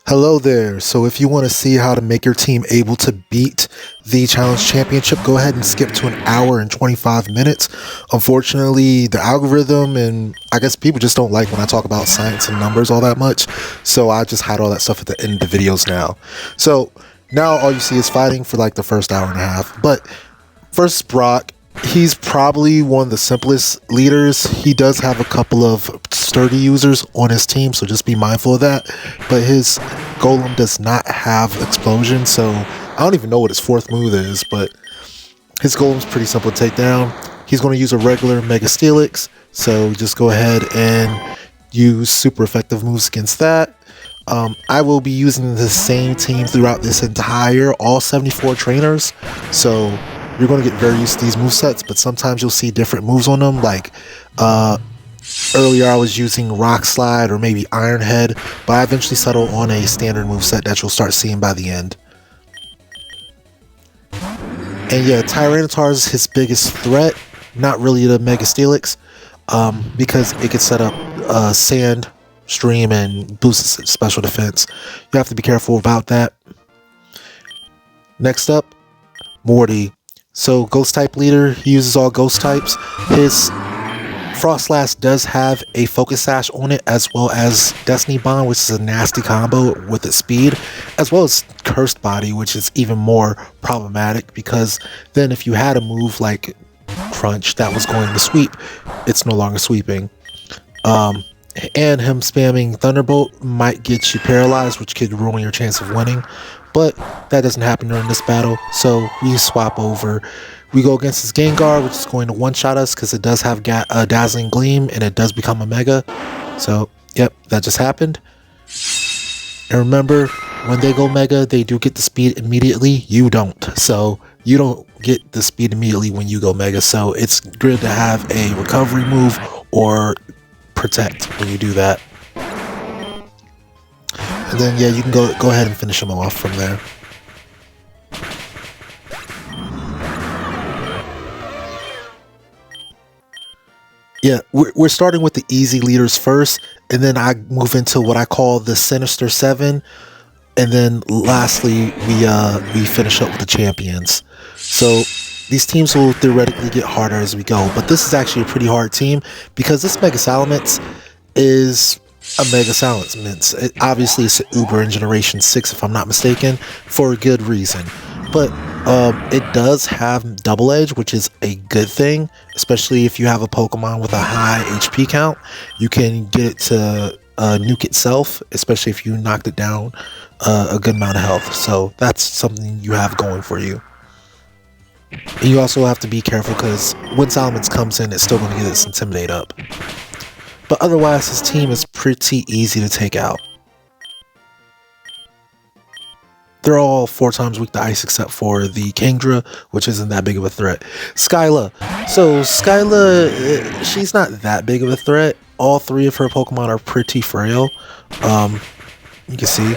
Hello there. So if you want to see how to make your team able to beat the challenge championship, go ahead and skip to an hour and 25 minutes. Unfortunately, the algorithm and I guess people just don't like when I talk about science and numbers all that much. So I just hide all that stuff at the end of the videos now. So now all you see is fighting for like the first hour and a half. But first, Brock. He's probably one of the simplest leaders. He does have a couple of sturdy users on his team, so just be mindful of that. But his golem does not have explosion, so I don't even know what his fourth move is, but his golem's pretty simple to take down. He's going to use a regular Mega Steelix, so just go ahead and use super effective moves against that. I will be using the same team throughout this entire all 74 trainers, so you're going to get very used to these movesets, but sometimes you'll see different moves on them. Like earlier I was using Rock Slide or maybe Iron Head, but I eventually settled on a standard moveset that you'll start seeing by the end. And yeah, Tyranitar is his biggest threat, not really the Mega Steelix, because it can set up Sand, Stream, and boost its special defense. You have to be careful about that. Next up, Morty. So Ghost type leader, he uses all ghost types. His Frost Slash does have a Focus Sash on it, as well as Destiny Bond, which is a nasty combo with its speed, as well as Cursed Body, which is even more problematic, because then if you had a move like Crunch that was going to sweep, it's no longer sweeping. And him spamming Thunderbolt might get you paralyzed, which could ruin your chance of winning. But that doesn't happen during this battle, so we swap over. We go against his Gengar, which is going to one-shot us because it does have Dazzling Gleam, and it does become a Mega. So, yep, that just happened. And remember, when they go Mega, they do get the speed immediately. You don't. So, you don't get the speed immediately when you go Mega. So, it's good to have a recovery move or protect when you do that. And then yeah, you can go ahead and finish him off from there. Yeah, we're starting with the easy leaders first, and then I move into what I call the Sinister 7, and then lastly we finish up with the champions. So these teams will theoretically get harder as we go, but this is actually a pretty hard team because this Mega Salamence is a Mega Salamence. Obviously it's an Uber in Generation 6 if I'm not mistaken, for a good reason. But it does have Double Edge, which is a good thing, especially if you have a Pokemon with a high HP count. You can get it to nuke itself, especially if you knocked it down a good amount of health. So that's something you have going for you. And you also have to be careful because when Salamence comes in, it's still going to get its Intimidate up. But otherwise, his team is pretty easy to take out. They're all 4 times weak to ice except for the Kingdra, which isn't that big of a threat. Skyla. So Skyla, she's not that big of a threat. All 3 of her Pokemon are pretty frail. You can see.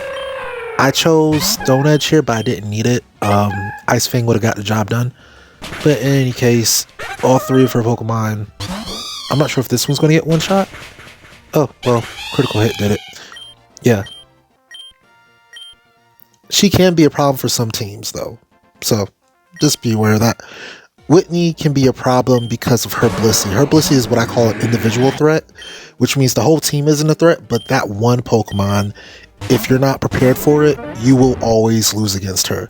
I chose Stone Edge here, but I didn't need it. Ice Fang would have got the job done. But in any case, all 3 of her Pokemon... I'm not sure if this one's going to get one shot. Oh, well, critical hit did it. Yeah. She can be a problem for some teams, though. So, just be aware of that. Whitney can be a problem because of her Blissey. Her Blissey is what I call an individual threat, which means the whole team isn't a threat, but that one Pokemon, if you're not prepared for it, you will always lose against her.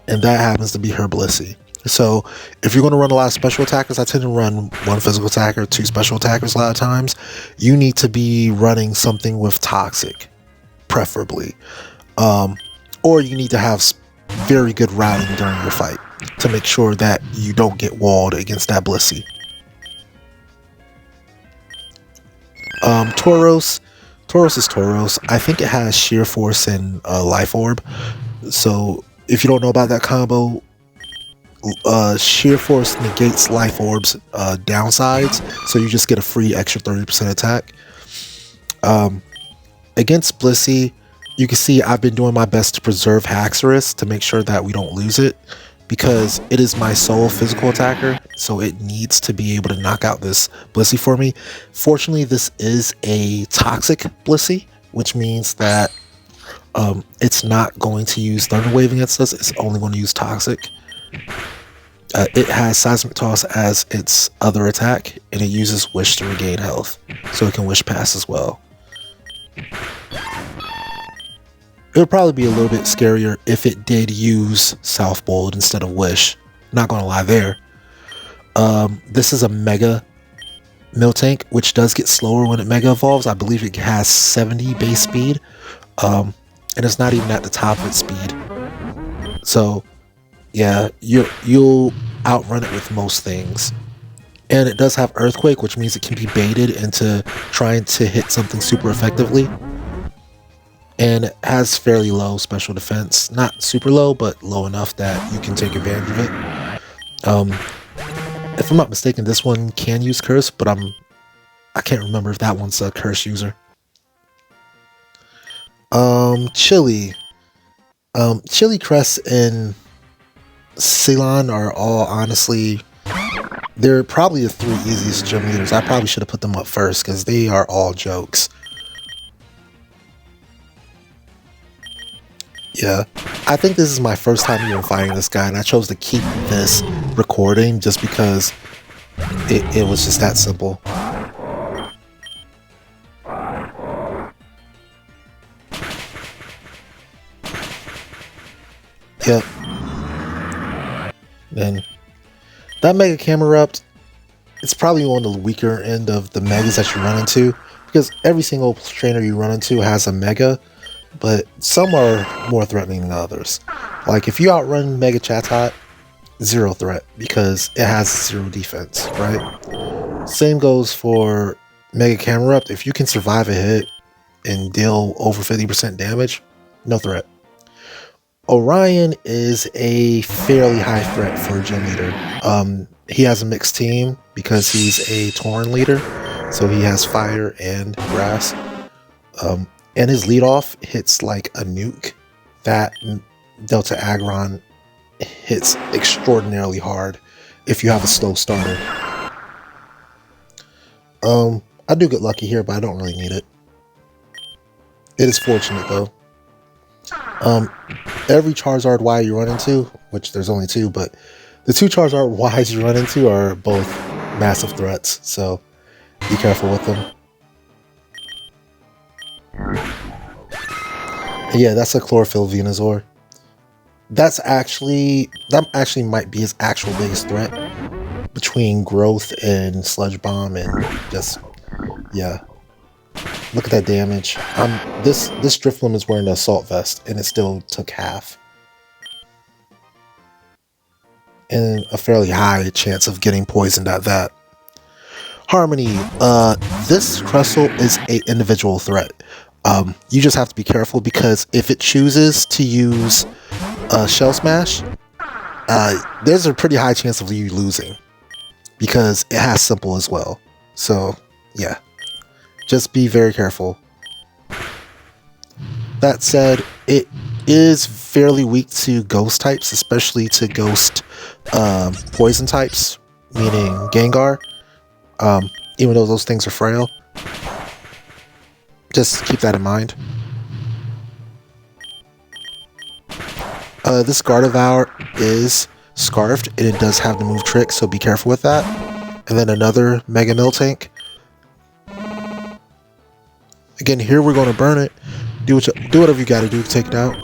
And that happens to be her Blissey. So if you're going to run a lot of special attackers, I tend to run 1 physical attacker, 2 special attackers a lot of times. You need to be running something with Toxic, preferably. Or you need to have very good routing during your fight to make sure that you don't get walled against that Blissey. Tauros. Tauros is Tauros. I think it has Sheer Force and Life Orb. So if you don't know about that combo, Sheer Force negates Life Orb's downsides, so you just get a free extra 30% attack. Against Blissey, you can see I've been doing my best to preserve Haxorus to make sure that we don't lose it, because it is my sole physical attacker, so it needs to be able to knock out this Blissey for me. Fortunately, this is a toxic Blissey, which means that It's not going to use Thunder Wave against us. It's only going to use Toxic. It has Seismic Toss as its other attack, and it uses Wish to regain health, so it can Wish Pass as well. It would probably be a little bit scarier if it did use South Bold instead of Wish. Not gonna lie there. This is a Mega Miltank, which does get slower when it Mega Evolves. I believe it has 70 base speed, and it's not even at the top of its speed. So yeah, you'll outrun it with most things. And it does have Earthquake, which means it can be baited into trying to hit something super effectively. And it has fairly low special defense. Not super low, but low enough that you can take advantage of it. If I'm not mistaken, this one can use Curse, but I can't remember if that one's a Curse user. Chili. Chili Crest and Ceylon are all honestly, they're probably the 3 easiest gym leaders. I probably should have put them up first because they are all jokes. Yeah, I think this is my first time even fighting this guy, and I chose to keep this recording just because it was just that simple. Yep. And that Mega Camerupt, it's probably on the weaker end of the Megas that you run into, because every single trainer you run into has a Mega, but some are more threatening than others. Like if you outrun Mega Chatot, 0 threat because it has 0 defense, right? Same goes for Mega Camerupt. If you can survive a hit and deal over 50% damage, no threat. Orion is a fairly high threat for a gym leader. He has a mixed team because he's a Tauren leader, so he has fire and grass. And his leadoff hits like a nuke. That Delta Aggron hits extraordinarily hard if you have a slow starter. I do get lucky here, but I don't really need it. It is fortunate though. Every Charizard Y you run into, which there's only 2, but the 2 Charizard Ys you run into are both massive threats, so be careful with them. Yeah, that's a Chlorophyll Venusaur. That actually might be his actual biggest threat between Growth and Sludge Bomb, and just, yeah. Look at that damage. This Drifblim is wearing the Assault Vest, and it still took half. And a fairly high chance of getting poisoned at that. Harmony. This Crustle is an individual threat. You just have to be careful because if it chooses to use Shell Smash, there's a pretty high chance of you losing because it has Simple as well. So, yeah. Just be very careful. That said, it is fairly weak to ghost types, especially to ghost poison types, meaning Gengar. Even though those things are frail. Just keep that in mind. This Gardevoir is Scarfed, and it does have the move Trick, so be careful with that. And then another Mega Miltank. Again, here we're going to burn it. Do whatever you got to do to take it out.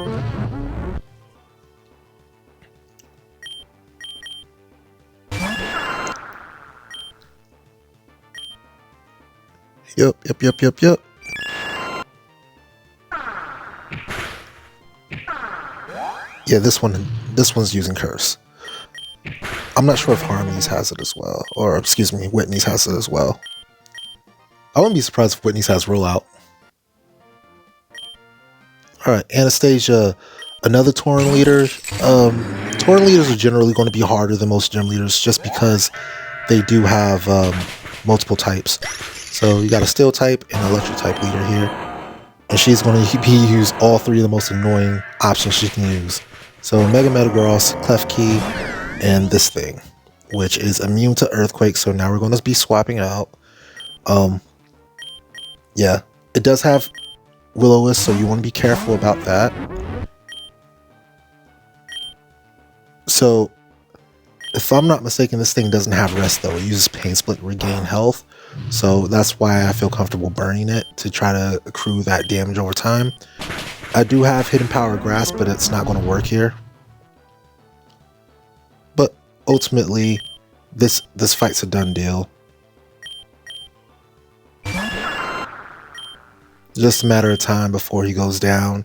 Yep. Yeah, this one's using Curse. I'm not sure if Harmony's has it as well, or excuse me, Whitney's has it as well. I wouldn't be surprised if Whitney's has Rollout. Alright, Anastasia, another Tauren leader. Tauren leaders are generally going to be harder than most gym leaders just because they do have multiple types. So you got a Steel type and Electric type leader here. And she's going to use all 3 of the most annoying options she can use. So Mega Metagross, Klefki, and this thing, which is immune to Earthquake. So now we're going to be swapping out. Yeah, it does have Will-O-Wisp, so you want to be careful about that. So, if I'm not mistaken, this thing doesn't have rest though. It uses Pain Split to regain health. So that's why I feel comfortable burning it to try to accrue that damage over time. I do have Hidden Power Grasp, but it's not going to work here. But ultimately, this fight's a done deal. Just a matter of time before he goes down,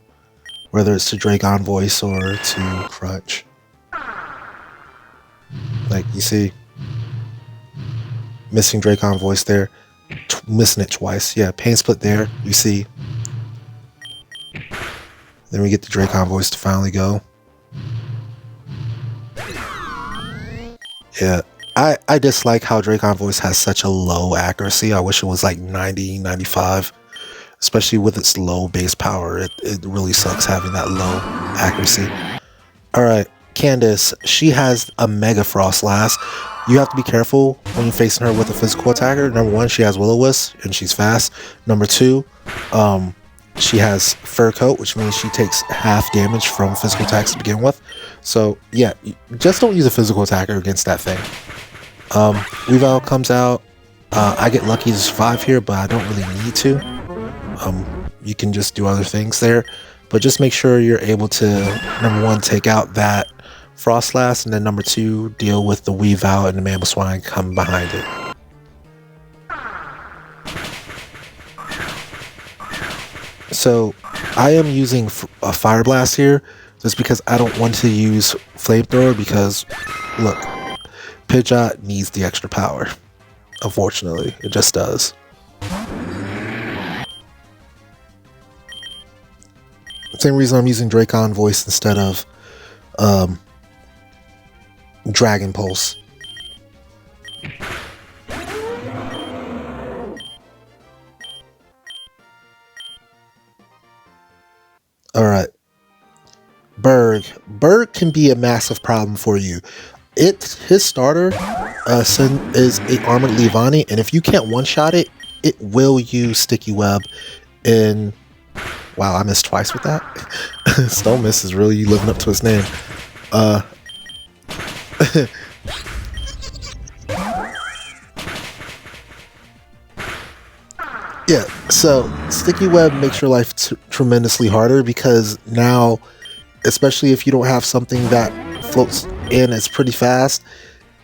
whether it's to Dragon Voice or to Crunch. Like, you see, missing Dragon Voice there, missing it twice. Yeah, Pain Split there, you see. Then we get the Dragon Voice to finally go. Yeah, I dislike how Dragon Voice has such a low accuracy. I wish it was like 90, 95. Especially with its low base power. It really sucks having that low accuracy. Alright, Candace, she has a Mega Frostlass. You have to be careful when you're facing her with a physical attacker. Number one, she has Will-O-Wisp, and she's fast. Number two, she has Fur Coat, which means she takes half damage from physical attacks to begin with. So, yeah, just don't use a physical attacker against that thing. Weavile comes out. I get lucky to survive here, but I don't really need to. You can just do other things there, but just make sure you're able to, number one, take out that Frostlass, and then number two, deal with the Weavile and the Mamoswine coming behind it. So I am using a Fire Blast here just because I don't want to use Flamethrower because, look, Pidgeot needs the extra power. Unfortunately, it just does. Same reason I'm using Dragon Voice instead of Dragon Pulse. Alright. Berg. Berg can be a massive problem for you. His starter is a Armored Leavanny, and if you can't one-shot it, it will use Sticky Web in... Wow, I missed twice with that. Stone Mist is really living up to his name. Yeah, so Sticky Web makes your life tremendously harder because now, especially if you don't have something that floats in as pretty fast,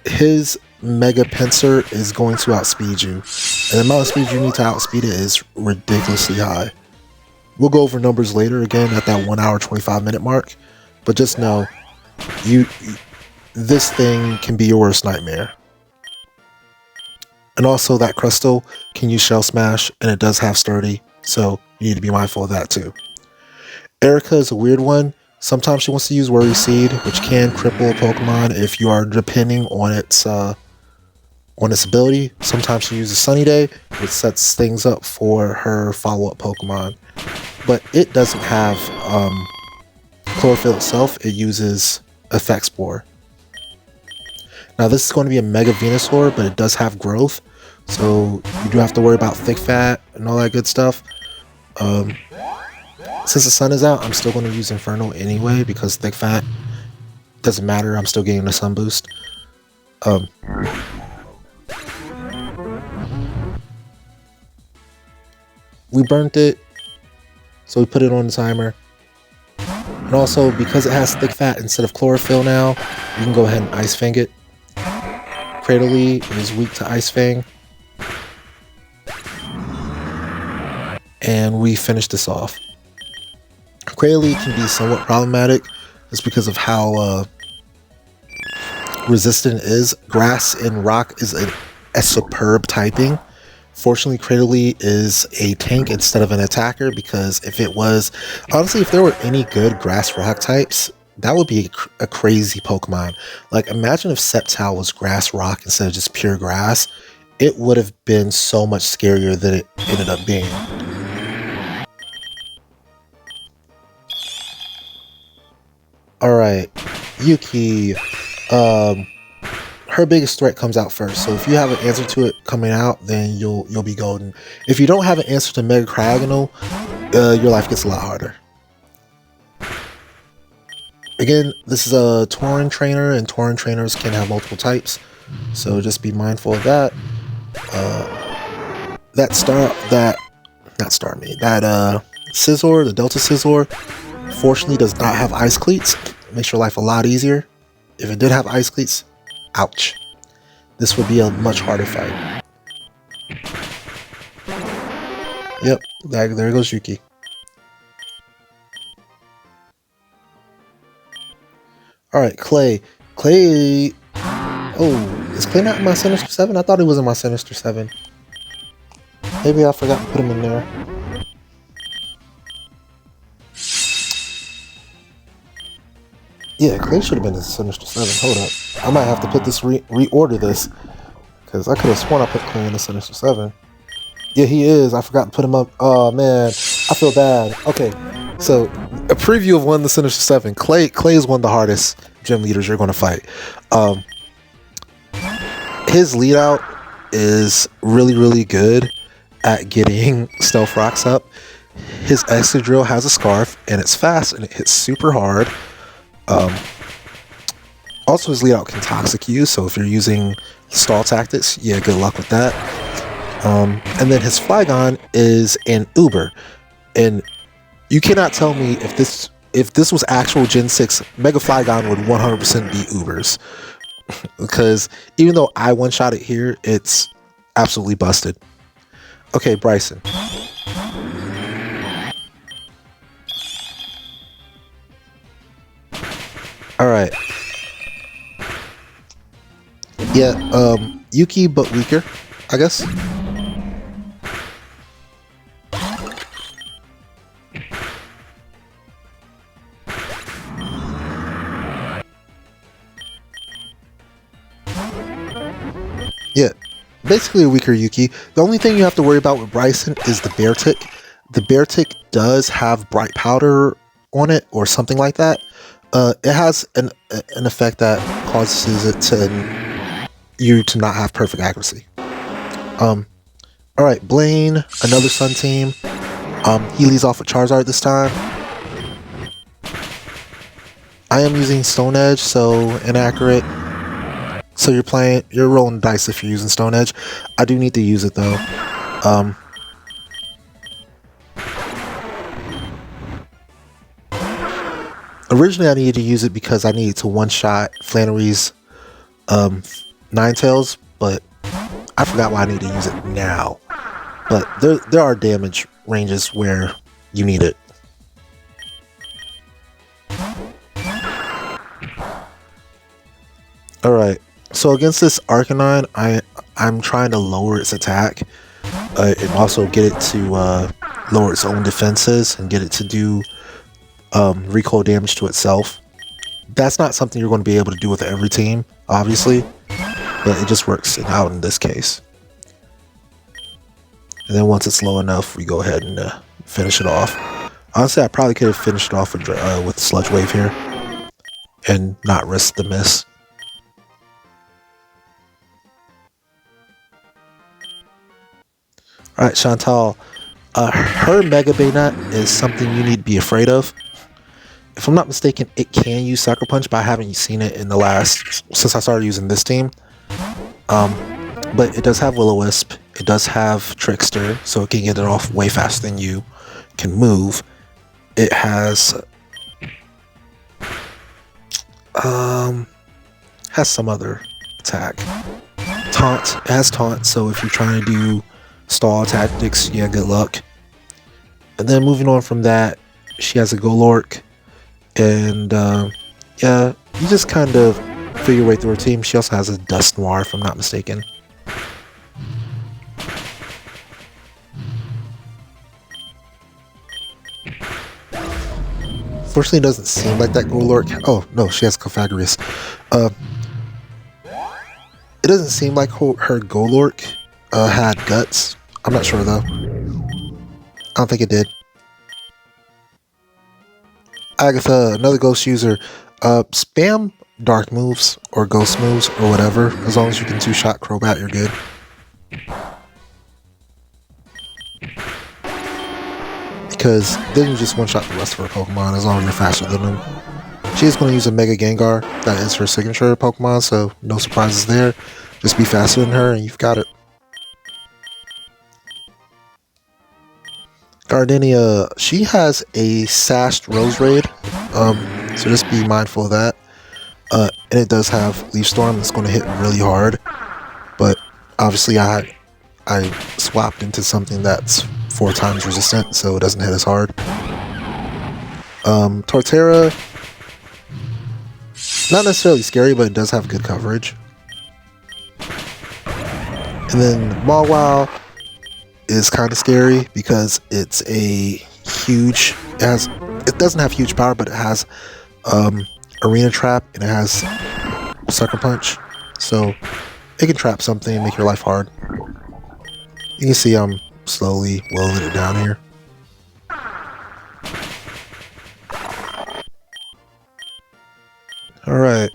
his Mega Pincer is going to outspeed you. And the amount of speed you need to outspeed it is ridiculously high. We'll go over numbers later again at that 1 hour 25 minute mark, but just know this thing can be your worst nightmare. And also that Crystal can use Shell Smash, and it does have Sturdy, so you need to be mindful of that too. Erica is a weird one. Sometimes she wants to use Worry Seed, which can cripple a Pokemon if you are depending on its ability. Sometimes she uses Sunny Day, which sets things up for her follow-up Pokemon. But it doesn't have Chlorophyll itself. It uses Effect Spore. Now this is going to be a Mega Venusaur, but it does have growth, so you do have to worry about Thick Fat and all that good stuff. Since the sun is out, I'm still going to use Inferno anyway because Thick Fat doesn't matter. I'm still getting the Sun Boost. We burnt it, so we put it on the timer. And also, because it has Thick Fat instead of Chlorophyll now, you can go ahead and Ice Fang it. Cradily is weak to Ice Fang. And we finish this off. Cradily can be somewhat problematic just because of how resistant it is. Grass and Rock is a superb typing. Fortunately, Cradily is a tank instead of an attacker because if it was... Honestly, if there were any good Grass Rock types, that would be a crazy Pokemon. Like, imagine if Sceptile was Grass Rock instead of just pure Grass. It would have been so much scarier than it ended up being. Alright, Yuki. Her biggest threat comes out first, so if you have an answer to it coming out, then you'll be golden. If you don't have an answer to Mega Cryogonal, your life gets a lot harder. Again, this is a Tauren trainer, and Tauren trainers can have multiple types, so just be mindful of that. That Scizor, the Delta Scizor, fortunately does not have Ice Cleats. Makes your life a lot easier. If it did have Ice Cleats, ouch. This would be a much harder fight. Yep, there goes Yuki. Alright, Clay. Clay... Oh, is Clay not in my Sinister 7? I thought he was in my Sinister 7. Maybe I forgot to put him in there. Yeah, Clay should have been in Sinister 7. Hold up. I might have to put this, reorder this. Because I could have sworn I put Clay in the Sinister 7. Yeah, he is. I forgot to put him up. Oh, man. I feel bad. Okay, so a preview of one of the Sinister 7. Clay is one of the hardest gym leaders you're going to fight. His lead out is really, really good at getting Stealth Rocks up. His Excadrill has a Scarf, and it's fast, and it hits super hard. Also, his lead out can Toxic you, so if you're using stall tactics, yeah, good luck with that. And then his Flygon is an Uber, and you cannot tell me if this was actual Gen 6, Mega Flygon would 100% be Ubers. Because even though I one-shot it here, it's absolutely busted. Okay, Bryson. Alright. Yeah, Yuki, but weaker, I guess. Yeah, basically a weaker Yuki. The only thing you have to worry about with Bryson is the Bear Tick. The Bear Tick does have Bright Powder on it or something like that. It has an effect that causes you to not have perfect accuracy. Alright, Blaine, another Sun team. He leads off with Charizard this time. I am using Stone Edge, so inaccurate. So you're rolling dice if you're using Stone Edge. I do need to use it though. Originally I needed to use it because I needed to one-shot Flannery's Ninetales, but I forgot why I need to use it now. But there are damage ranges where you need it. Alright, so against this Arcanine, I'm trying to lower its attack and also get it to lower its own defenses and get it to do recoil damage to itself. That's not something you're going to be able to do with every team, obviously, but it just works out in this case. And then once it's low enough, we go ahead and finish it off. Honestly, I probably could have finished it off with Sludge Wave here and not risk the miss. Alright, Chantal. Her Mega Bayonet is something you need to be afraid of. If I'm not mistaken, it can use Sucker Punch, but I haven't seen it in the since I started using this team. But it does have Will-O-Wisp. It does have Trickster, so it can get it off way faster than you can move. It has some other attack. Taunt. It has Taunt, so if you're trying to do stall tactics, yeah, good luck. And then moving on from that, she has a Golurk. And yeah, you just kind of figure your way through her team. She also has a Dust Noir, if I'm not mistaken. Fortunately, it doesn't seem like that Golurk. Oh, no, she has Cofagrius. It doesn't seem like her Golurk had Guts. I'm not sure, though. I don't think it did. Agatha, another Ghost user. Spam Dark moves or Ghost moves or whatever. As long as you can two-shot Crobat, you're good. because then you just one-shot the rest of her Pokemon as long as you're faster than them. She's going to use a Mega Gengar. That is her signature Pokemon, so no surprises there. Just be faster than her and you've got it. Gardenia, she has a Sashed Rose Raid, so just be mindful of that. And it does have Leaf Storm that's going to hit really hard, but obviously I swapped into something that's 4 times resistant, so it doesn't hit as hard. Torterra, not necessarily scary, but it does have good coverage. And then Mawile is kind of scary because it's a huge, it doesn't have huge power, but it has Arena Trap and it has Sucker Punch, so it can trap something and make your life hard. You can see I'm slowly whittling it down here. Alright.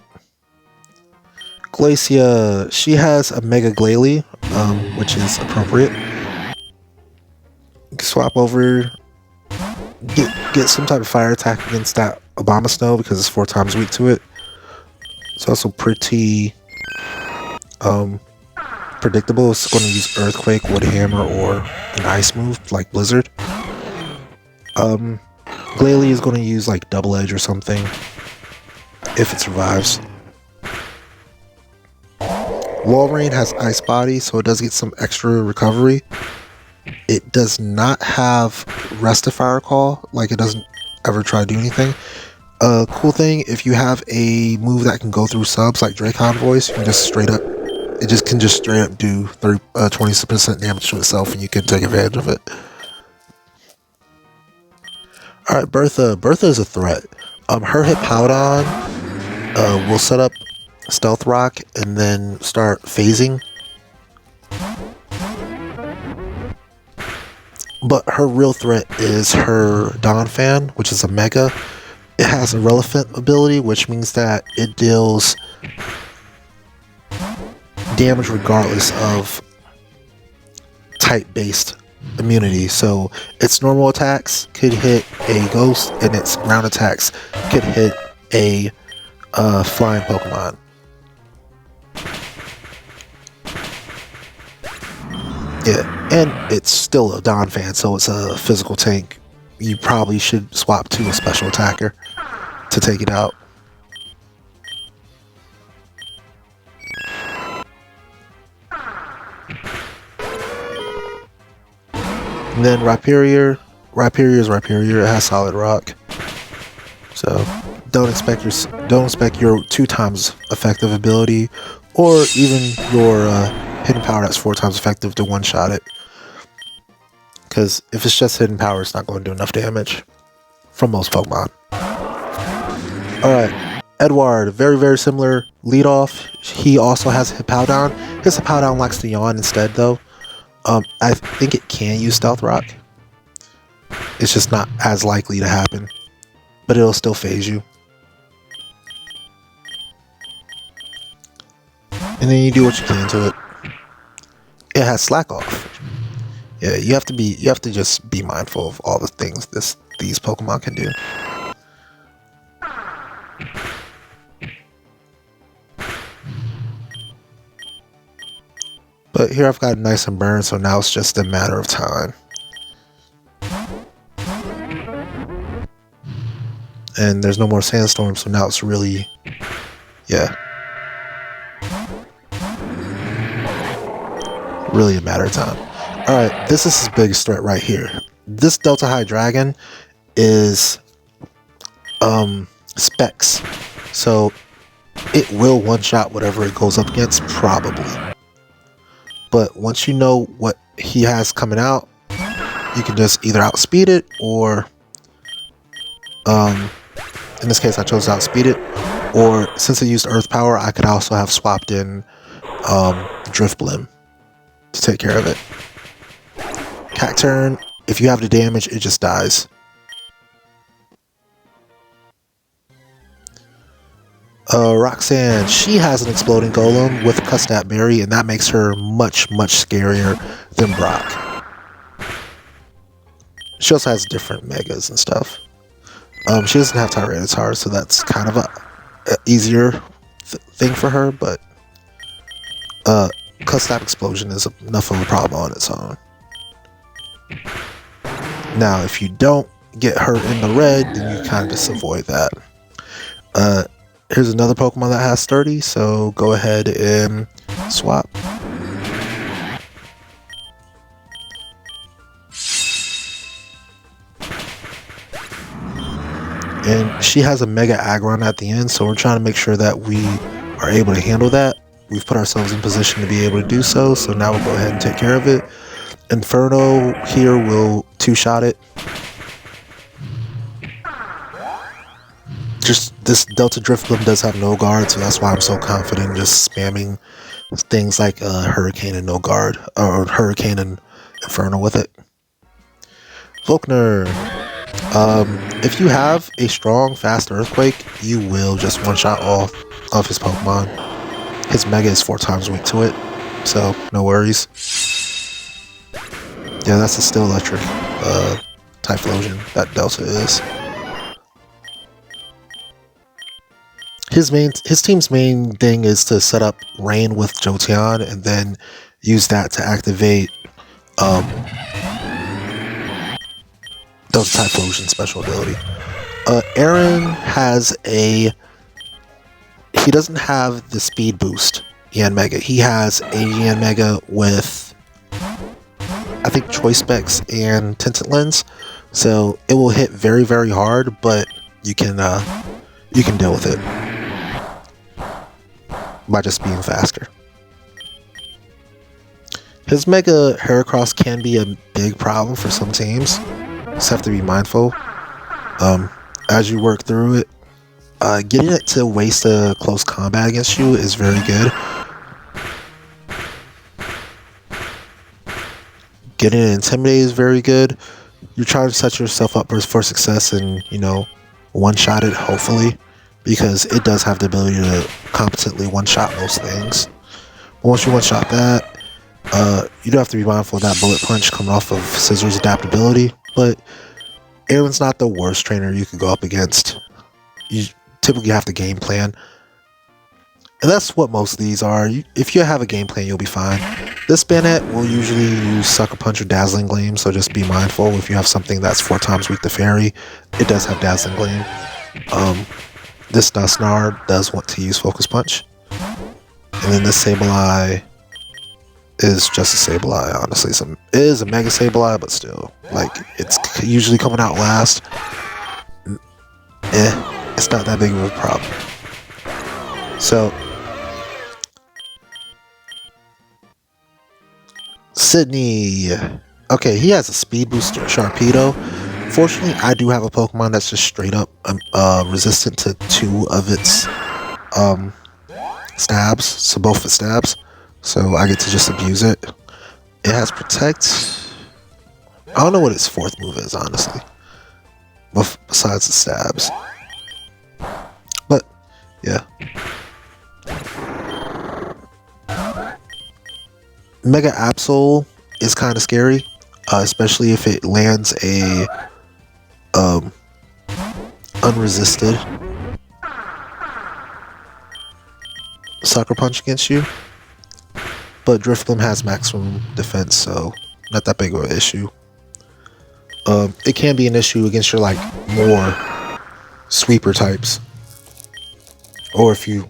Glacia, she has a Mega Glalie, which is appropriate. You can swap over, get some type of fire attack against that Abomasnow because it's 4 times weak to it. It's also pretty predictable. It's going to use Earthquake, Wood Hammer, or an Ice move like Blizzard. Glalie is going to use like Double Edge or something if it survives. Walrein has Ice Body, so it does get some extra recovery. It does not have Restifire Call, like it doesn't ever try to do anything. Cool thing, if you have a move that can go through subs like Dracon Voice, you can just straight up, it just can just straight up do 20% damage to itself, and you can take advantage of it. Alright, Bertha. Bertha is a threat. Her Hippowdon will set up Stealth Rock and then start phasing. But her real threat is her Donphan, which is a Mega. It has a Relevant ability, which means that it deals damage regardless of type-based immunity. So its normal attacks could hit a Ghost, and its ground attacks could hit a flying Pokemon. Yeah, and it's still a Donphan, so it's a physical tank. You probably should swap to a special attacker to take it out. And then Rhyperior. Rhyperior is Rhyperior. It has Solid Rock, so don't expect your 2 times effective ability, or even your hidden power that's 4 times effective to one-shot it. Because if it's just hidden power, it's not going to do enough damage from most Pokemon. Alright, Edward, very, very similar lead off. He also has Hippowdon. His Hippowdon likes to yawn instead, though. I think it can use Stealth Rock. It's just not as likely to happen, but it'll still phase you. And then you do what you can to it. It has Slack Off. Yeah, you have to just be mindful of all the things these Pokemon can do. But here I've got Nice and Burn, so now it's just a matter of time. And there's no more Sandstorm, so now it's really, yeah, really a matter of time. Alright, this is his biggest threat right here. This Delta High Dragon is Specs, so it will one-shot whatever it goes up against, probably. But once you know what he has coming out, you can just either outspeed it, or in this case I chose to outspeed it, or since it used Earth Power, I could also have swapped in Drifblim to take care of it. Cacturn, if you have the damage, it just dies. Roxanne, she has an Exploding Golem with Custap Berry, and that makes her much, much scarier than Brock. She also has different megas and stuff. She doesn't have Tyranitar, so that's kind of a easier thing for her, but Cut Snap Explosion is enough of a problem on its own. Now, if you don't get her in the red, then you kind of just avoid that. Here's another Pokemon that has 30, so go ahead and swap. And she has a Mega Aggron at the end, so we're trying to make sure that we are able to handle that. We've put ourselves in position to be able to do so, so now we'll go ahead and take care of it. Inferno here will two-shot it. Just this Delta Drifblim does have no guard, so that's why I'm so confident in just spamming things like Hurricane and no guard, or Hurricane and Inferno with it. Volkner. If you have a strong, fast Earthquake, you will just one-shot all of his Pokemon. His Mega is 4 times weak to it, so no worries. Yeah, that's a Steel Electric Typhlosion that Delta is. His team's main thing is to set up Rain with Jolteon and then use that to activate Delta Typhlosion special ability. Aaron has he doesn't have the speed boost Yanmega. He has a Yanmega with I think Choice Specs and Tinted Lens, so it will hit very, very hard, but you can deal with it by just being faster. His Mega Heracross can be a big problem for some teams. Just have to be mindful as you work through it. Getting it to waste a close combat against you is very good. Getting it intimidated is very good. You're trying to set yourself up for success and, you know, one-shot it, hopefully, because it does have the ability to competently one-shot most things. Once you one-shot that, you do have to be mindful of that Bullet Punch coming off of Scizor's adaptability, but Aaron's not the worst trainer you could go up against. You typically have to game plan. And that's what most of these are. If you have a game plan, you'll be fine. This Banette will usually use Sucker Punch or Dazzling Gleam, so just be mindful if you have something that's 4 times weak to Fairy. It does have Dazzling Gleam. This Dusknoir does want to use Focus Punch. And then this Sableye is just a Sableye, honestly. It is a Mega Sableye, but still. Like, it's usually coming out last. It's not that big of a problem. So, Sydney. Okay, he has a Speed Boost Sharpedo. Fortunately, I do have a Pokemon that's just straight up resistant to 2 of its stabs. So both its stabs. So I get to just abuse it. It has Protect. I don't know what its 4th move is, honestly. Besides the stabs. But, yeah. Mega Absol is kind of scary, especially if it lands a unresisted Sucker Punch against you. But Drifblim has maximum defense, so not that big of an issue. It can be an issue against your like more sweeper types. Or if you're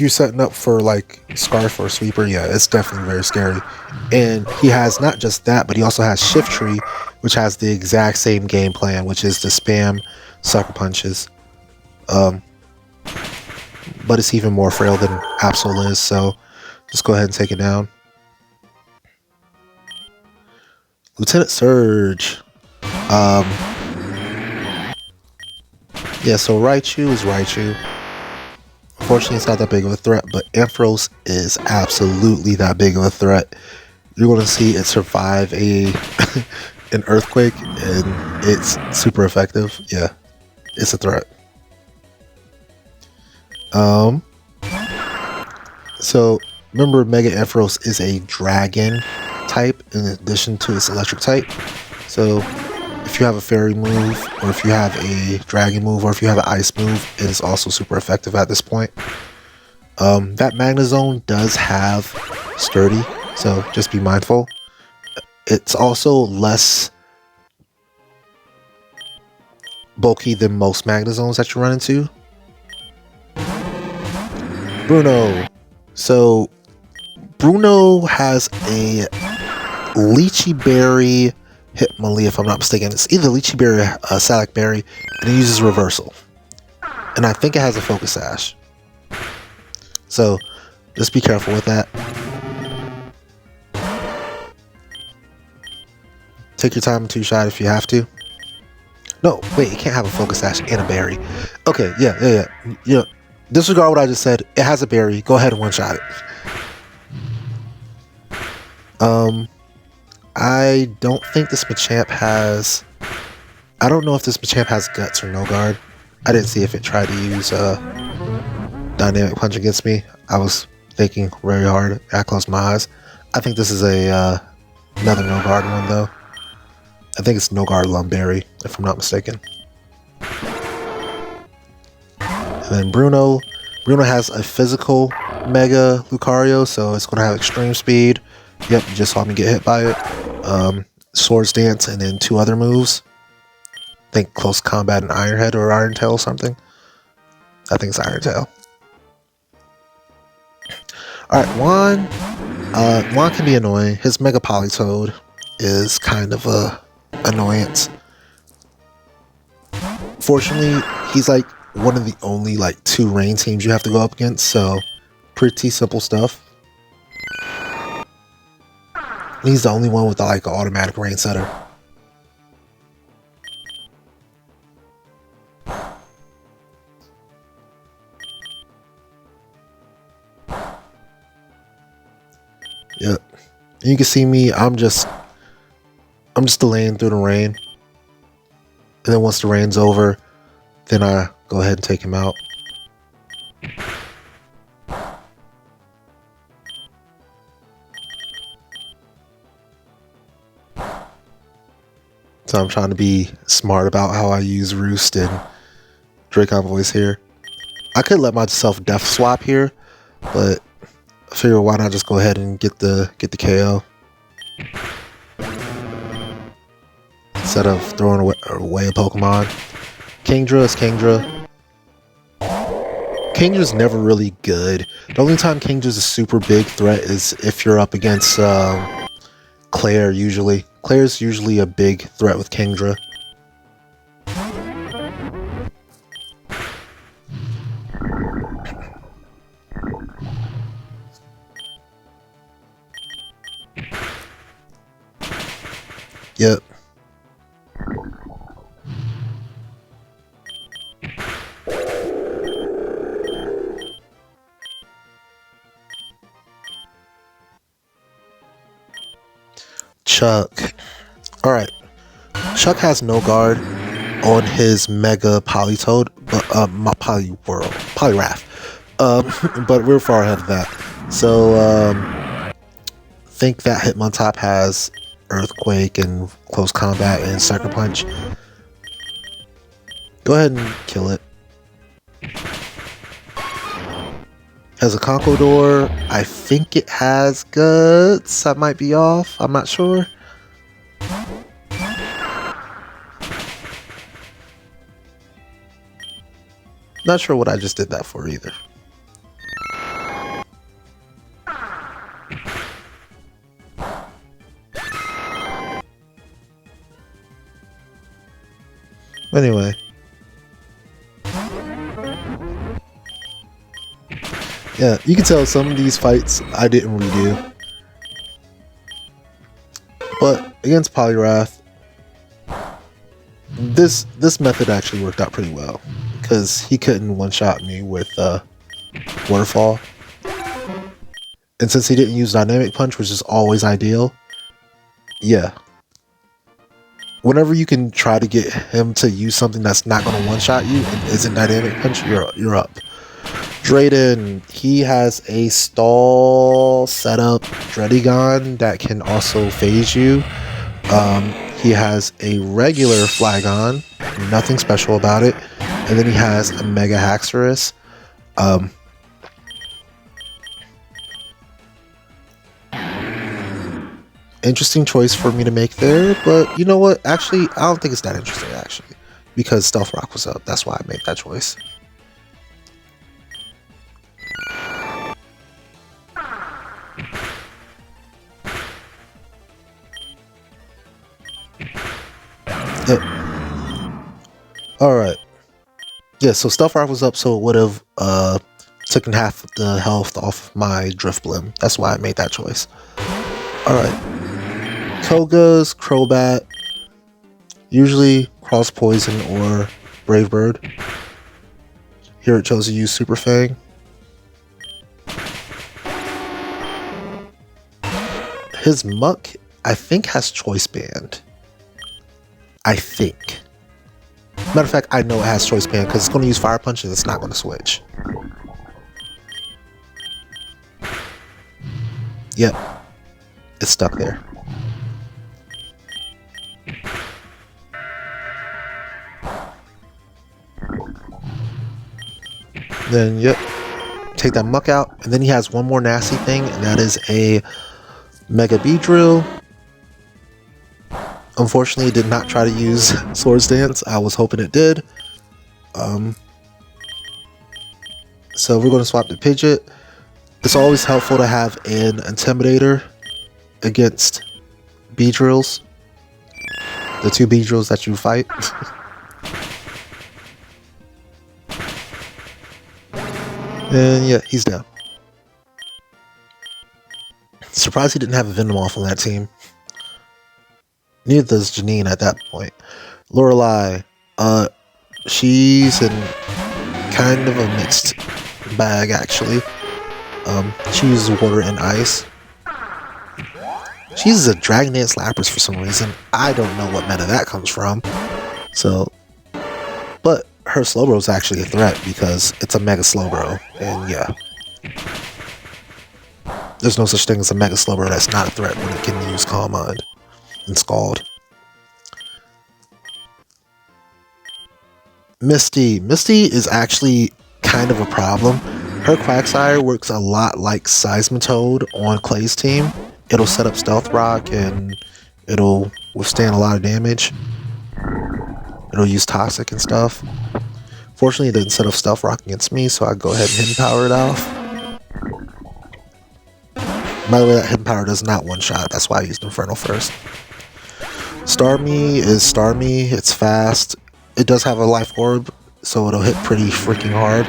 setting up for like Scarf or Sweeper, yeah, it's definitely very scary. And he has not just that, but he also has Shift Tree, which has the exact same game plan, which is to spam Sucker Punches. But it's even more frail than Absol is, so just go ahead and take it down. Lieutenant Surge. Yeah, so Raichu is Raichu. Unfortunately, it's not that big of a threat, but Ampharos is absolutely that big of a threat. You're going to see it survive an earthquake, and it's super effective. Yeah, it's a threat. So remember, Mega Ampharos is a dragon type in addition to its electric type. So if you have a fairy move, or if you have a dragon move, or if you have an ice move, it is also super effective at this point. That Magnezone does have sturdy, so just be mindful. It's also less bulky than most Magnezones that you run into. Bruno. So Bruno has a Lychee Berry Hitmonlee, if I'm not mistaken. It's either Lychee Berry or Salac Berry, and it uses Reversal. And I think it has a Focus Sash. So just be careful with that. Take your time and two-shot if you have to. No, wait, it can't have a Focus Sash and a berry. Okay, yeah. Disregard what I just said. It has a berry. Go ahead and one-shot it. I don't think this Machamp has... I don't know if this Machamp has Guts or No Guard. I didn't see if it tried to use Dynamic Punch against me. I was thinking very hard. I closed my eyes. I think this is a another No Guard one, though. I think it's No Guard Lumberry, if I'm not mistaken. And then Bruno has a physical Mega Lucario, so it's going to have extreme speed. Yep, you just saw me get hit by it. Swords Dance, and then 2 other moves. I think Close Combat and Iron Head or Iron Tail or something. I think it's Iron Tail. Alright, Juan. Juan can be annoying. His Mega Politoed is kind of a annoyance. Fortunately, he's like one of the only like 2 rain teams you have to go up against, so pretty simple stuff. He's the only one with like an automatic rain setter. Yep. And you can see me, I'm just delaying through the rain. And then once the rain's over, then I go ahead and take him out. So I'm trying to be smart about how I use Roost and Dracon Voice here. I could let myself Death Swap here, but I figure why not just go ahead and get the KO instead of throwing away a Pokemon. Kingdra is Kingdra. Kingdra's never really good. The only time Kingdra's a super big threat is if you're up against Claire usually. Claire's usually a big threat with Kingdra. Yep. Chuck. Alright. Chuck has no guard on his Mega Politoed, but Poliwrath. But we're far ahead of that. So think that Hitmontop has Earthquake and Close Combat and Sucker Punch. Go ahead and kill it. As a Conquodor, I think it has Guts. I might be off. I'm not sure. Not sure what I just did that for either. Anyway. Yeah, you can tell some of these fights I didn't redo. But against Poliwrath, this method actually worked out pretty well. Because he couldn't one-shot me with Waterfall. And since he didn't use Dynamic Punch, which is always ideal, yeah. Whenever you can try to get him to use something that's not going to one-shot you and isn't Dynamic Punch, you're up. Drayden, he has a stall setup Dredigon that can also phase you. He has a regular Flygon, nothing special about it. And then he has a Mega Haxorus. Interesting choice for me to make there, but you know what? Actually, I don't think it's that interesting, actually. Because Stealth Rock was up, that's why I made that choice. Alright. Yeah, so Stealth Rock was up, so it would have taken half the health off my Drifblim. That's why I made that choice. Alright. Koga's Crobat. Usually Cross Poison or Brave Bird. Here it chose to use Super Fang. His Muck, I think, has Choice Band. I think. Matter of fact, I know it has Choice Band because it's going to use Fire Punch and it's not going to switch. Yep. It's stuck there. Then, yep. Take that Muck out. And then he has one more nasty thing, and that is a Mega Beedrill. Unfortunately, it did not try to use Swords Dance. I was hoping it did. So we're going to swap to Pidgeot. It's always helpful to have an Intimidator against Beedrills. The two Beedrills that you fight. And yeah, he's down. Surprised he didn't have a Venomoth on that team. Neither does Janine at that point. Lorelei, she's in kind of a mixed bag, actually. She uses water and ice. She uses a Dragon Dance Lapras for some reason. I don't know what meta that comes from. So, but her Slowbro is actually a threat because it's a Mega Slowbro. And yeah. There's no such thing as a Mega Slowbro that's not a threat when it can use Calm Mind and Scald. Misty. Misty is actually kind of a problem. Her Quagsire works a lot like Seismitoad on Clay's team. It'll set up Stealth Rock and it'll withstand a lot of damage. It'll use Toxic and stuff. Fortunately, it didn't set up Stealth Rock against me, so I go ahead and Hidden Power it off. By the way, that Hidden Power does not one-shot. That's why I used Inferno first. Starmie is Starmie. It's fast. It does have a Life Orb, so it'll hit pretty freaking hard.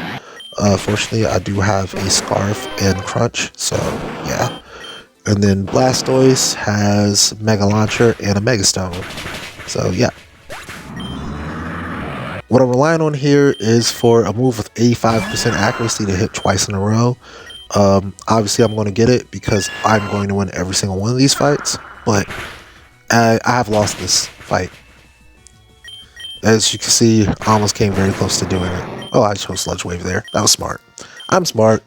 Fortunately, I do have a Scarf and Crunch, so yeah. And then Blastoise has Mega Launcher and a Mega Stone. So yeah. What I'm relying on here is for a move with 85% accuracy to hit twice in a row. Obviously, I'm going to get it because I'm going to win every single one of these fights. But I have lost this fight. As you can see, I almost came very close to doing it. Oh, I chose Sludge Wave there. That was smart. I'm smart.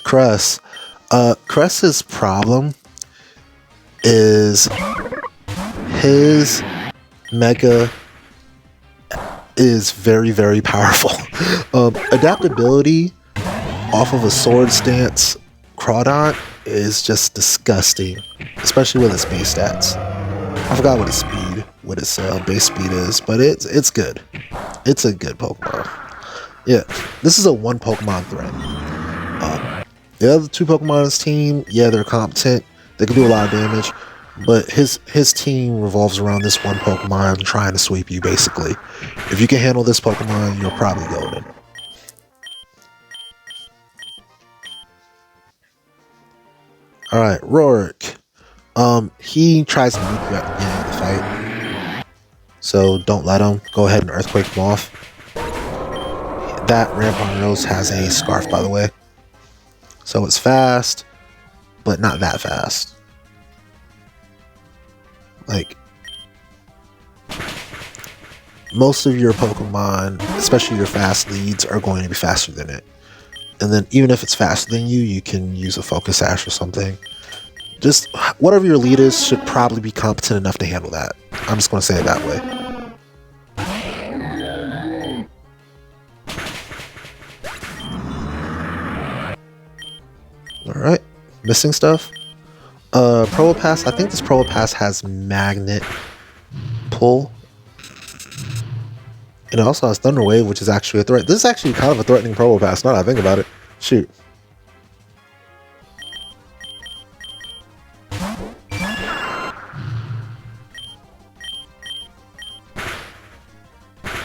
Cress. Cress's problem is his Mega is very, very powerful. Adaptability off of a Swords Dance Crawdont is just disgusting, especially with its base stats. I forgot what its base speed is, but it's good. It's a good Pokemon. Yeah, this is a one Pokemon threat. The other two Pokemon on his team, yeah, they're competent. They can do a lot of damage, but his team revolves around this one Pokemon trying to sweep you, basically. If you can handle this Pokemon, you're probably golden. Alright, Rorik. He tries to nuke you at the beginning of the fight. So don't let him. Go ahead and Earthquake him off. That Rampart Rose has a Scarf, by the way. So it's fast, but not that fast. Like, most of your Pokemon, especially your fast leads, are going to be faster than it. And then even if it's faster than you, you can use a Focus Sash or something just whatever your lead is should probably be competent enough to handle that. I'm just going to say it that way. Alright, missing stuff. Probopass, I think this Probopass has magnet pull. And it also has Thunder Wave, which is actually a threat. This is actually kind of a threatening Probopass, now that I think about it. Shoot.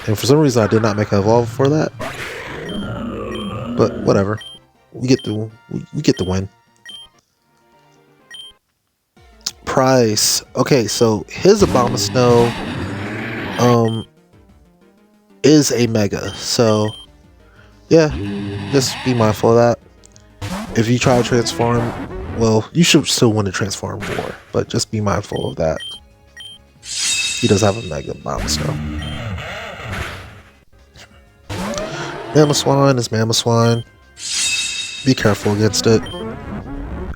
And for some reason I did not make an evolve for that. But whatever. We get the win. Price. Okay, so his Abomasnow is a mega. So yeah, just be mindful of that. If you try to transform, well, you should still want to transform more, but just be mindful of that. He does have a mega Abomasnow. Mamoswine is Mamoswine. Be careful against it.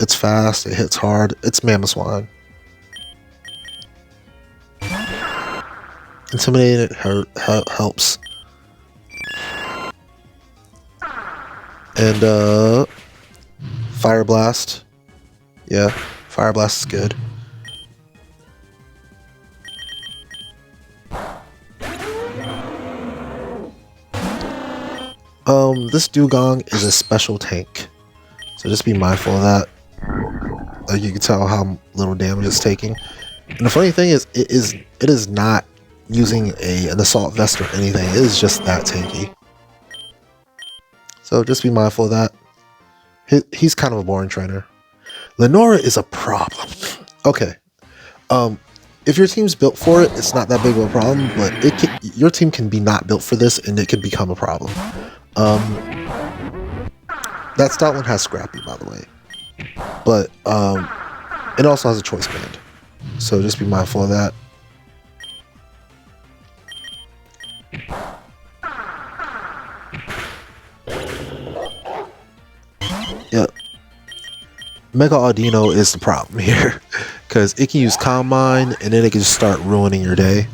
It's fast, it hits hard. It's Mamoswine. Intimidating helps. And Fire Blast. Yeah, Fire Blast is good. This Dugong is a special tank, so just be mindful of that. Like you can tell how little damage it's taking. And the funny thing is, it is not using an assault vest or anything. It is just that tanky. So just be mindful of that. He's kind of a boring trainer. Lenora is a problem. Okay. If your team's built for it, it's not that big of a problem, but your team can be not built for this and it can become a problem. That Stoutland has Scrappy, by the way. But it also has a choice band. So just be mindful of that. Yep. Mega Audino is the problem here. Because it can use Calm Mind and then it can just start ruining your day.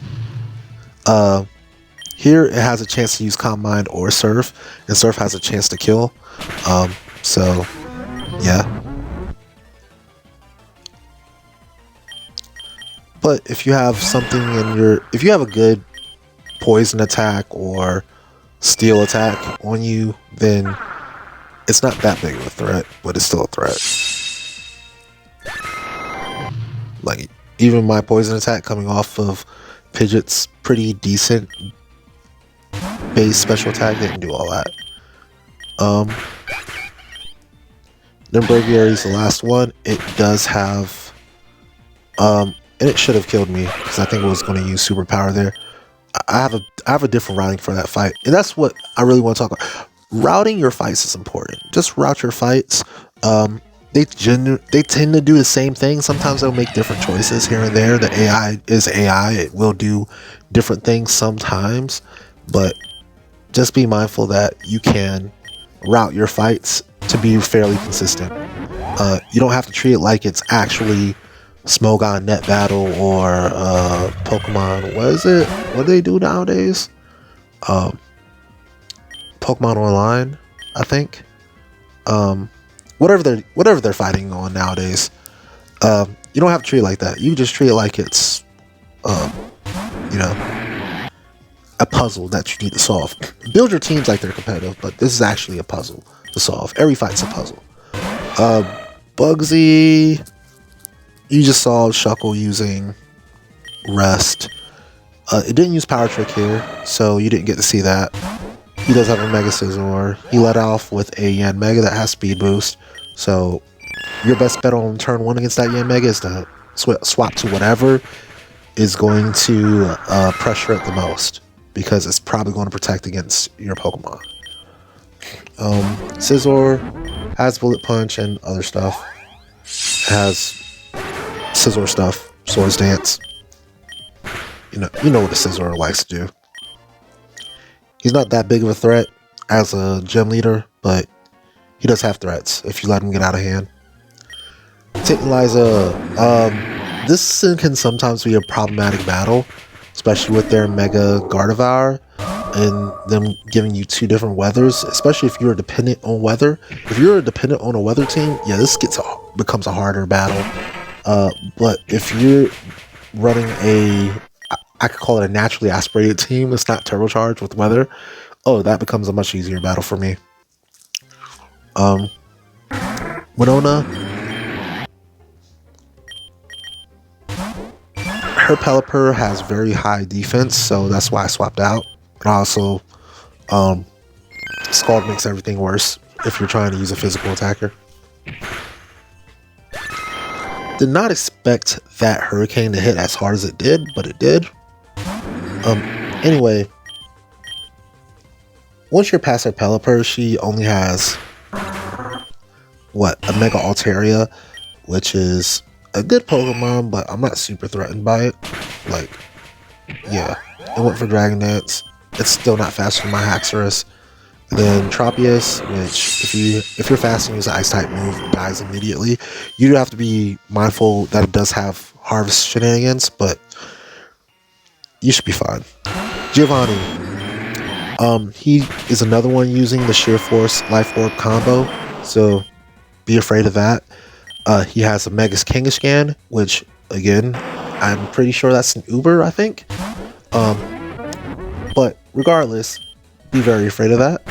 Here it has a chance to use Calm Mind or Surf, and Surf has a chance to kill. So yeah. But if you have something if you have a good poison attack or steel attack on you, then it's not that big of a threat, but it's still a threat. Like, even my poison attack coming off of Pidgeot's pretty decent base special attack didn't do all that. Then Braviary is the last one. It does have and it should have killed me because I think it was going to use superpower there. I have a different routing for that fight, and that's what I really want to talk about. Routing your fights is important. Just route your fights. They tend to do the same thing. Sometimes they'll make different choices here and there. The AI is AI. It will do different things sometimes, but just be mindful that you can route your fights to be fairly consistent. You don't have to treat it like it's actually Smogon Net Battle or Pokemon. What is it? What do they do nowadays? Pokemon Online, I think. Whatever they're fighting on nowadays. You don't have to treat it like that. You just treat it like it's a puzzle that you need to solve. Build your teams like they're competitive, but this is actually a puzzle to solve. Every fight's a puzzle. Bugsy, you just saw Shuckle using Rest. It didn't use Power Trick here, so you didn't get to see that. He does have a Mega Scizor. He let off with a Yanmega that has Speed Boost, so your best bet on turn 1 against that Yanmega is to swap to whatever is going to pressure it the most, because it's probably going to protect against your Pokemon. Scizor has Bullet Punch and other stuff. It has Scizor stuff, Swords Dance. You know what a Scizor likes to do. He's not that big of a threat as a gym leader, but he does have threats if you let him get out of hand. Liza, this can sometimes be a problematic battle, especially with their Mega Gardevoir and them giving you two different weathers, especially if you're dependent on weather. If you're dependent on a weather team, yeah, this becomes a harder battle. But if you're running I could call it a naturally aspirated team that's not turbocharged with weather, oh, that becomes a much easier battle for me. Winona, her Pelipper has very high defense, so that's why I swapped out. And also, Scald makes everything worse if you're trying to use a physical attacker. Did not expect that Hurricane to hit as hard as it did, but it did. Anyway, once you're past her Pelipper, she only has a Mega Altaria, which is a good Pokemon, but I'm not super threatened by it. Like, yeah, it went for Dragon Dance. It's still not faster than my Haxorus. Then Tropius, which if you're fast and use an Ice type move, it dies immediately. You do have to be mindful that it does have Harvest shenanigans, but you should be fine. Giovanni, he is another one using the Sheer Force Life Orb combo, so be afraid of that. He has a Megas Kangaskhan, which again, I'm pretty sure that's an Uber, I think. But regardless, be very afraid of that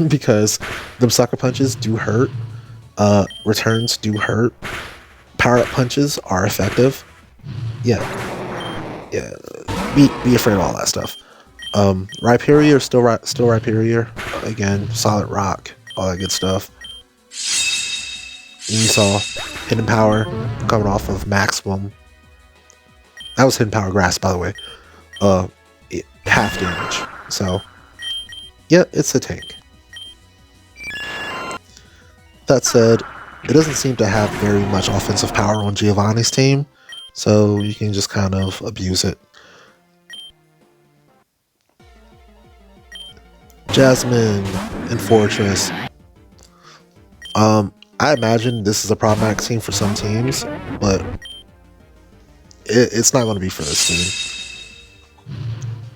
because them sucker punches do hurt. Returns do hurt. Power up punches are effective. Yeah. Be afraid of all that stuff. Rhyperior, still Rhyperior. Again, solid rock, all that good stuff. And you saw Hidden Power coming off of Maximum. That was Hidden Power Grass, by the way. Half damage. So, yeah, it's a tank. That said, it doesn't seem to have very much offensive power on Giovanni's team, so you can just kind of abuse it. Jasmine and Fortress. I imagine this is a problematic team for some teams, but it's not going to be for this team.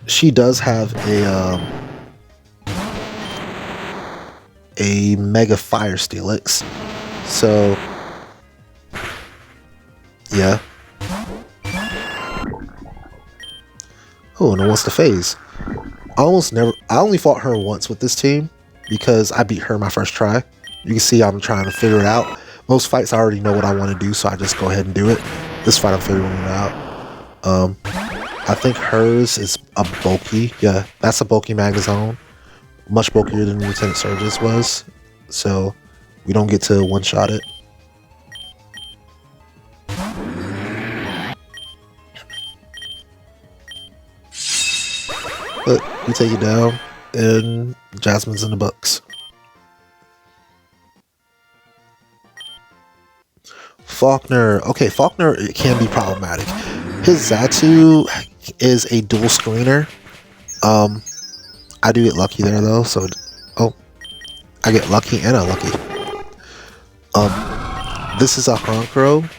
She does have a Mega Fire Steelix, so yeah. Oh, and it wants to phase. I only fought her once with this team because I beat her my first try. You can see I'm trying to figure it out. Most fights I already know what I want to do, so I just go ahead and do it. This fight I'm figuring it out. I think hers is a bulky. Yeah, that's a bulky Magnezone. Much bulkier than Lieutenant Surge's was. So we don't get to one-shot it. But we take it down, and Jasmine's in the books. Faulkner. Okay, Faulkner can be problematic. His Xatu is a dual screener. I do get lucky there though, so I get lucky and unlucky. This is a Honchkrow.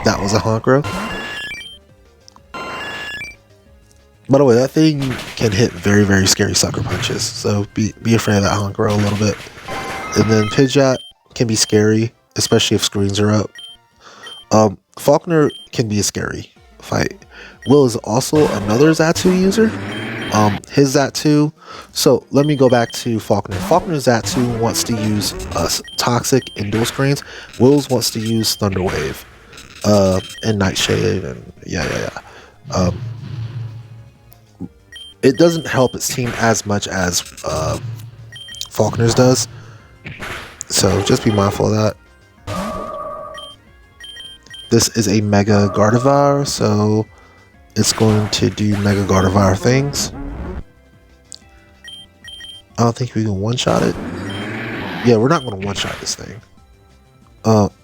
That was a Honchkrow. By the way, that thing can hit very, very scary sucker punches, so be afraid of that Honchkrow a little bit. And then Pidgeot can be scary, especially if screens are up. Faulkner can be a scary fight. Will is also another Xatu user. His Xatu. So let me go back to Faulkner. Faulkner's Xatu wants to use Toxic and dual screens. Will's wants to use Thunder Wave and Nightshade, and yeah. It doesn't help its team as much as Faulkner's does. So just be mindful of that. This is a Mega Gardevoir, so it's going to do Mega Gardevoir things. I don't think we can one-shot it. Yeah, we're not going to one-shot this thing.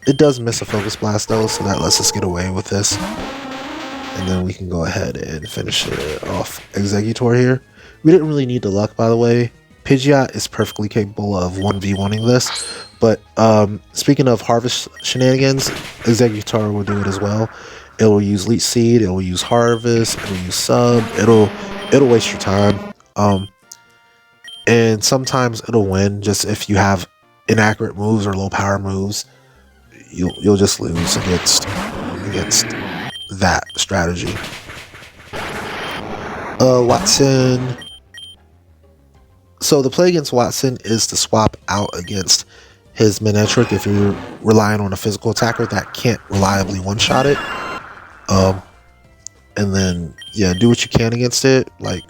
It does miss a Focus Blast though, so that lets us get away with this. And then we can go ahead and finish it off Exeggutor here. We didn't really need the luck, by the way. Pidgeot is perfectly capable of 1v1ing this, but speaking of harvest shenanigans, Exeggutor will do it as well. It will use Leech Seed, it will use Harvest, it will use Sub, it'll waste your time. And sometimes it'll win just if you have inaccurate moves or low power moves. You'll just lose against that strategy. Watson. So the play against Watson is to swap out against his Manectric if you're relying on a physical attacker that can't reliably one-shot it. And then, yeah, do what you can against it. Like,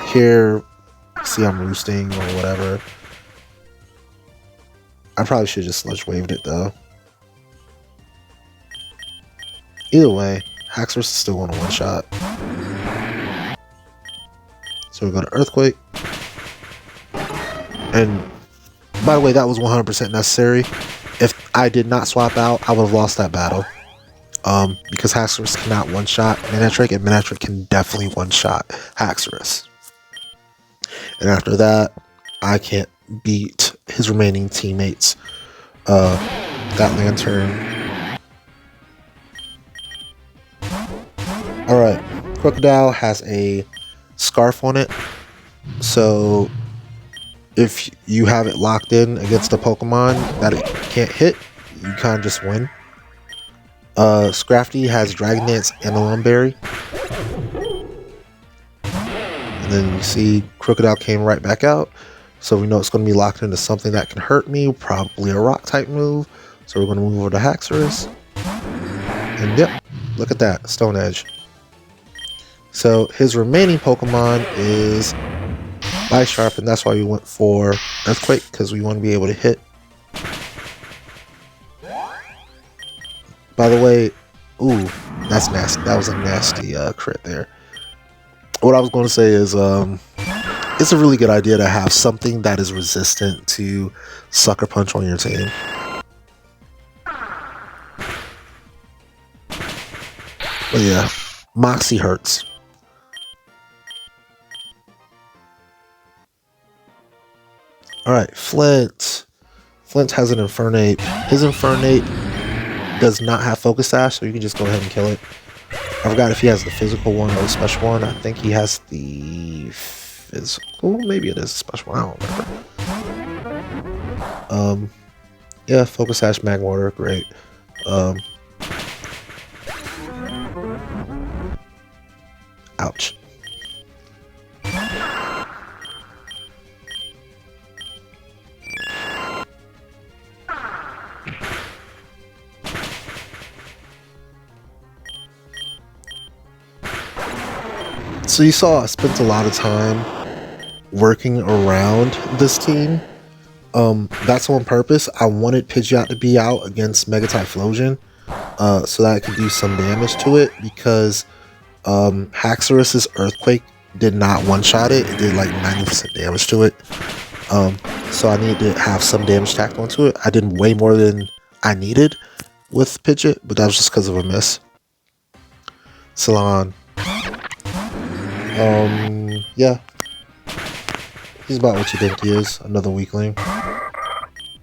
here, see I'm roosting or whatever. I probably should just sludge waved it, though. Either way, Haxorus is still going to one-shot. So we go to Earthquake. And by the way, that was 100% necessary. If I did not swap out, I would have lost that battle. Because Haxorus cannot one-shot Manectric, and Manectric can definitely one-shot Haxorus. And after that, I can't beat his remaining teammates. That Lantern. Alright, Crocodile has a Scarf on it. So if you have it locked in against a Pokemon that it can't hit, you kind of just win. Scrafty has Dragon Dance and a Lumberry. And then you see Crocodile came right back out. So we know it's going to be locked into something that can hurt me, probably a rock type move. So we're going to move over to Haxorus. And yep, look at that, Stone Edge. So his remaining Pokemon is Bisharp, and that's why we went for Earthquake, because we want to be able to hit. By the way, ooh, that's nasty. That was a nasty crit there. What I was going to say is, it's a really good idea to have something that is resistant to Sucker Punch on your team. But yeah, Moxie hurts. Alright, Flint. Flint has an Infernape. His Infernape does not have Focus Sash, so you can just go ahead and kill it. I forgot if he has the physical one or the special one. I think he has the physical. Maybe it is a special one. I don't remember. Yeah, Focus Sash, Magwater, great. Ouch. So you saw I spent a lot of time working around this team. That's on purpose. I wanted Pidgeot to be out against Mega Typhlosion, so that I could do some damage to it, because Haxorus's Earthquake did not one-shot it. It did like 90% damage to it. So I needed to have some damage tacked onto it. I did way more than I needed with Pidgeot, but that was just because of a miss. Salon. Yeah. He's about what you think he is. Another weakling.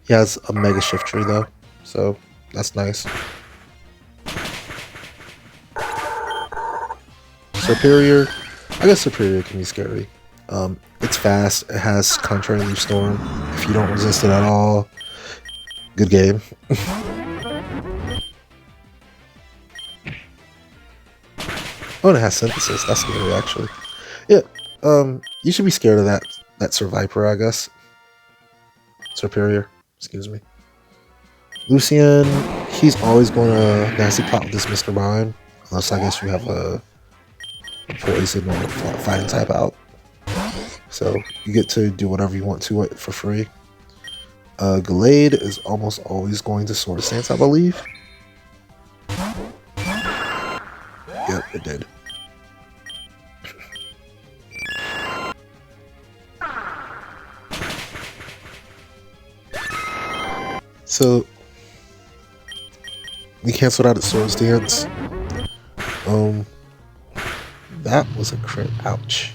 He has a Mega Shift Tree though, so that's nice. Superior. I guess Superior can be scary. It's fast. It has Contrary Leaf Storm. If you don't resist it at all, good game. Oh, and it has Synthesis. That's scary, actually. Yeah. You should be scared of that Sir Viper, I guess. Superior. Excuse me. Lucian. He's always going to nasty plot with this Mr. Mime, unless I guess you have a poison or fighting type out. So you get to do whatever you want to it for free. Gallade is almost always going to Sword Stance, I believe. Yep, it did. So we canceled out at Sword Stance. That was a crit. Ouch.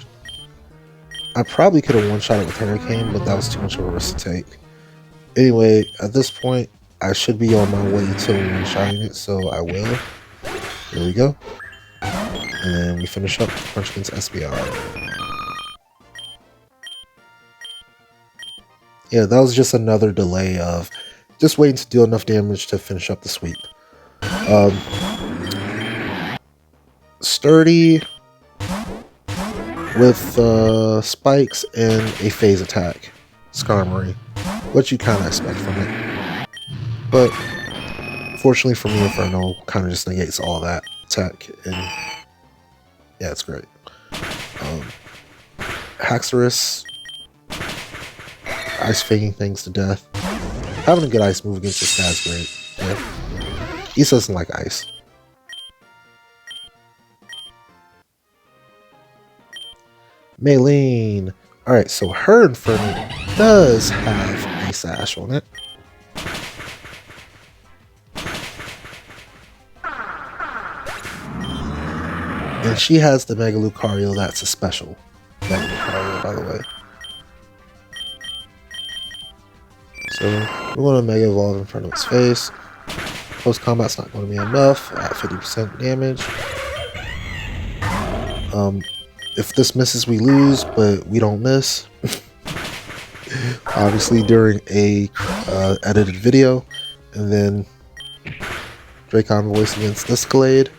I probably could have one-shot it with Hurricane, but that was too much of a risk to take. Anyway, at this point, I should be on my way to one-shotting it, so I will. Here we go. And then we finish up Punch against SBR. Yeah, that was just another delay of just waiting to deal enough damage to finish up the sweep. Sturdy with spikes and a phase attack. Skarmory. What you kind of expect from it. But fortunately for me, Inferno kind of just negates all that attack. And yeah, it's great. Haxorus. Ice faking things to death. Having a good ice move against this guy is great. Yeah. He doesn't like ice. Maylene. Alright, so her Inferno does have a sash on it. And she has the Mega Lucario that's a special Mega Lucario, by the way. So we're going to Mega Evolve in front of its face. Post combat's not going to be enough at 50% damage. If this misses, we lose, but we don't miss. Obviously, during a edited video, and then Dracon voice against Escalade.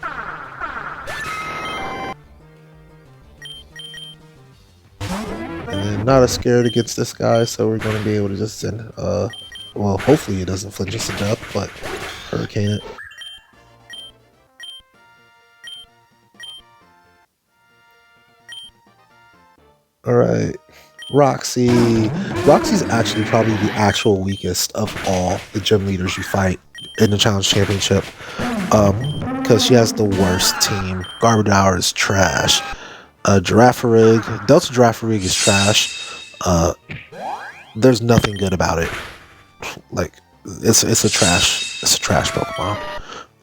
And then not as scared against this guy, so we're going to be able to just send, well, hopefully it doesn't flinch us to death, but Hurricane it. Alright, Roxy. Roxy's actually probably the actual weakest of all the gym leaders you fight in the Challenge Championship. Because she has the worst team. Garbodor is trash. Girafarig, Delta Girafarig is trash. There's nothing good about it. Like, it's a trash Pokemon.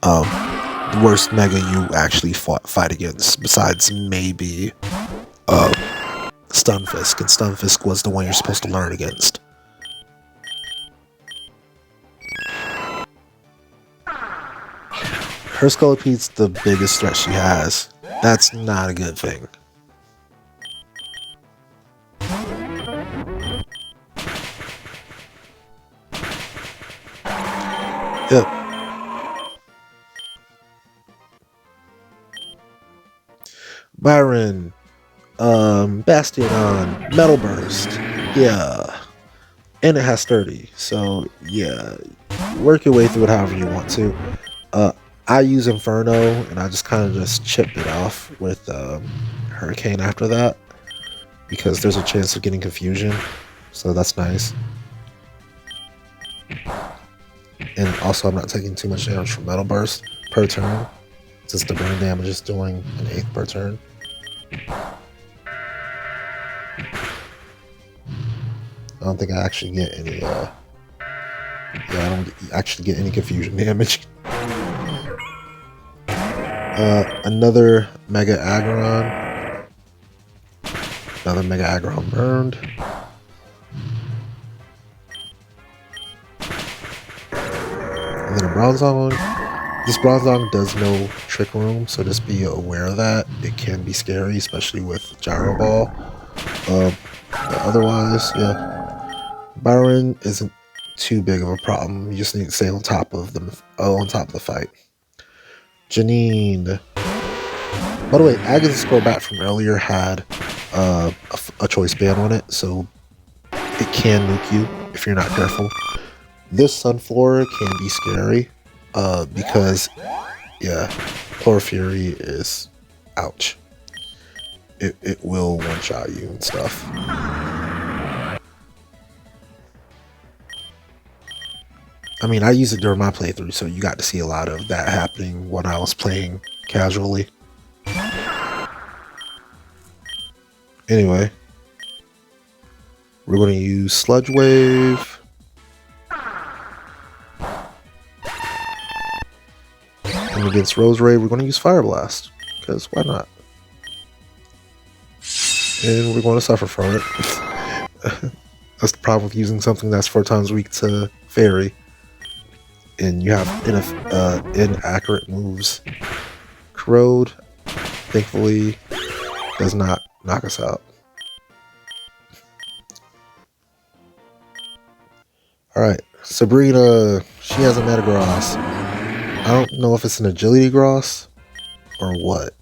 The worst Mega you actually fight against, besides maybe Stunfisk, and Stunfisk was the one you're supposed to learn against. Her Scoliped's the biggest threat she has. That's not a good thing. Yep. Byron. Bastion, Metal Burst, yeah, and it has Sturdy, so yeah, work your way through it however you want to. I use Inferno, and I just kind of just chipped it off with Hurricane after that, because there's a chance of getting confusion, so that's nice. And also I'm not taking too much damage from Metal Burst per turn, since the burn damage is doing an 1/8 per turn. I don't think I actually get any, I don't actually get any confusion damage. Another Mega Aggron. Another Mega Aggron burned. And then a Bronzong. This Bronzong does no Trick Room, so just be aware of that. It can be scary, especially with Gyro Ball. But otherwise, yeah. Byron isn't too big of a problem. You just need to stay on top of the fight. Janine. By the way, Agatha's Crobat from earlier had a choice band on it, so it can nuke you if you're not careful. This Sunflora can be scary because, yeah, Chlorofury is ouch. It will one-shot you and stuff. I mean, I used it during my playthrough, so you got to see a lot of that happening when I was playing casually. Anyway, we're going to use Sludge Wave. And against Roserade, we're going to use Fire Blast, because why not? and we're going to suffer from it. That's the problem with using something that's 4 times weak to Fairy, and you have inaccurate moves. Corrode, thankfully, does not knock us out. Alright, Sabrina, she has a Metagross. I don't know if it's an Agility Gross or what.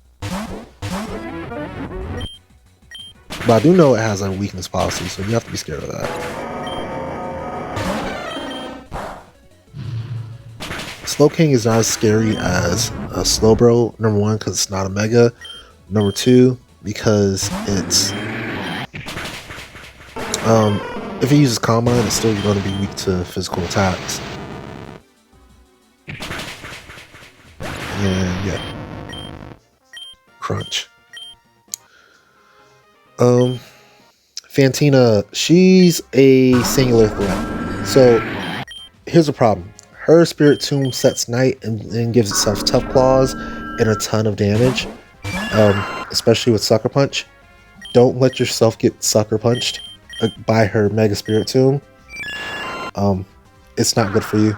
But I do know it has a weakness policy, so you have to be scared of that. Slowking is not as scary as a Slowbro, number 1, because it's not a Mega. Number 2, because it's... if it uses Calm Mind, it's still going to be weak to physical attacks. And yeah. Crunch. Fantina, she's a singular threat. So here's the problem. Her Spirit Tomb sets Night and gives itself Tough Claws and a ton of damage, especially with Sucker Punch. Don't let yourself get Sucker Punched by her Mega Spirit Tomb. It's not good for you.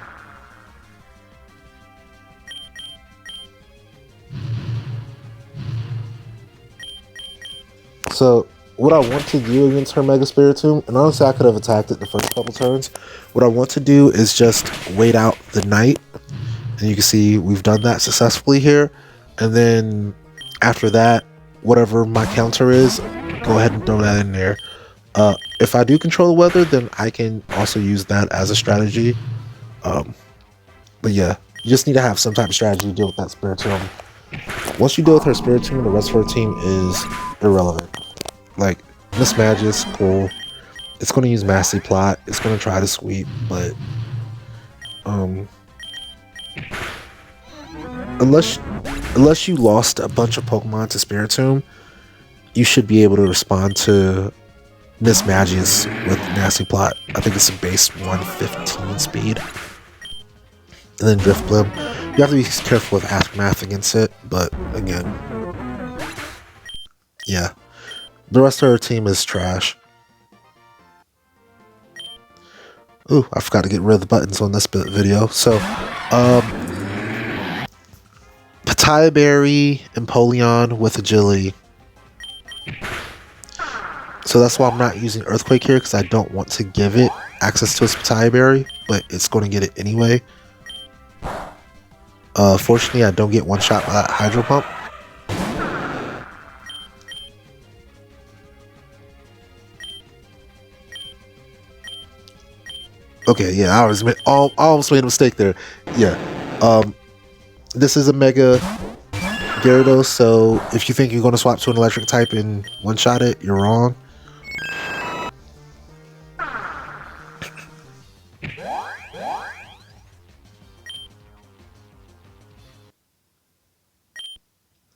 So what I want to do against her Mega Spirit Tomb, and honestly I could have attacked it the first couple turns, what I want to do is just wait out the night, and you can see we've done that successfully here, and then after that, whatever my counter is, go ahead and throw that in there. If I do control the weather, then I can also use that as a strategy. But yeah, you just need to have some type of strategy to deal with that Spirit Tomb. Once you deal with her Spirit Tomb, the rest of her team is irrelevant. Like, Miss Magic's cool. It's going to use Massy Plot. It's going to try to sweep, but unless you lost a bunch of Pokemon to Spirit Tomb, you should be able to respond to Miss Magius with Nasty Plot. I think it's a base 115 speed. And then Drifblim. You have to be careful with Aftermath against it, but again, yeah. The rest of our team is trash. Ooh, I forgot to get rid of the buttons on this video. So, Pataya Berry and Polion with Agility. So that's why I'm not using Earthquake here, because I don't want to give it access to its Pataya Berry, but it's going to get it anyway. Fortunately, I don't get one shot by that Hydro Pump. Okay, yeah, I almost made a mistake there. Yeah, this is a Mega Gyarados, so if you think you're going to swap to an Electric type and one-shot it, you're wrong.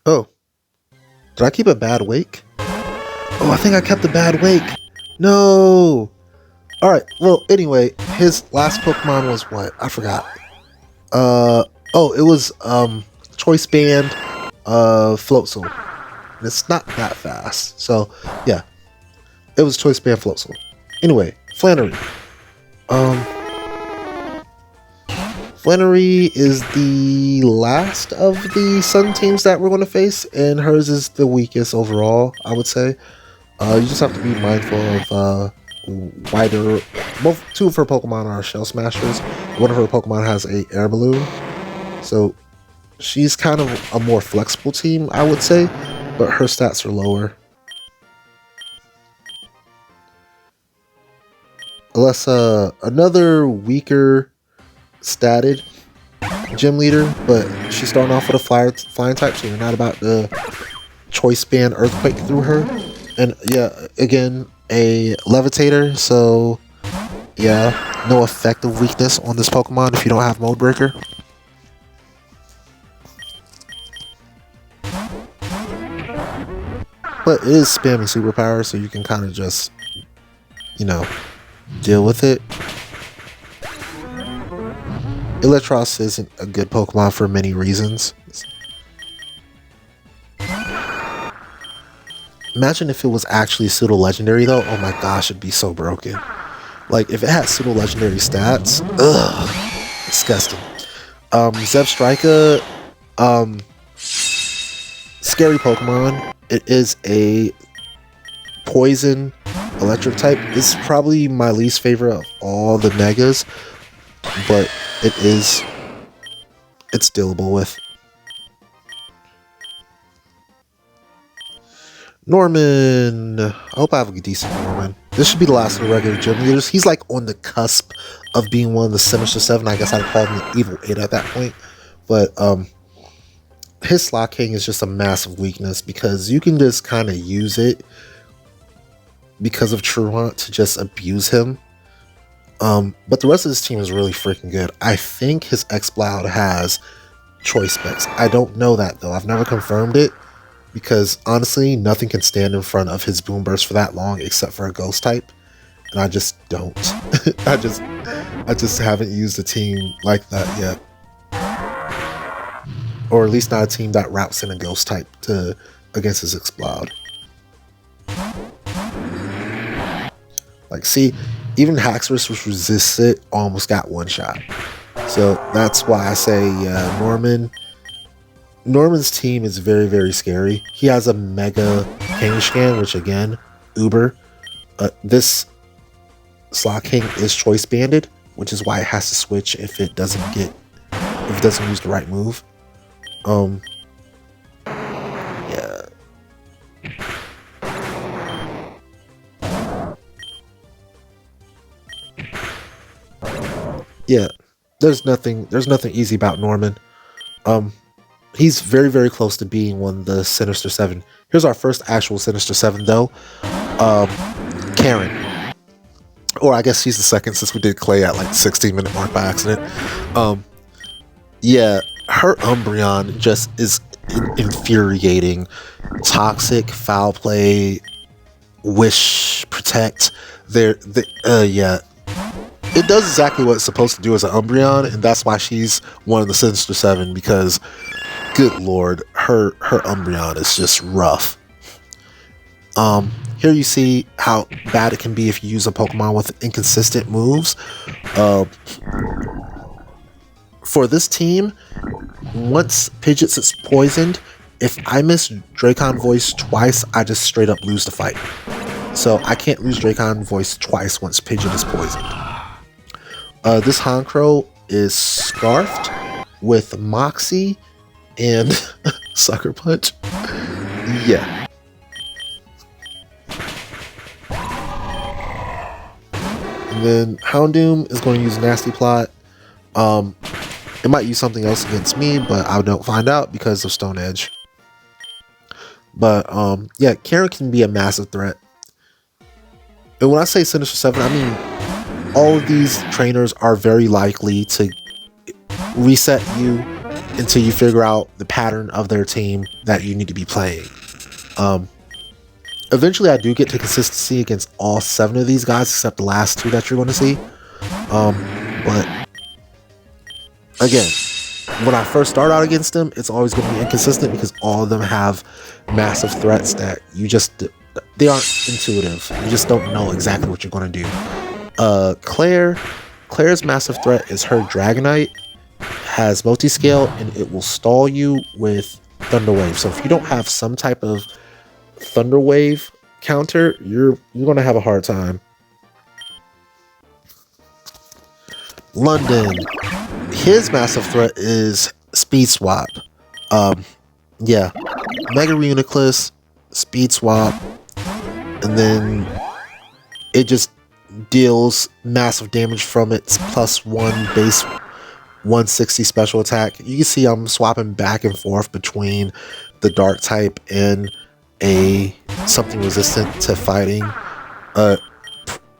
Oh, did I keep a bad wake? Oh, I think I kept a bad wake. No. Alright, well, anyway, his last Pokemon was what? I forgot. Oh, it was, Choice Band, Floatzel. And it's not that fast. So, yeah. It was Choice Band Floatzel. Anyway, Flannery. Flannery is the last of the Sun teams that we're going to face, and hers is the weakest overall, I would say. You just have to be mindful of, wider. Two of her Pokemon are Shell Smashers. One of her Pokemon has a Air Balloon, so she's kind of a more flexible team, I would say, but her stats are lower. Unless another weaker statted gym leader, but she's starting off with a flying type, so you're not about to Choice Band Earthquake through her. And yeah, again, a Levitator, so yeah, no effective weakness on this Pokemon if you don't have Mode Breaker. But it is spamming superpower, so you can kind of just, you know, deal with it. Electros isn't a good Pokemon for many reasons. Imagine if it was actually pseudo legendary though. Oh my gosh, it'd be so broken. Like if it had pseudo legendary stats, ugh, disgusting. Zebstrika, scary Pokemon. It is a poison electric type. It's probably my least favorite of all the megas, but it's dealable with. Norman. I hope I have a decent Norman. This should be the last of the regular gym leaders. He's like on the cusp of being one of the Sinister 7. I guess I'd call him the Evil 8 at that point. But his Slot King is just a massive weakness because you can just kind of use it because of Truant to just abuse him. But the rest of this team is really freaking good. I think his Exploud has choice specs. I don't know that though. I've never confirmed it. Because honestly, nothing can stand in front of his Boom Burst for that long except for a Ghost type. And I just don't. I just haven't used a team like that yet. Or at least not a team that routes in a Ghost type against his Exploud. Like, see, even Haxorus, which resists it, almost got one shot. So that's why I say Norman's team is very, very scary. He has a Mega Kangaskhan, which again, Uber. This Slot King is choice banded, which is why it has to switch if it doesn't use the right move. Yeah. Yeah. There's nothing easy about Norman. He's very, very close to being one of the Sinister 7. Here's our first actual Sinister 7, though. Karen. Or I guess she's the second since we did Clay at like the 16-minute mark by accident. Yeah, her Umbreon just is infuriating. Toxic, Foul Play, Wish, Protect. Yeah. It does exactly what it's supposed to do as an Umbreon, and that's why she's one of the Sinister 7, because good lord, her Umbreon is just rough. Here you see how bad it can be if you use a Pokemon with inconsistent moves. For this team, once Pidgeot is poisoned, if I miss Dracon Voice twice, I just straight up lose the fight. So I can't lose Dracon Voice twice once Pidgeot is poisoned. This Honchkrow is Scarfed with Moxie and Sucker Punch. Yeah. And then Houndoom is going to use Nasty Plot. It might use something else against me, but I don't find out because of Stone Edge. But yeah, Karen can be a massive threat. And when I say Sinister 7, I mean all of these trainers are very likely to reset you until you figure out the pattern of their team that you need to be playing. Eventually I do get to consistency against all 7 of these guys except the last 2 that you're going to see. But again, when I first start out against them, it's always going to be inconsistent because all of them have massive threats that they aren't intuitive. You just don't know exactly what you're going to do. Claire's massive threat is her Dragonite. Has multi-scale and it will stall you with Thunder Wave. So if you don't have some type of Thunder Wave counter, you're going to have a hard time. London. His massive threat is Speed Swap. Yeah. Mega Reuniclus, Speed Swap, and then it just deals massive damage from its +1 base 160 special attack. You can see I'm swapping back and forth between the Dark type and something resistant to fighting,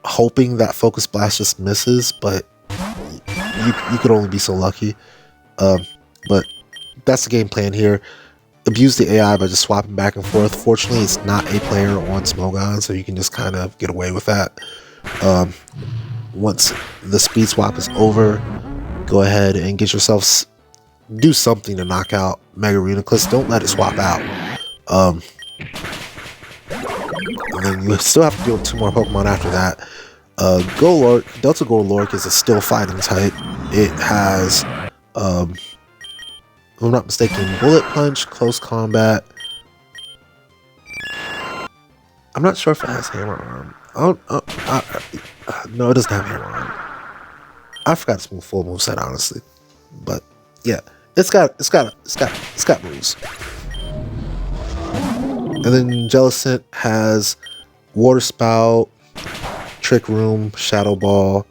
hoping that Focus Blast just misses, but you could only be so lucky. But that's the game plan here. Abuse the AI by just swapping back and forth. Fortunately, it's not a player on Smogon, so you can just kind of get away with that. Once the speed swap is over, go ahead and get yourself, do something to knock out Mega Reuniclus. Don't let it swap out. And then you still have to deal with 2 more Pokemon after that. Golurk, Delta Golurk is a still fighting type. It has, if I'm not mistaken, Bullet Punch, Close Combat. I'm not sure if it has Hammer Arm. No, it doesn't have Hammer Arm. I forgot its full moveset, honestly. But yeah, it's got moves. And then Jellicent has Water Spout, Trick Room, Shadow Ball.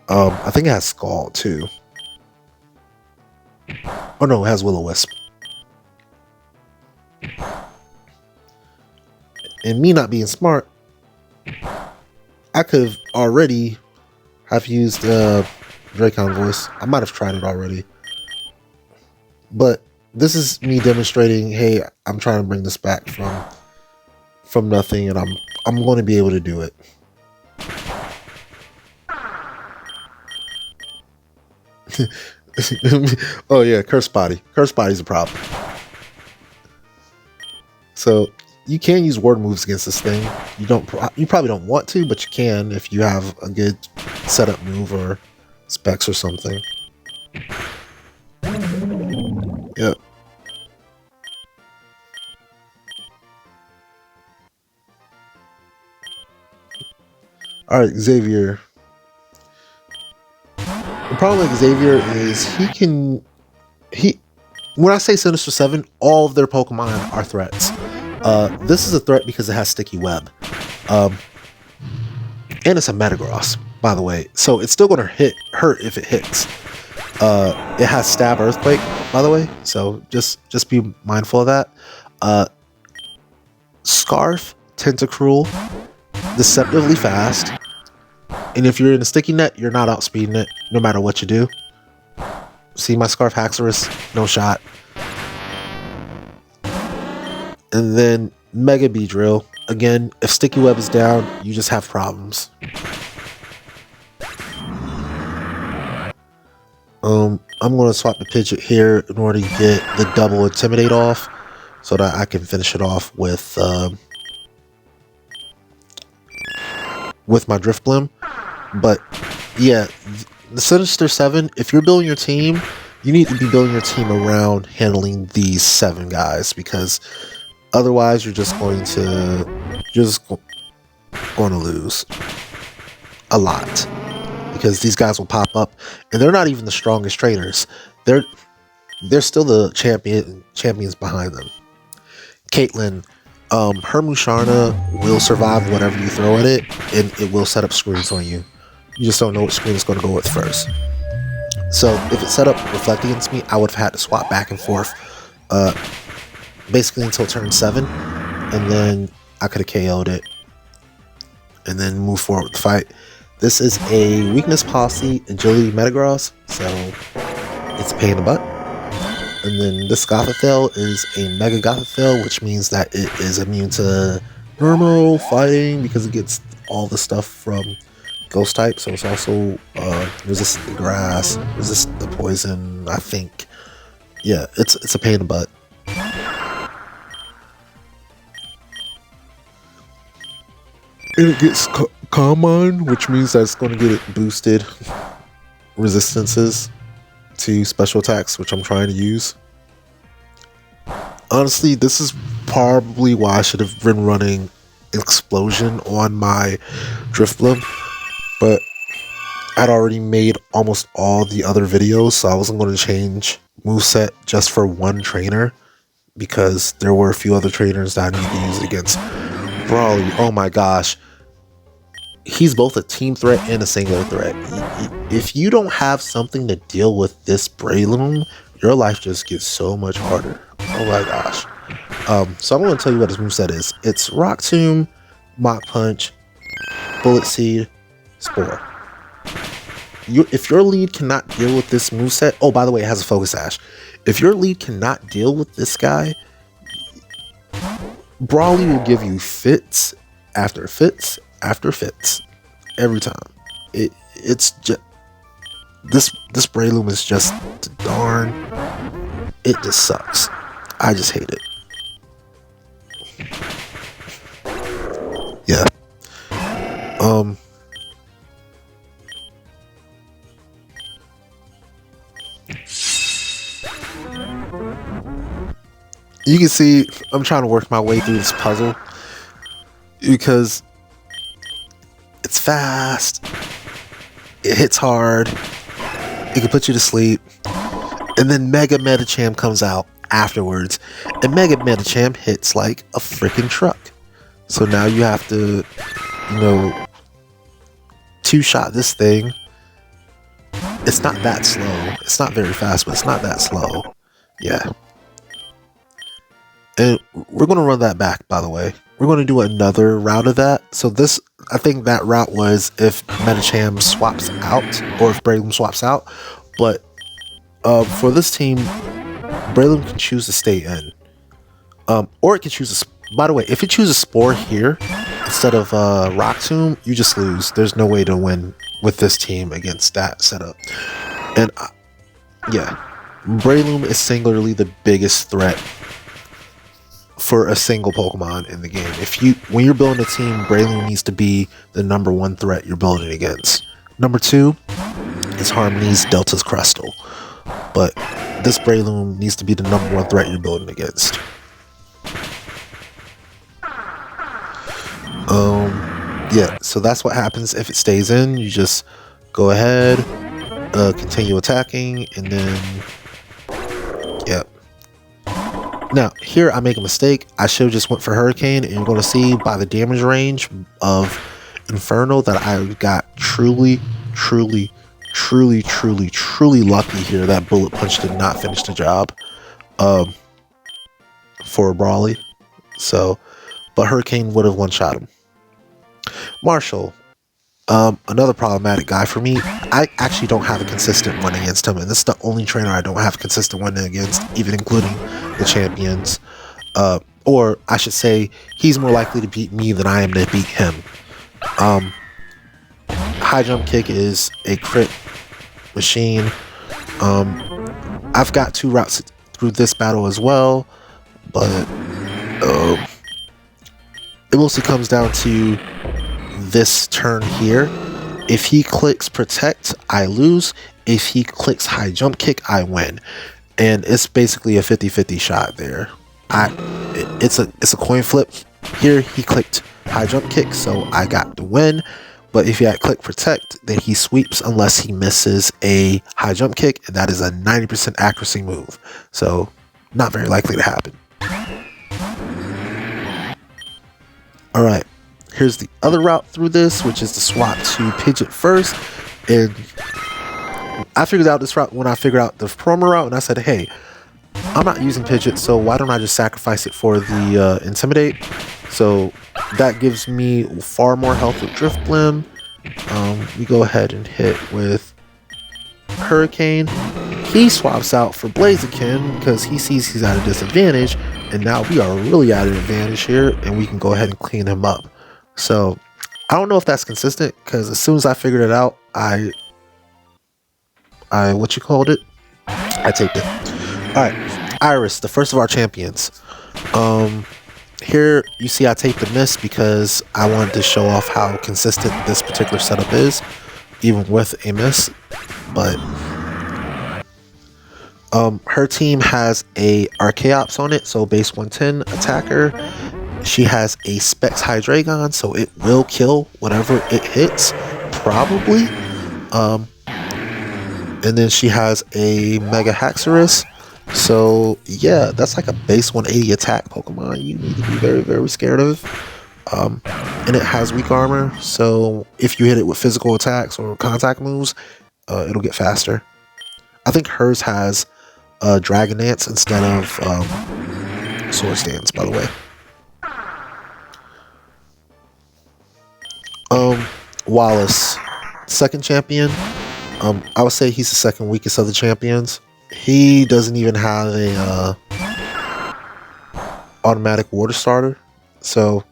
I think it has Scald too. Oh no, it has Will-O-Wisp. And me not being smart, I could have already have used Dracon Voice. I might have tried it already. But this is me demonstrating, hey, I'm trying to bring this back from nothing, and I'm going to be able to do it. Oh yeah, Curse Body. Curse Body's a problem. So you can use word moves against this thing. You probably don't want to, but you can if you have a good setup move or specs or something. Yep. All right, Xavier. The problem with Xavier is when I say Sinister 7, all of their Pokemon are threats. This is a threat because it has Sticky Web. And it's a Metagross, by the way. So it's still going to hurt if it hits. It has Stab Earthquake, by the way. So just be mindful of that. Scarf, Tentacruel, deceptively fast. And if you're in a sticky net, you're not outspeeding it, no matter what you do. See my Scarf Haxorus? No shot. And then Mega Beedrill. Again, if Sticky Web is down, you just have problems. I'm going to swap the Pidgeot here in order to get the double Intimidate off, so that I can finish it off with my Drifblim. But yeah, the Sinister 7, if you're building your team, you need to be building your team around handling these 7 guys, because otherwise you're just going to lose a lot, because these guys will pop up and they're not even the strongest trainers. They're still the champions behind them. Caitlyn, her Musharna will survive whatever you throw at it, and it will set up screens on you. You just don't know what screen it's going to go with first. So if it set up Reflect against me, I would have had to swap back and forth basically until turn 7, and then I could have KO'd it and then move forward with the fight. This is a Weakness Policy Agility Metagross, so it's a pain in the butt. And then this Gothitelle is a Mega Gothitelle, which means that it is immune to normal fighting because it gets all the stuff from Ghost type. So it's also resistant to grass, resistant to poison, I think. Yeah, it's a pain in the butt. And it gets Calm Mind, which means that it's going to get it boosted resistances to special attacks, which I'm trying to use. Honestly, this is probably why I should have been running Explosion on my Drifblim, but I'd already made almost all the other videos, so I wasn't going to change moveset just for one trainer, because there were a few other trainers that I need to use it against. Brawly, oh my gosh. He's both a team threat and a singular threat. If you don't have something to deal with this Breloom, your life just gets so much harder. Oh my gosh. So I'm going to tell you what his moveset is. It's Rock Tomb, Mach Punch, Bullet Seed, Spore. If your lead cannot deal with this moveset... Oh, by the way, it has a Focus Sash. If your lead cannot deal with this guy, Brawly will give you fits after fits after fits every time. It's just this Breloom is just darn. It just sucks. I just hate it. You can see I'm trying to work my way through this puzzle because it's fast, it hits hard, it can put you to sleep, and then Mega Medicham comes out afterwards, and Mega Medicham hits like a freaking truck. So now you have to, you know, two-shot this thing. It's not that slow. It's not very fast, but it's not that slow. Yeah. And we're going to run that back, by the way. We're going to do another route of that. So this, I think that route was if Medicham swaps out, or if Drifblim swaps out. But for this team, Drifblim can choose to stay in. Or it can choose a... By the way, if it chooses Spore here, instead of Rock Tomb, you just lose. There's no way to win with this team against that setup. And yeah, Drifblim is singularly the biggest threat for a single Pokemon in the game. When you're building a team, Drifblim needs to be the #1 threat you're building against. Number 2 is Harmony's Delta's Crystal, but this Drifblim needs to be the #1 threat you're building against. Yeah, so that's what happens if it stays in. You just go ahead, continue attacking, and then yep. Now, here I make a mistake. I should have just went for Hurricane, and you're going to see by the damage range of Inferno that I got truly lucky here. That Bullet Punch did not finish the job for Brawly. So, but Hurricane would have one-shot him. Marshall, another problematic guy for me. I actually don't have a consistent win against him, and this is the only trainer I don't have a consistent win against, even including the champions. Or I should say, he's more likely to beat me than I am to beat him. High Jump Kick is a crit machine. I've got 2 routes through this battle as well, but it mostly comes down to this turn here. If he clicks Protect, I lose. If he clicks High Jump Kick, I win. And it's basically a 50-50 shot there. It's a coin flip. Here he clicked High Jump Kick, so I got the win. But if he had click Protect, then he sweeps unless he misses a High Jump Kick, and that is a 90% accuracy move. So not very likely to happen. Alright, here's the other route through this, which is to swap to Pidgeot first. And I figured out this route when I figured out the promo route, and I said, hey, I'm not using Pidgeot, so why don't I just sacrifice it for the Intimidate? So that gives me far more health with Drifblim. We go ahead and hit with Hurricane. He swaps out for Blaziken because he sees he's at a disadvantage, and now we are really at an advantage here, and we can go ahead and clean him up. So I don't know if that's consistent, because as soon as I figured it out, I taped it. Alright, Iris, the first of our champions. Here you see I taped the miss because I wanted to show off how consistent this particular setup is, even with a miss. But her team has a Archaeops on it, so base 110 attacker. She has a Specs Hydreigon, so it will kill whatever it hits, probably. And then she has a Mega Haxorus. So yeah, that's like a base 180 attack Pokemon you need to be very, very scared of. And it has weak armor, so if you hit it with physical attacks or contact moves, it'll get faster. I think hers has Dragon Dance instead of Sword Stance, by the way. Wallace, second champion. I would say he's the second weakest of the champions. He doesn't even have a automatic water starter, so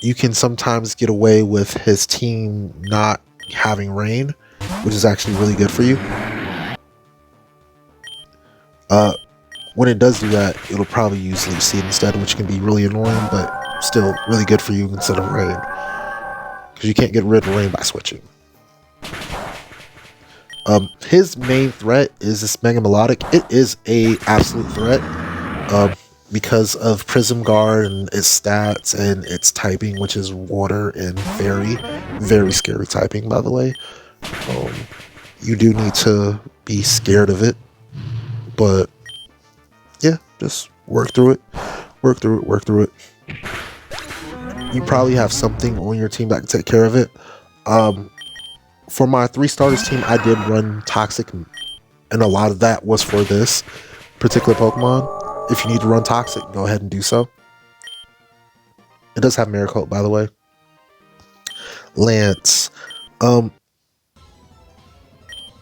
you can sometimes get away with his team not having rain, which is actually really good for you. When it does do that, it'll probably use Leaf Seed instead, which can be really annoying, but still really good for you instead of rain. because you can't get rid of rain by switching. His main threat is this Mega Melodic. It is a absolute threat because of Prism Guard and its stats and its typing, which is water and fairy. Very scary typing, by the way. You do need to be scared of it, but yeah, just work through it. Work through it. You probably have something on your team that can take care of it. For my 3 starters team, I did run Toxic, and a lot of that was for this particular Pokemon. If you need to run Toxic, go ahead and do so. It does have Miracle, by the way. Lance.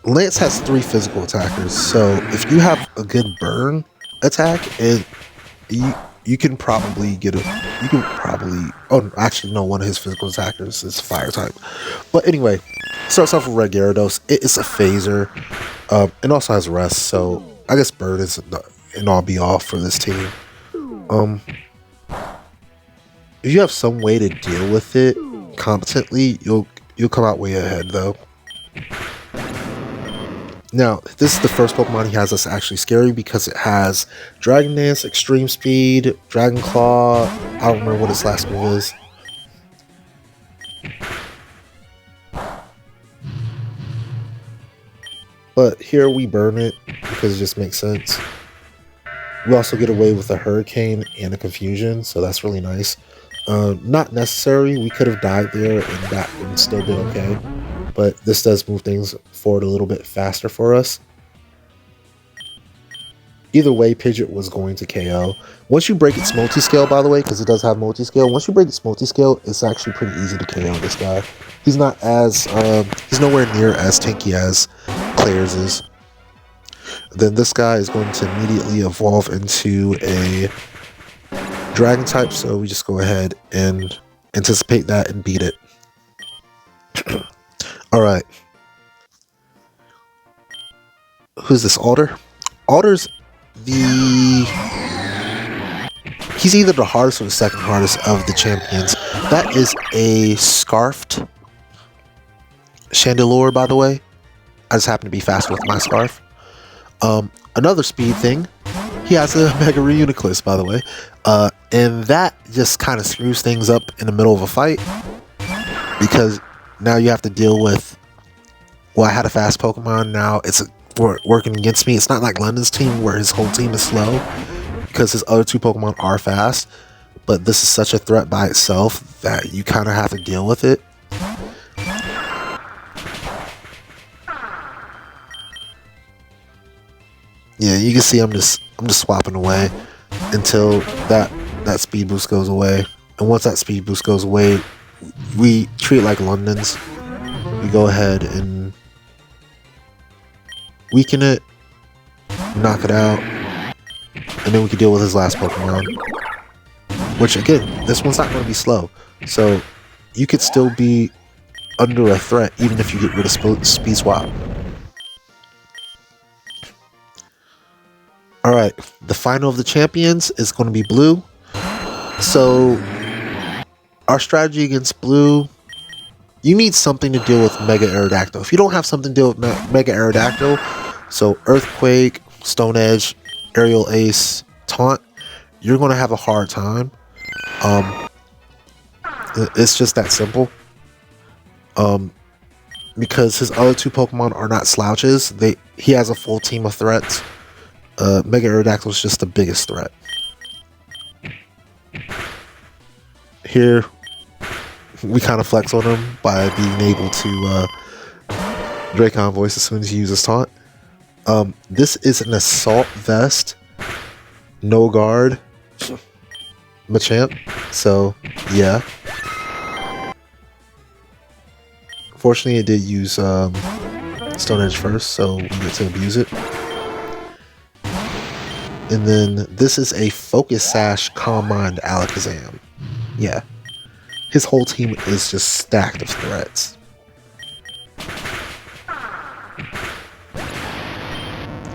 Lance has 3 physical attackers, so if you have a good burn attack, and you can probably get oh, actually no, one of his physical attackers is fire type. But anyway, starts off with Red Gyarados. It is a phaser. It also has rest, so I guess bird is an all be all for this team. If you have some way to deal with it competently, you'll come out way ahead though. Now, this is the first Pokemon he has that's actually scary because it has Dragon Dance, Extreme Speed, Dragon Claw. I don't remember what his last move is. But here we burn it because it just makes sense. We also get away with a Hurricane and a Confusion, so that's really nice. Not necessary. We could have died there and that would still been okay. But this does move things forward a little bit faster for us. Either way, Pidgeot was going to KO. Once you break its multi-scale, by the way, because it does have multi-scale, once you break its multi-scale, it's actually pretty easy to KO this guy. He's not as, he's nowhere near as tanky as Claire's is. Then this guy is going to immediately evolve into a Dragon type, so we just go ahead and anticipate that and beat it. Alright. Who's this? Alder? Alder's he's either the hardest or the second hardest of the champions. That is a Scarfed Chandelure, by the way. I just happen to be fast with my Scarf. Another speed thing, he has a Mega Reuniclus, by the way. And that just kind of screws things up in the middle of a fight. Because now you have to deal with, well, I had a fast Pokemon, now it's working against me. It's not like London's team where his whole team is slow, because his other 2 Pokemon are fast. But this is such a threat by itself that you kind of have to deal with it. Yeah, you can see I'm just swapping away until that speed boost goes away. And once that speed boost goes away, we treat it like London's. We go ahead and weaken it, knock it out, and then we can deal with his last Pokemon. Which again, this one's not going to be slow, so you could still be under a threat even if you get rid of Speed Swap. Alright, the final of the champions is going to be Blue. So our strategy against Blue, you need something to deal with Mega Aerodactyl. If you don't have something to deal with Mega Aerodactyl, so Earthquake, Stone Edge, Aerial Ace, Taunt, you're going to have a hard time. It's just that simple. Because his other 2 Pokemon are not slouches. He has a full team of threats. Mega Aerodactyl is just the biggest threat. Here, we kind of flex on him by being able to Dracon Voice as soon as he uses Taunt. This is an Assault Vest, no guard, Machamp, so yeah. Fortunately, it did use Stone Edge first, so we get to abuse it. And then this is a Focus Sash Calm Mind Alakazam. Yeah. His whole team is just stacked of threats.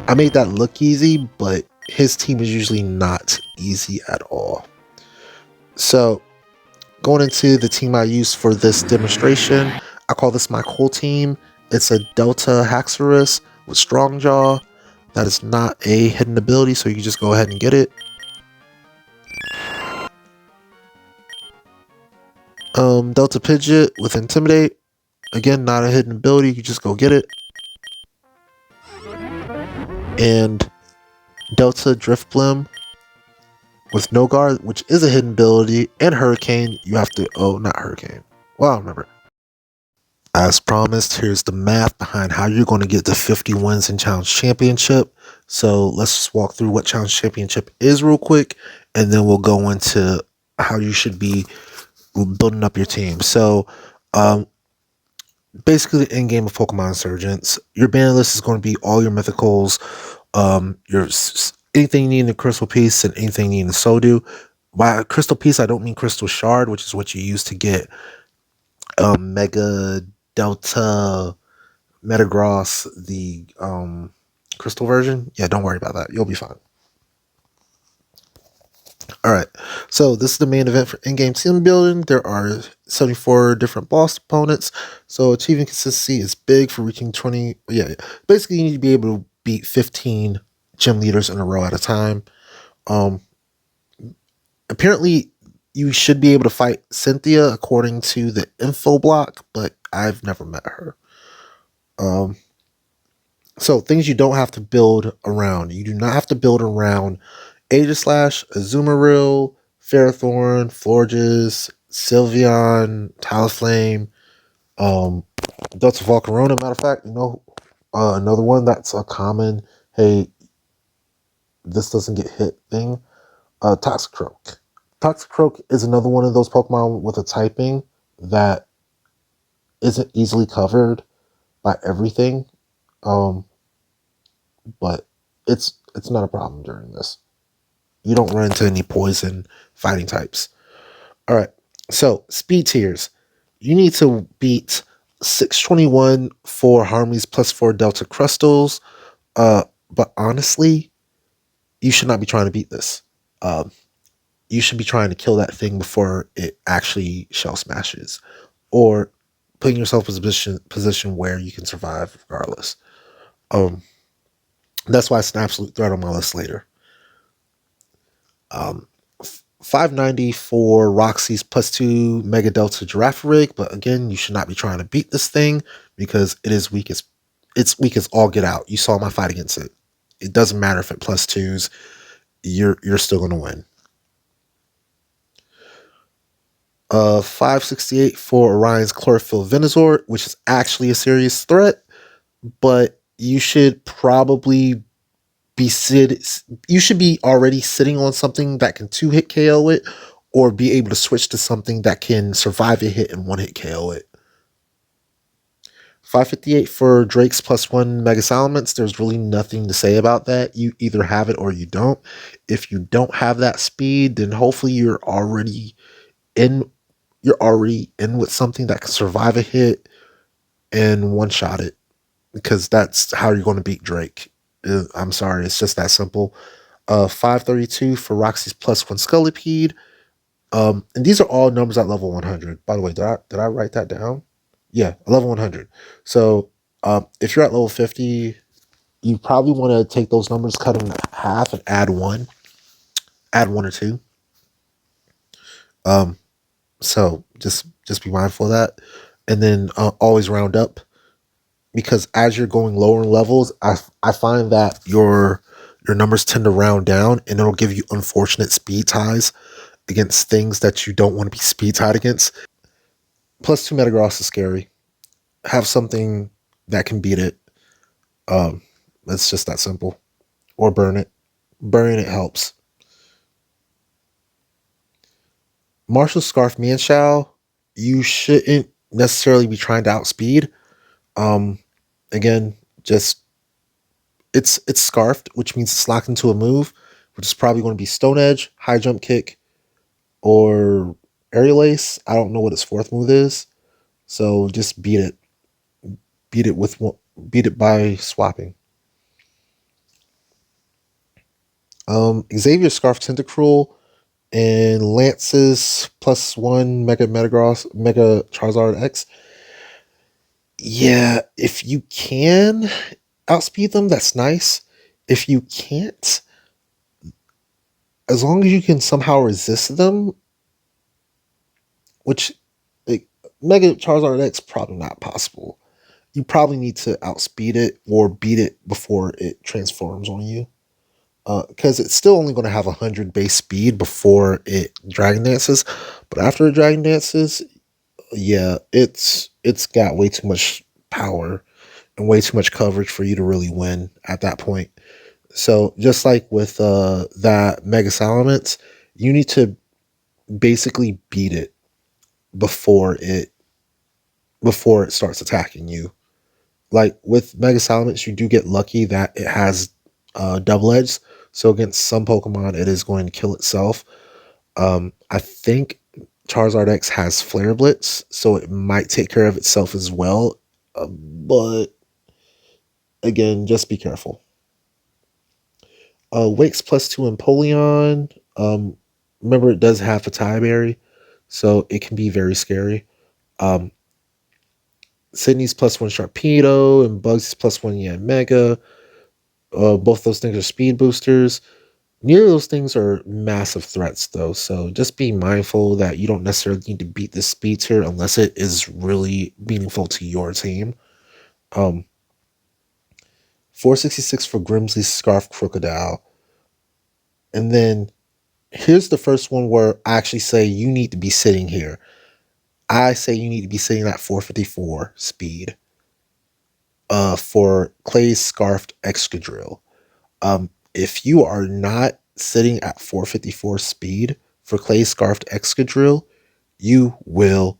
I made that look easy, but his team is usually not easy at all. So, going into the team I use for this demonstration, I call this my cool team. It's a Delta Haxorus with Strong Jaw. That is not a hidden ability, so you can just go ahead and get it. Delta Pidgeot with Intimidate. Again, not a hidden ability, you just go get it. And Delta Drifblim with No Guard, which is a hidden ability, and Hurricane, you have to, oh, not Hurricane. Well, I don't remember. As promised, here's the math behind how you're going to get the 50 wins in Challenge Championship. So let's just walk through what Challenge Championship is real quick, and then we'll go into how you should be building up your team. So, basically the end game of Pokemon Insurgence, your banner list is going to be all your mythicals, your anything you need in the Crystal Piece and anything you need in the Sodu. By Crystal Piece, I don't mean Crystal Shard, which is what you use to get Mega Delta Metagross, the Crystal version. Yeah, don't worry about that. You'll be fine. Alright, so this is the main event for in-game team building. There are 74 different boss opponents, so achieving consistency is big for reaching 20. Yeah, basically you need to be able to beat 15 gym leaders in a row at a time. Apparently you should be able to fight Cynthia according to the info block, but I've never met her. So things you don't have to build around. You do not have to build around Aegislash, Azumarill, Ferrothorn, Florges, Sylveon, Talonflame, Delta Volcarona. Matter of fact, another one that's a common, hey, this doesn't get hit thing, Toxicroak. Toxicroak is another one of those Pokemon with a typing that isn't easily covered by everything, but it's not a problem during this. You don't run into any poison fighting types. All right, so speed tiers. You need to beat 621 for Harmony's +4 Delta Crystals. But honestly, you should not be trying to beat this. You should be trying to kill that thing before it actually shell smashes, or putting yourself in a position where you can survive regardless. That's why it's an absolute threat on my list later. 590 for Roxy's +2 Mega Delta Girafarig, but again, you should not be trying to beat this thing because it is weak as all get out. You saw my fight against it. It doesn't matter if it +2s, you're still gonna win. 568 for Orion's Chlorophyll Venusaur, which is actually a serious threat, but you should probably you should be already sitting on something that can 2-hit KO it, or be able to switch to something that can survive a hit and 1-hit KO it. 558 for Drake's +1 Mega Salamence. There's really nothing to say about that. You either have it or you don't. If you don't have that speed, then hopefully you're already in with something that can survive a hit and one-shot it, because that's how you're going to beat Drake. I'm sorry, it's just that simple. 532 for Roxy's +1 Scolipede. And these are all numbers at level 100. By the way, did I write that down? Yeah, level 100. So if you're at level 50, you probably want to take those numbers, cut them in half, and add one or two. So just be mindful of that, and then always round up, because as you're going lower in levels, I find that your numbers tend to round down, and it'll give you unfortunate speed ties against things that you don't want to be speed tied against. +2 Metagross is scary. Have something that can beat it. It's just that simple. Or burn it. Burning it helps. Martial Scarf Mienshao, you shouldn't necessarily be trying to outspeed. Again, just it's scarfed, which means it's locked into a move, which is probably going to be Stone Edge, High Jump Kick, or Aerial Ace. I don't know what its fourth move is, so just beat it. Beat it by swapping. Xavier Scarf Tentacruel, And Lance's +1 Mega Metagross, Mega Charizard X. Yeah, if you can outspeed them, that's nice. If you can't, as long as you can somehow resist them, which like, Mega Charizard X probably not possible. You probably need to outspeed it or beat it before it transforms on you. Because it's still only going to have 100 base speed before it Dragon Dances, but after it Dragon Dances, yeah, it's got way too much power and way too much coverage for you to really win at that point. So just like with that Mega Salamence, you need to basically beat it before it before it starts attacking you. Like with Mega Salamence, you do get lucky that it has double edge. So against some Pokemon, it is going to kill itself. I think Charizard X has Flare Blitz, so it might take care of itself as well. But again, just be careful. Wake's +2 Empoleon. Remember, it does have a tie berry, so it can be very scary. Um, Sydney's +1 Sharpedo and Bugs' +1 Yanmega. Both those things are speed boosters. Neither of those things are massive threats, though, so just be mindful that you don't necessarily need to beat this speed tier unless it is really meaningful to your team. Um, 466 for Grimsley's Scarf Crocodile. And then here's the first one where I actually say you need to be sitting here. I say you need to be sitting at 454 speed for Clay's Scarfed Excadrill. If you are not sitting at 454 speed for Clay's Scarfed Excadrill, you will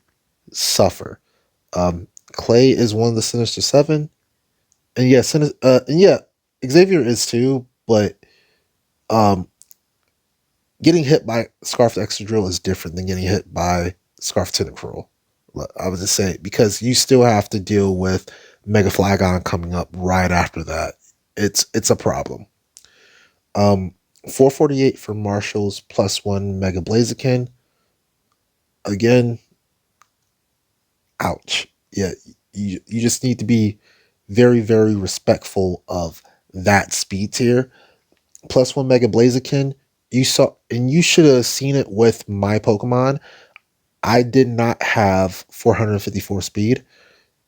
suffer. Clay is one of the Sinister Seven, and yeah, Xavier is too. But um, getting hit by Scarfed Excadrill is different than getting hit by Scarfed Tentacruel. I would just say because you still have to deal with Mega Flagon coming up right after that. It's a problem. 448 for Marshall's +1 Mega Blaziken. Again, ouch. Yeah, you just need to be very, very respectful of that speed tier. +1 Mega Blaziken, you saw, and you should have seen it with my Pokemon. I did not have 454 speed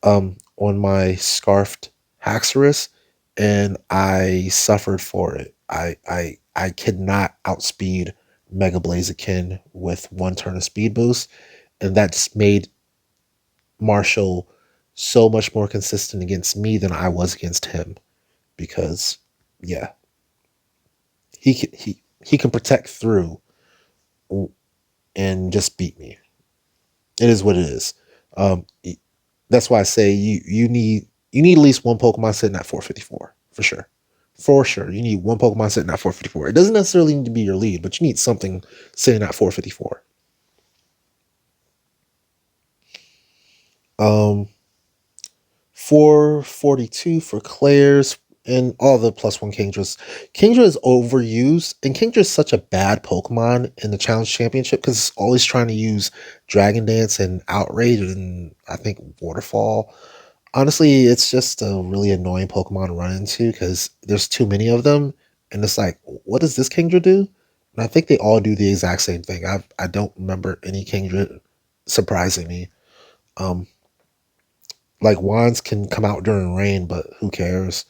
on my Scarfed Haxorus, and I suffered for it. I could not outspeed Mega Blaziken with one turn of speed boost, and that just made Marshall so much more consistent against me than I was against him because yeah, he can protect through and just beat me. It is what it is. Um, that's why I say you need at least one Pokemon sitting at 454 for sure. For sure, you need one Pokemon sitting at 454. It doesn't necessarily need to be your lead, but you need something sitting at 454. 442 for Claire's and all the +1 Kingdras. Kingdra is overused, and Kingdra is such a bad Pokemon in the Challenge Championship because it's always trying to use Dragon Dance and Outrage and I think Waterfall. Honestly, it's just a really annoying Pokemon to run into because there's too many of them, and it's like, what does this Kingdra do? And I think they all do the exact same thing. I don't remember any Kingdra surprising me. Um, like wands can come out during rain, but who cares?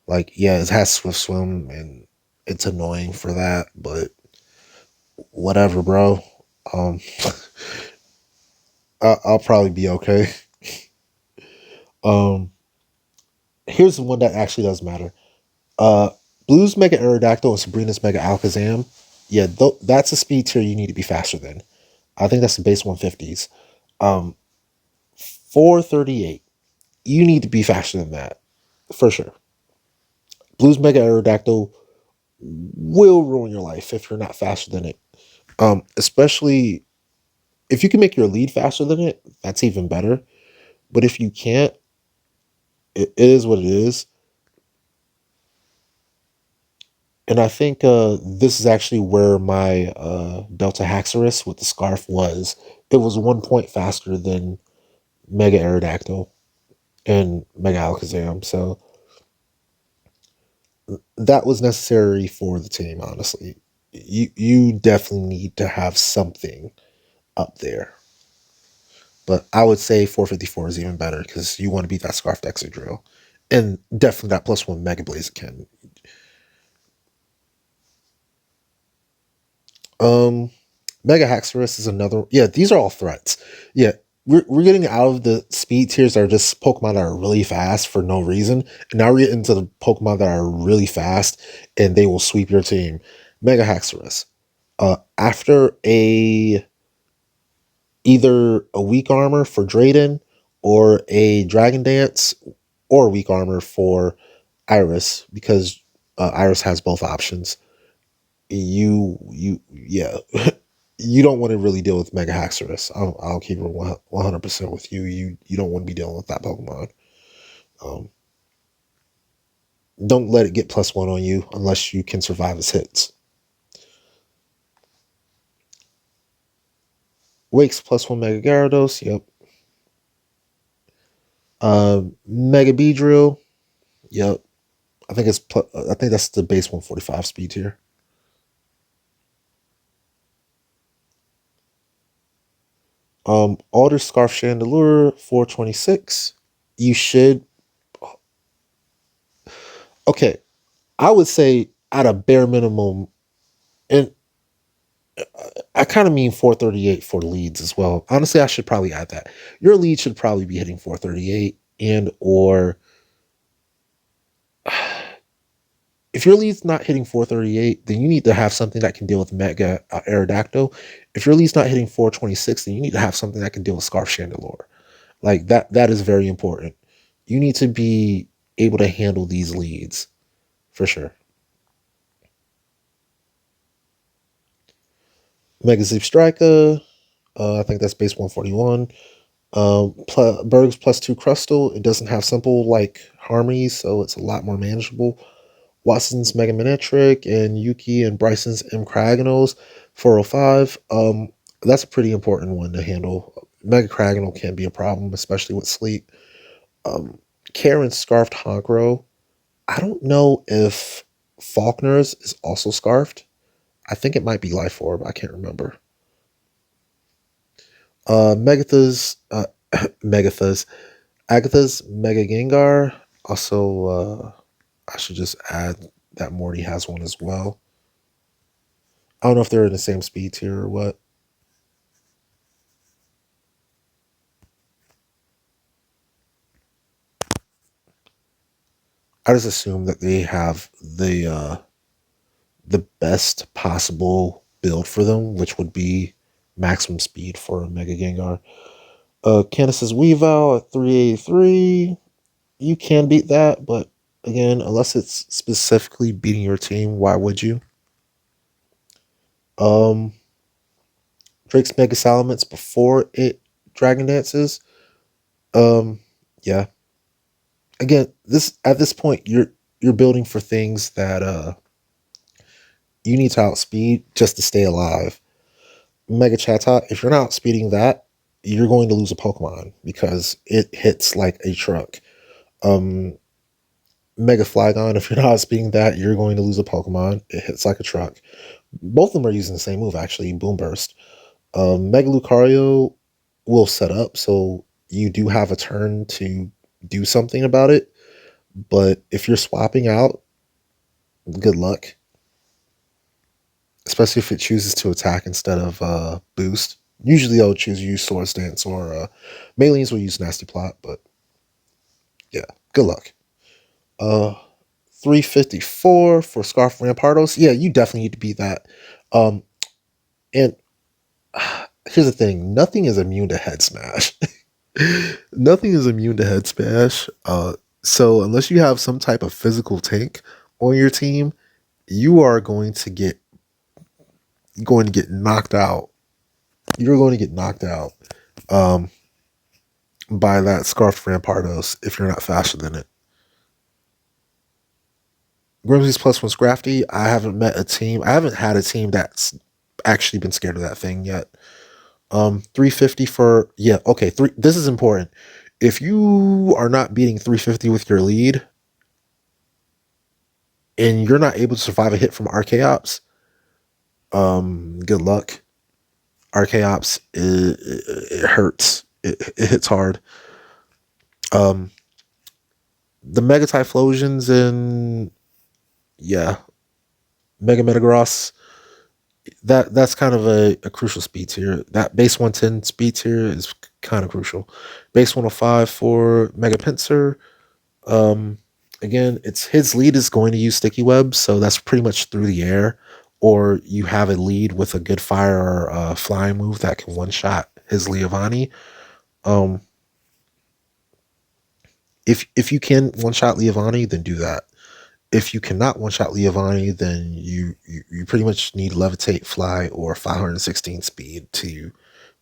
Like, yeah, it has Swift Swim and it's annoying for that, but whatever, bro. Um, I'll probably be okay. Um, here's the one that actually does matter. Uh, Blue's Mega Aerodactyl and Sabrina's Mega Alakazam. Yeah, that's a speed tier you need to be faster than. I think that's the base 150s. 438. You need to be faster than that for sure. Blue's Mega Aerodactyl will ruin your life if you're not faster than it. Especially if you can make your lead faster than it, that's even better. But if you can't, it is what it is. And I think this is actually where my Delta Haxorus with the scarf was. It was 1 point faster than Mega Aerodactyl and Mega Alakazam. So that was necessary for the team, honestly. You definitely need to have something up there. But I would say 454 is even better because you want to beat that Scarf Excadrill. And definitely that +1 Mega Blaziken. Um, Mega Haxorus is another. Yeah, these are all threats. Yeah, we're getting out of the speed tiers that are just Pokemon that are really fast for no reason. And now we're getting into the Pokemon that are really fast and they will sweep your team. Mega Haxorus. After a either a weak armor for Drayden or a Dragon Dance or weak armor for Iris because Iris has both options. Yeah, you don't want to really deal with Mega Haxorus. I'll keep it 100% with you. You don't want to be dealing with that Pokemon. Um, don't let it get +1 on you unless you can survive its hits. Wakes +1 Mega Gyarados. Yep. Mega Beedrill. Yep. I think that's the base 145 speed tier. Alder Scarf Chandelure 426. You should. Okay, I would say at a bare minimum, and I kind of mean 438 for leads as well. Honestly, I should probably add that. Your lead should probably be hitting 438 and or if your lead's not hitting 438, then you need to have something that can deal with Mega Aerodactyl. If your lead's not hitting 426, then you need to have something that can deal with Scarf Chandelure. Like that is very important. You need to be able to handle these leads for sure. Mega Zip Striker, I think that's base 141. Berg's +2 Crustal. It doesn't have simple like harmonies, so it's a lot more manageable. Watson's Mega Manectric and Yuki and Bryson's M Kragenos 405. That's a pretty important one to handle. Mega Kragenol can be a problem, especially with sleep. Um, Karen's Scarfed Honchkrow. I don't know if Faulkner's is also scarfed. I think it might be Life Orb. I can't remember. Megatha's Megatha's Agatha's Mega Gengar. Also, I should just add that Morty has one as well. I don't know if they're in the same speed tier or what. I just assume that they have the best possible build for them, which would be maximum speed for a Mega Gengar. Candace's Weavile at 383. You can beat that, but again, unless it's specifically beating your team, why would you? Um, Drake's Mega Salamence before it Dragon Dances. Um, yeah. Again, this at this point you're building for things that you need to outspeed just to stay alive. Mega Chatot, if you're not outspeeding that, you're going to lose a Pokemon because it hits like a truck. Um, Mega Flygon, if you're not outspeeding that, you're going to lose a Pokemon. It hits like a truck. Both of them are using the same move, actually, Boom Burst. Mega Lucario will set up, so you do have a turn to do something about it. But if you're swapping out, good luck. Especially if it chooses to attack instead of boost. Usually I would choose use Swords Dance or Melenes will use Nasty Plot, but yeah, good luck. Uh 354 for Scarf Rampardos. Yeah, you definitely need to beat that. Um and here's the thing, nothing is immune to head smash. Nothing is immune to head smash. So unless you have some type of physical tank on your team, you are going to get knocked out. You're going to get knocked out um, by that Scarfed Rampardos if you're not faster than it. Grimsby's +1's crafty. I haven't met a team. I haven't had a team that's actually been scared of that thing yet. 350 for yeah. Okay, three. This is important. If you are not beating 350 with your lead, and you're not able to survive a hit from Archaeops, good luck. Archaeops, it hurts. It hits hard. Um, the Mega Typhlosions and yeah, Mega Metagross. That's kind of a crucial speed tier. That base 110 speed tier is kind of crucial. Base 105 for Mega Pinsir. Um, Again, it's his lead is going to use sticky webs, so that's pretty much through the air. Or you have a lead with a good fire or flying move that can one shot his Leavanny. Um, if you can one shot Leavanny, then do that. If you cannot one shot Leavanny, then you pretty much need levitate, fly, or 516 speed to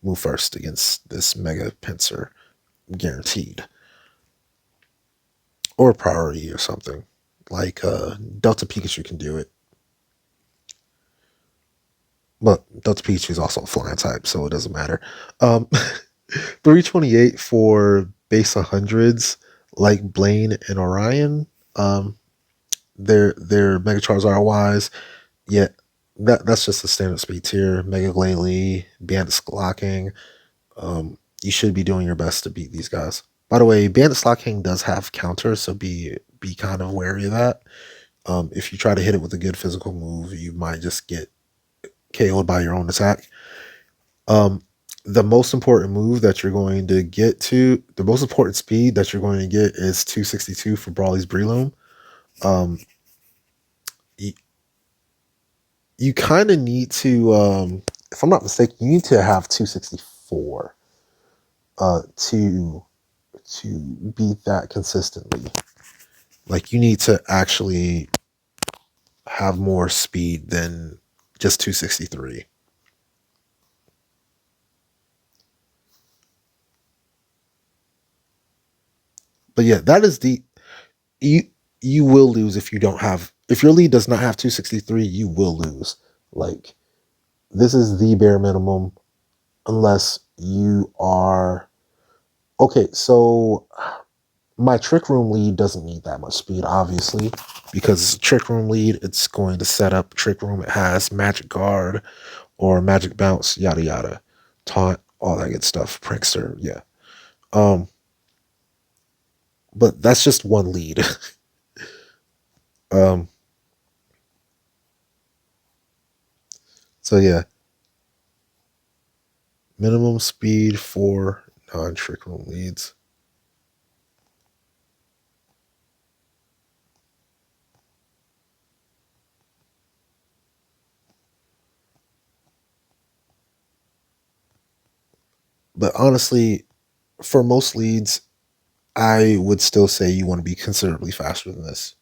move first against this Mega Pinsir, guaranteed, or priority or something like Delta Pikachu can do it. But Delta Pikachu is also a flying type, so it doesn't matter. Um, 328 for base 100s like Blaine and Orion. Um, their Mega Charizard wise, yeah, that's just a standard speed tier. Mega Glalie, Bandit Slocking. You should be doing your best to beat these guys. By the way, Bandit Slocking does have counters, so be kind of wary of that. If you try to hit it with a good physical move, you might just get KO'd by your own attack. Um, the most important move that you're going to get to, the most important speed that you're going to get is 262 for Brawly's Breloom. Um, you, you kind of need to, if I'm not mistaken, you need to have 264 to beat that consistently. Like you need to actually have more speed than just 263. But yeah, that is the you you will lose if you don't have if your lead does not have 263, you will lose. Like this is the bare minimum unless you are okay, so my trick room lead doesn't need that much speed, obviously, because it's a trick room lead. It's going to set up trick room. It has magic guard or magic bounce, yada yada, taunt, all that good stuff. Prankster, yeah. Um, but that's just one lead. um, so yeah, minimum speed for non-trick room leads. But honestly, for most leads, I would still say you want to be considerably faster than this.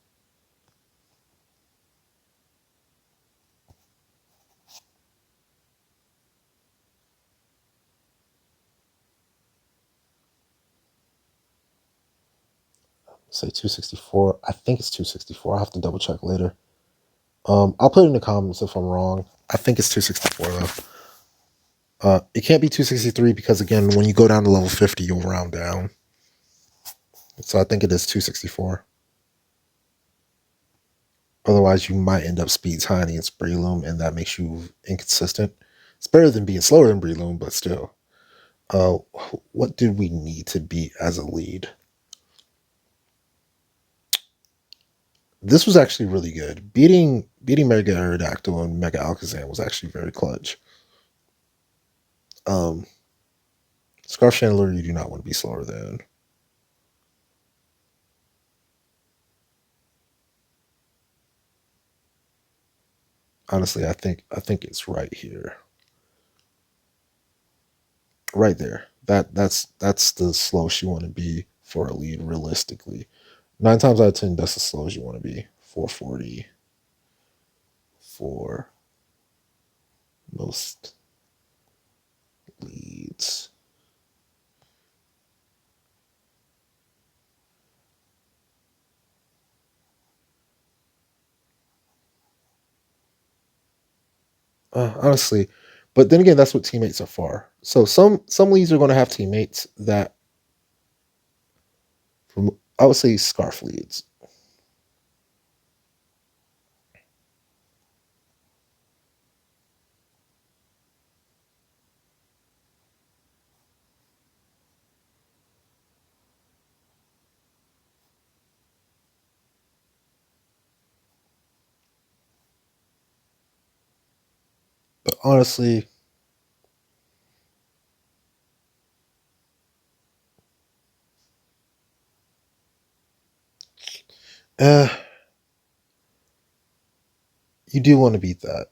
Say 264. I think it's 264. I'll have to double check later. I'll put it in the comments if I'm wrong. I think it's 264 though. It can't be 263 because again, when you go down to level 50, you'll round down. So I think it is 264. Otherwise, you might end up speed tiny and Breloom, and that makes you inconsistent. It's better than being slower than Breloom, but still. Uh, what did we need to beat as a lead? This was actually really good. Beating Mega Aerodactyl and Mega Alakazam was actually very clutch. Um, Scarf Chandler, you do not want to be slower than. Honestly, I think it's right here, right there. That's the slowest you want to be for a lead realistically. 9 times out of 10, that's the slowest you want to be. 440 for most leads. honestly. But then again, that's what teammates are for. So some leagues are going to have teammates that, from I would say, scarf leads. But honestly, uh, you do want to beat that.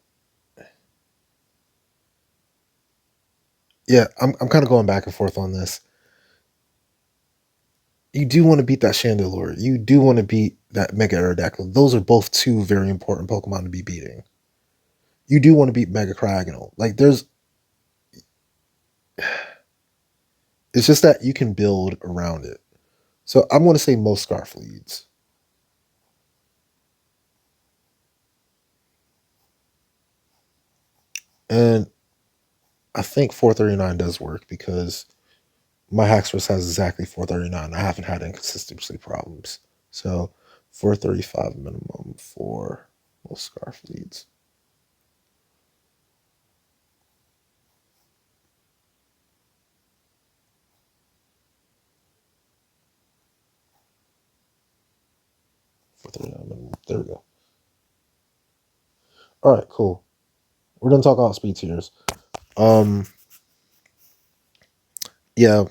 Yeah, I'm kind of going back and forth on this. You do want to beat that Chandelure. You do want to beat that Mega Aerodactyl. Those are both two very important Pokemon to be beating. You do want to beat Mega Cryogonal. Like it's just that you can build around it. So I'm going to say most Scarf leads. And I think 439 does work because my Haxorus has exactly 439. I haven't had inconsistency problems. So 435 minimum for most Scarf leads. There we go. All right, cool. We're gonna talk about speed tiers. Um, yeah,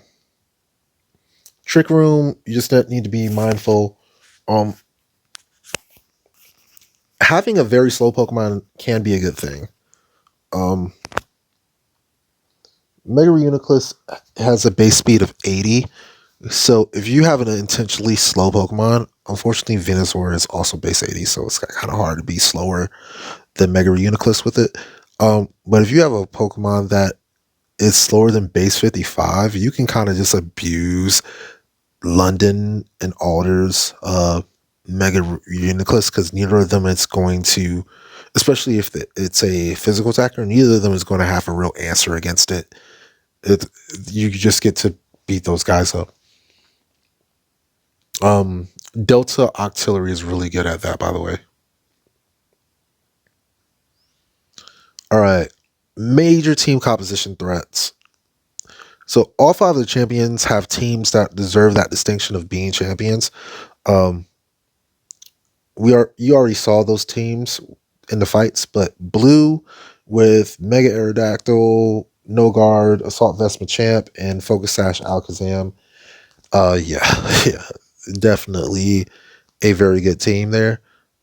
Trick Room. You just need to be mindful. Um, Having a very slow Pokemon can be a good thing. Um, Mega Reuniclus has a base speed of 80. So if you have an intentionally slow Pokemon, unfortunately Venusaur is also base 80, so it's kind of hard to be slower than Mega Reuniclus with it. But if you have a Pokemon that is slower than base 55, you can kind of just abuse London and Alder's Mega Reuniclus because neither of them is going to, especially if it's a physical attacker, neither of them is going to have a real answer against it. it you just get to beat those guys up. Delta Octillery is really good at that, by the way. All right. Major team composition threats. So all five of the champions have teams that deserve that distinction of being champions. Um, you already saw those teams in the fights, but blue with Mega Aerodactyl, No Guard, Assault Vest Machamp, and Focus Sash Alakazam. Yeah, yeah, definitely a very good team there.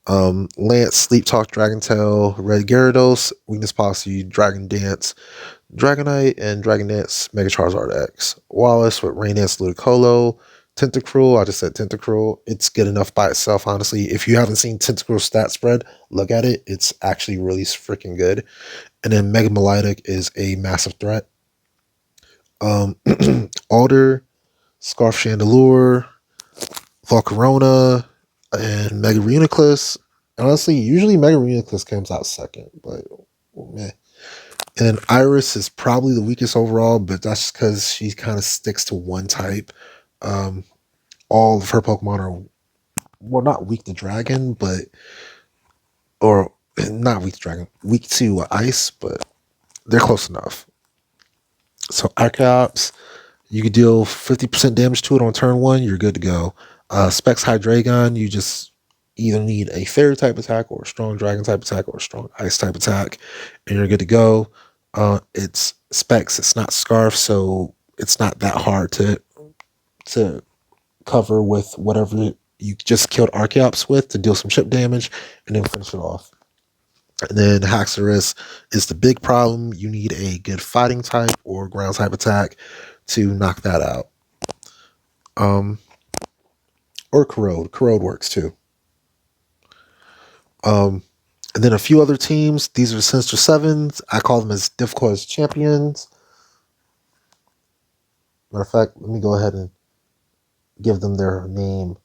Lance, Sleep Talk, Dragon Tail, Red Gyarados, Weakness Posse, Dragon Dance, Dragonite, and Dragon Dance Mega Charizard X. Wallace with Rain Dance Ludicolo, Tentacruel. I just said Tentacruel. It's good enough by itself, honestly. If you haven't seen Tentacruel's stat spread, look at it. It's actually really freaking good. And then Mega Milotic is a massive threat. Um, Alder, Scarf Chandelure, Volcarona, and Mega Reuniclus. Honestly, usually Mega Reuniclus comes out second, but meh. And then Iris is probably the weakest overall, but that's because she kind of sticks to one type. Um, all of her Pokemon are, well, not weak to Dragon, but, or not weak to Dragon, weak to Ice, but they're close enough. So Archeops, you could deal 50% damage to it on turn one, you're good to go. Specs Hydreigon, you just either need a fairy type attack or a strong dragon type attack or a strong ice type attack, and you're good to go. It's specs, it's not scarf, so it's not that hard to cover with whatever you just killed Archeops with to deal some chip damage and then finish it off. And then Haxorus is the big problem. You need a good fighting type or ground type attack to knock that out. Um, or Corrode. Corrode works too. Um, and then a few other teams. These are the Sinister Sevens. I call them as difficult as champions. Matter of fact, let me go ahead and give them their name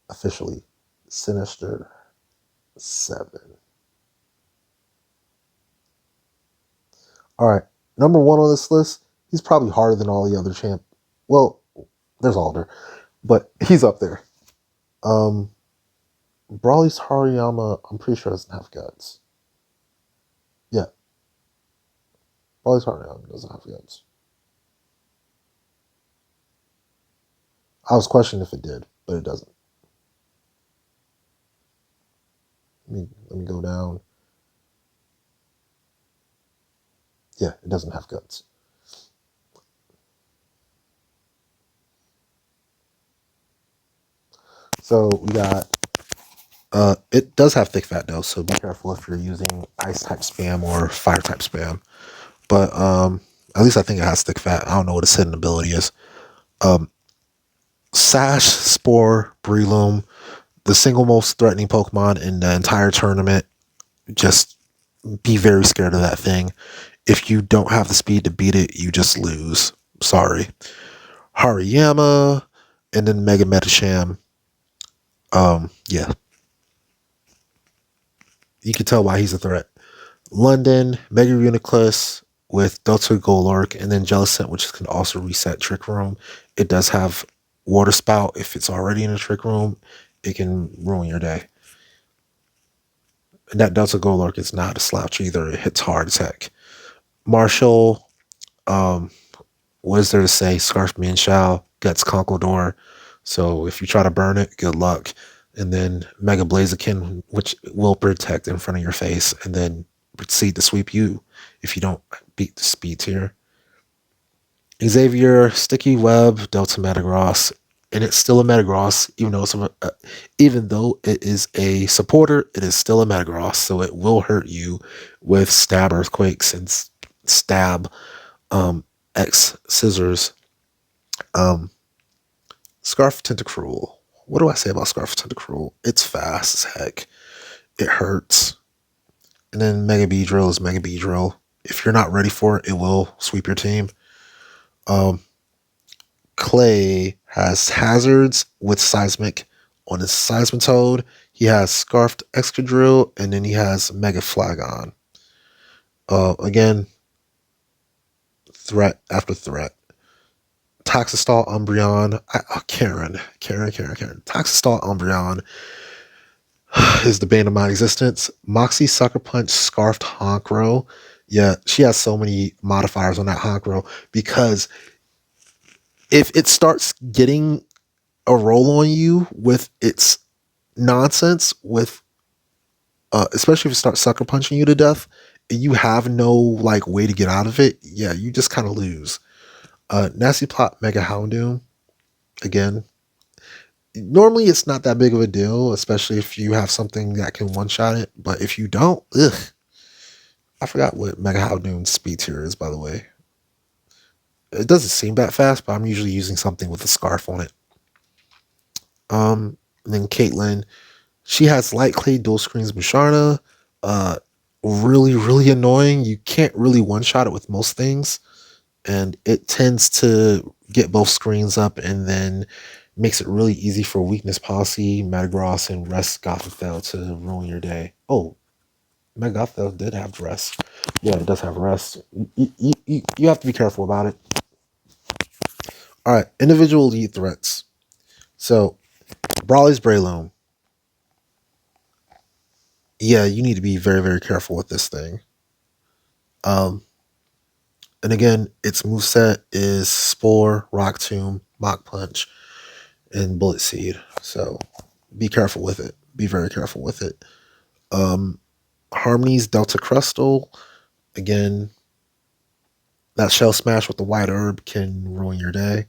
officially. Sinister 7. All right, number one on this list. He's probably harder than all the other champ. Well, there's Alder, but he's up there. Brawly's Hariyama, I'm pretty sure doesn't have guts. Yeah, Brawly's Hariyama doesn't have guts. I was questioning if it did, but it doesn't. Let me go down. Yeah, it doesn't have guts. So we got, it does have thick fat though, so be careful if you're using ice type spam or fire type spam. But at least I think it has thick fat. I don't know what its hidden ability is. Sash, Spore, Breloom, the single most threatening Pokemon in the entire tournament. Just be very scared of that thing. If you don't have the speed to beat it, you just lose. Sorry. Hariyama, and then Mega Metasham. Yeah. You can tell why he's a threat. London, Mega Uniclus with Delta Golurk, and then Jellicent, which can also reset Trick Room. It does have Water Spout. If it's already in a Trick Room, it can ruin your day. And that Delta Golurk is not a slouch either. It hits hard as heck. Marshall, what is there to say? Scarf Mienshao, Guts Conkeldurr. So if you try to burn it, good luck. And then Mega Blaziken, which will protect in front of your face, and then proceed to sweep you if you don't beat the speed tier. Xavier, Sticky Web, Delta Metagross, and it's still a Metagross, even though it is a supporter, it is still a Metagross, so it will hurt you with Stab Earthquakes and Stab X Scissors. Scarf Tentacruel. What do I say about Scarf Tentacruel? It's fast as heck. It hurts. And then Mega Beedrill is Mega Beedrill. If you're not ready for it, it will sweep your team. Clay has Hazards with Seismic on his Seismitoad. He has Scarfed Excadrill, and then he has Mega Flagon. Again, threat after threat. Toxistol Umbreon. Karen. Toxistol Umbreon is the bane of my existence. Moxie Sucker Punch Scarfed Honchkrow. Yeah, she has so many modifiers on that Honchkrow because if it starts getting a roll on you with its nonsense, with especially if it starts sucker punching you to death, and you have no like way to get out of it, yeah, you just kind of lose. Nasty Plot Mega Houndoom. Again, normally it's not that big of a deal, especially if you have something that can one-shot it. But if you don't, I forgot what Mega Houndoom's speed tier is, by the way. It doesn't seem that fast, but I'm usually using something with a scarf on it. And then Caitlyn, she has Light Clay Dual Screens Musharna. Really, really annoying. You can't really one-shot it with most things. And it tends to get both screens up and then makes it really easy for Weakness Policy, Metagross, and Rest Gothitelle to ruin your day. Oh, Mega Gothitelle did have Rest. Yeah, it does have Rest. You have to be careful about it. All right, individual lead threats. So, Brawly's Breloom. Yeah, you need to be very, very careful with this thing. And again, its moveset is Spore, Rock Tomb, Mach Punch, and Bullet Seed. So be careful with it. Be very careful with it. Harmony's Delta Crustal. Again, that Shell Smash with the White Herb can ruin your day.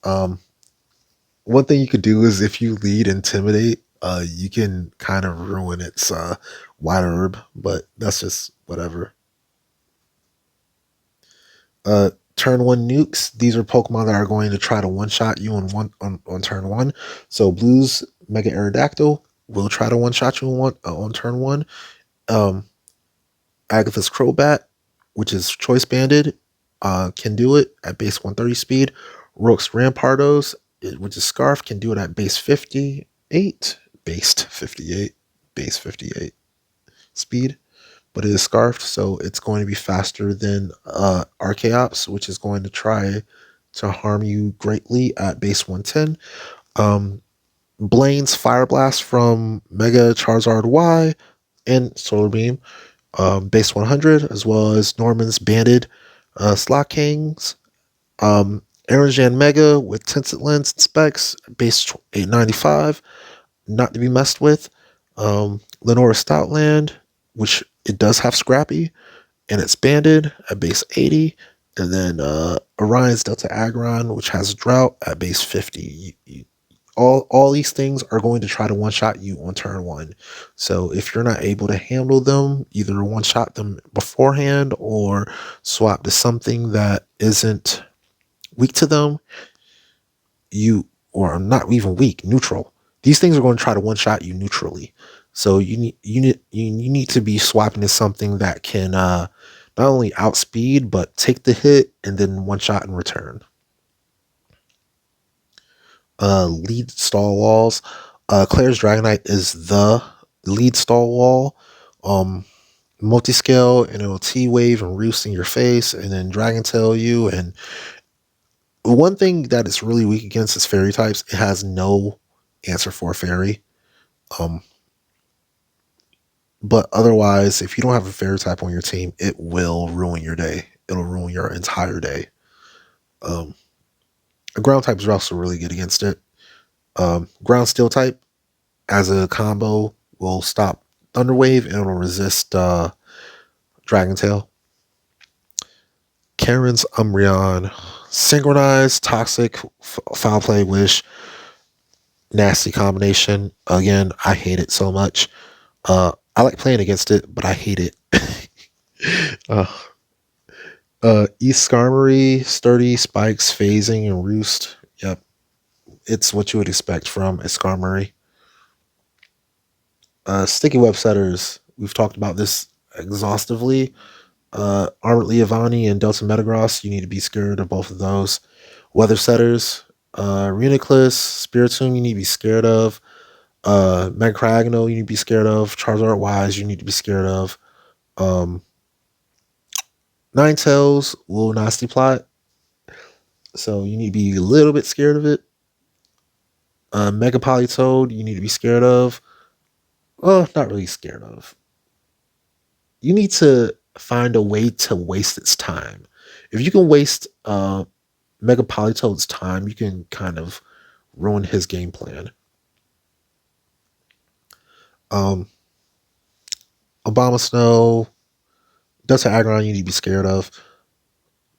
One thing you could do is if you lead Intimidate, you can kind of ruin its White Herb, but that's just whatever. Turn 1 nukes. These are Pokemon that are going to try to one-shot you on turn 1. So Blue's Mega Aerodactyl will try to one-shot you on turn 1. Agatha's Crobat, which is Choice Banded, can do it at base 130 speed. Rook's Rampardos, which is Scarf, can do it at base 58. Base 58 speed. but it is scarfed, so it's going to be faster than Archaeops, which is going to try to harm you greatly at base 110. Blaine's Fire Blast from Mega Charizard Y and Solar Beam, base 100, as well as Norman's Banded Slot Kings, Aaron Mega with Tinted Lens and Specs, base 895, not to be messed with. Lenora Stoutland, which it does have Scrappy, and it's banded at base 80. And then Orion's Delta Aggron, which has Drought at base 50. All these things are going to try to one-shot you on turn 1. So if you're not able to handle them, either one-shot them beforehand or swap to something that isn't weak to them, or not even weak, neutral. These things are going to try to one-shot you neutrally. So you need to be swapping to something that can not only outspeed but take the hit and then one-shot in return. Lead stall walls. Claire's Dragonite is the lead stall wall. Multi-scale, and it'll T-wave and roost in your face and then Dragon Tail you. And one thing that it's really weak against is fairy types. It has no answer for fairy. But otherwise, if you don't have a fairy type on your team, it will ruin your day. It'll ruin your entire day. Ground types are also really good against it. Ground Steel type as a combo will stop Thunder Wave and it'll resist Dragon Tail. Karen's Umbreon, Synchronize, Toxic, Foul Play, Wish, nasty combination. Again, I hate it so much. I like playing against it, but I hate it. East Skarmory, Sturdy, Spikes, Phasing, and Roost. Yep. It's what you would expect from a Skarmory. Sticky Web Setters. We've talked about this exhaustively. Armored Leavanny and Delta Metagross, you need to be scared of both of those. Weather Setters. Reuniclus, Spiritomb, you need to be scared of. Mega Cragano, you need to be scared of. Charizard Wise, you need to be scared of. Ninetales will nasty plot, so you need to be a little bit scared of it. Mega Politoed, you need to be scared of. Well, not really scared of. You need to find a way to waste its time. If you can waste Mega Politoed's time, you can kind of ruin his game plan. Obama Snow, Delta Aggron, you need to be scared of.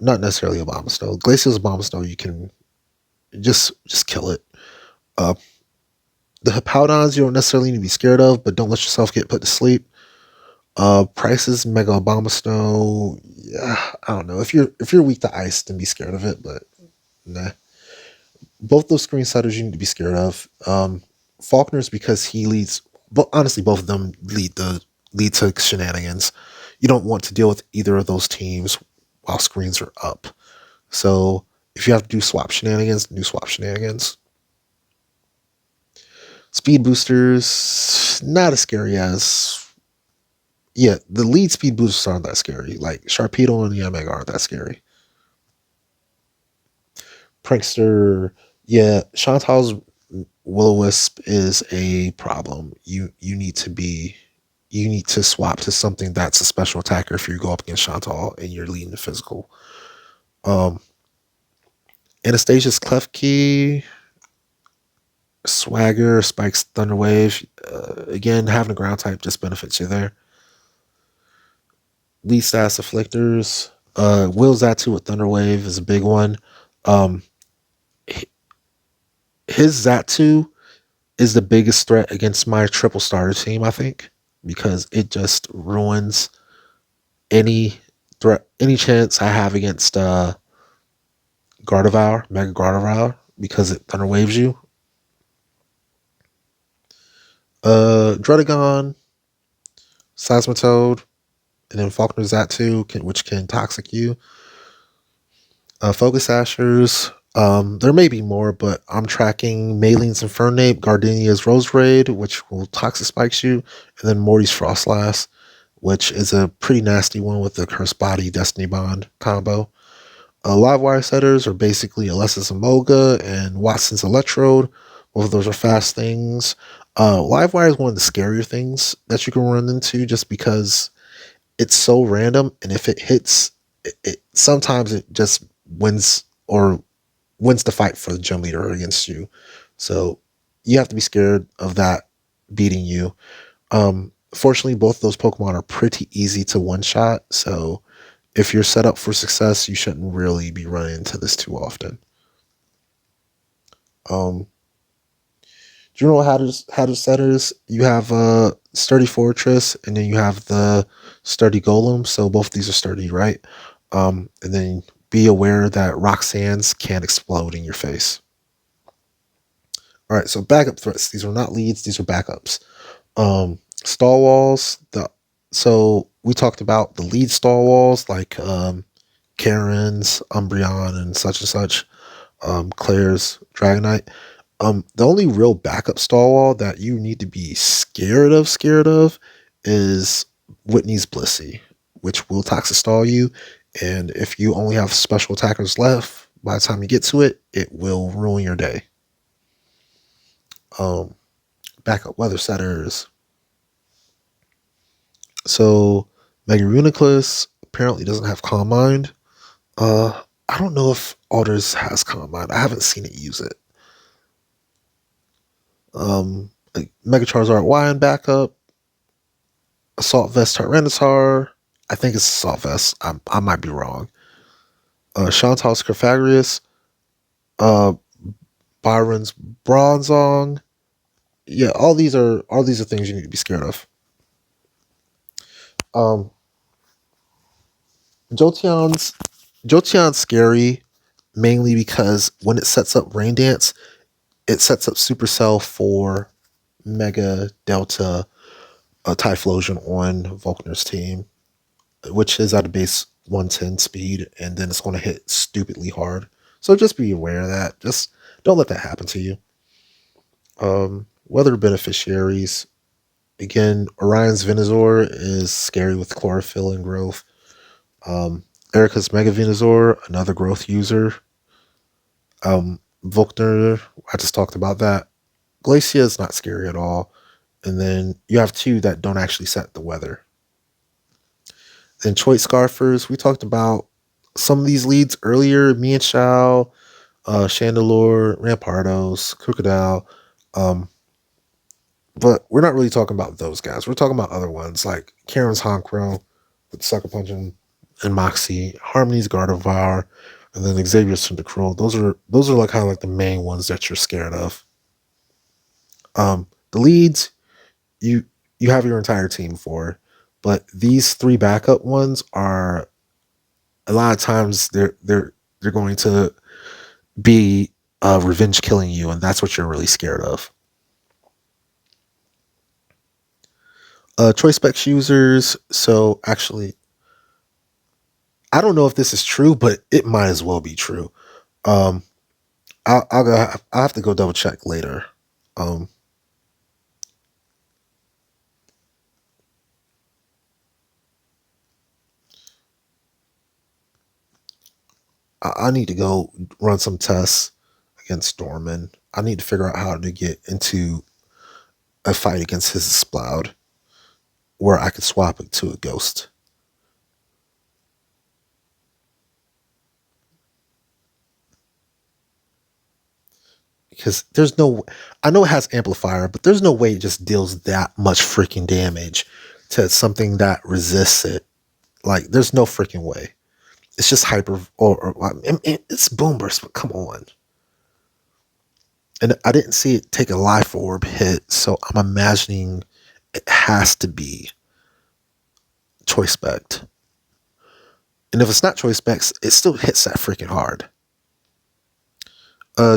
Not necessarily Obama Snow. Glacier's Obama Snow, you can just kill it. The Hippowdons, you don't necessarily need to be scared of, but don't let yourself get put to sleep. Price's Mega Obama Snow, yeah, I don't know. If you're weak to ice, then be scared of it, but nah. Both those screen setters you need to be scared of. Faulkner's because he leads, but honestly, both of them lead to shenanigans. You don't want to deal with either of those teams while screens are up. So if you have to do swap shenanigans, do swap shenanigans. Speed boosters, not as scary as... Yeah, the lead speed boosters aren't that scary. Like Sharpedo and Yamega aren't that scary. Prankster, yeah, Chantal's Will-O-Wisp is a problem. You need to swap to something that's a special attacker if you go up against Chantal and you're leading the physical. Anastasia's Klefki, Swagger, Spikes, Thunderwave. Again, having a ground type just benefits you there. Lead Stats Afflictors. Will Zatu with Thunderwave is a big one. His Zatu is the biggest threat against my triple starter team, I think, because it just ruins any chance I have against Gardevoir, Mega Gardevoir, because it Thunder Waves you. Druddigon, Seismitoad, and then Faulkner Zatu, which can Toxic you. Focus Ashers. There may be more, but I'm tracking Maleen's Infernape, Gardenia's Rose Raid, which will Toxic Spikes you, and then Morty's Frostlass, which is a pretty nasty one with the Curse Body Destiny Bond combo. Live wire setters are basically Alessa's Emolga and Watson's Electrode. Both of those are fast things. Live wire is one of the scarier things that you can run into just because it's so random, and if it hits, sometimes it just wins or wins the fight for the gym leader against you. So you have to be scared of that beating you. Fortunately, both those Pokemon are pretty easy to one shot. So if you're set up for success, you shouldn't really be running into this too often. General Hatter setters, you have Sturdy Fortress, and then you have the Sturdy Golem. So both of these are sturdy, right? And then be aware that rock sands can explode in your face. All right, so backup threats. These are not leads; these are backups. Stall walls. So we talked about the lead stall walls like Karen's, Umbreon, and such. Claire's Dragonite. The only real backup stall wall that you need to be scared of is Whitney's Blissey, which will toxic stall you. And if you only have special attackers left, by the time you get to it, it will ruin your day. Backup weather setters. So Mega Uniclus apparently doesn't have Calm Mind. I don't know if Alders has Calm Mind. I haven't seen it use it. Mega Charizard Y in backup. Assault Vest Tyranitar. I think it's Assault Vest. I might be wrong. Chantal's Scarfagrius. Byron's Bronzong. Yeah, all these are things you need to be scared of. Jolteon's scary mainly because when it sets up Rain Dance, it sets up Supercell for Mega Delta Typhlosion on Volkner's team, which is at a base 110 speed, and then it's going to hit stupidly hard. So just be aware of that. Just don't let that happen to you. Weather beneficiaries. Again, Orion's Venusaur is scary with chlorophyll and growth. Erica's Mega Venusaur, another growth user. Volkner, I just talked about that. Glacia is not scary at all. And then you have two that don't actually set the weather. Then Choice Scarfers, we talked about some of these leads earlier. Mienshao, Chandelure, Rampardos, Crocodile. But we're not really talking about those guys. We're talking about other ones like Karen's Honchkrow with Sucker Punch and Moxie, Harmony's Gardevoir, and then Xavier's Cyndaquil. Those are like kind of like the main ones that you're scared of. The leads, you have your entire team for, but these three backup ones are a lot of times they're going to be revenge killing you, and that's what you're really scared of. Choice specs users. So actually, I don't know if this is true, but it might as well be true. I'll have to go double check later. I need to go run some tests against Dorman. I need to figure out how to get into a fight against his Sploud where I could swap it to a ghost. Because there's no, I know it has amplifier, but there's no way it just deals that much freaking damage to something that resists it. Like, there's no freaking way. It's just hyper, or it's boom burst, but come on. And I didn't see it take a life orb hit, so I'm imagining it has to be choice spec. And if it's not choice specs, it still hits that freaking hard.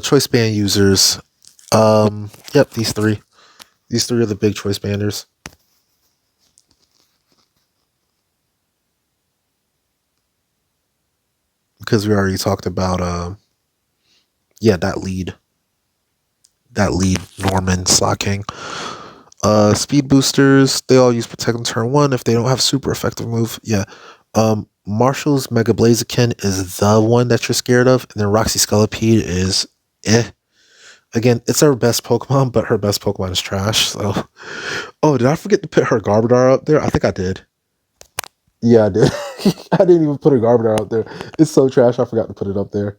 Choice band users. Yep, these three. These three are the big choice banders. Because we already talked about that lead Norman Slot King. Speed boosters, they all use protect on turn 1 if they don't have super effective move. Yeah. Marshall's Mega Blaziken is the one that you're scared of, and then Roxy Scolipede is Again, it's her best Pokemon, but her best Pokemon is trash. So, oh, did I forget to put her Garbodor up there? I think I did. Yeah, I did. I didn't even put a Garbodor out there. It's so trash. I forgot to put it up there.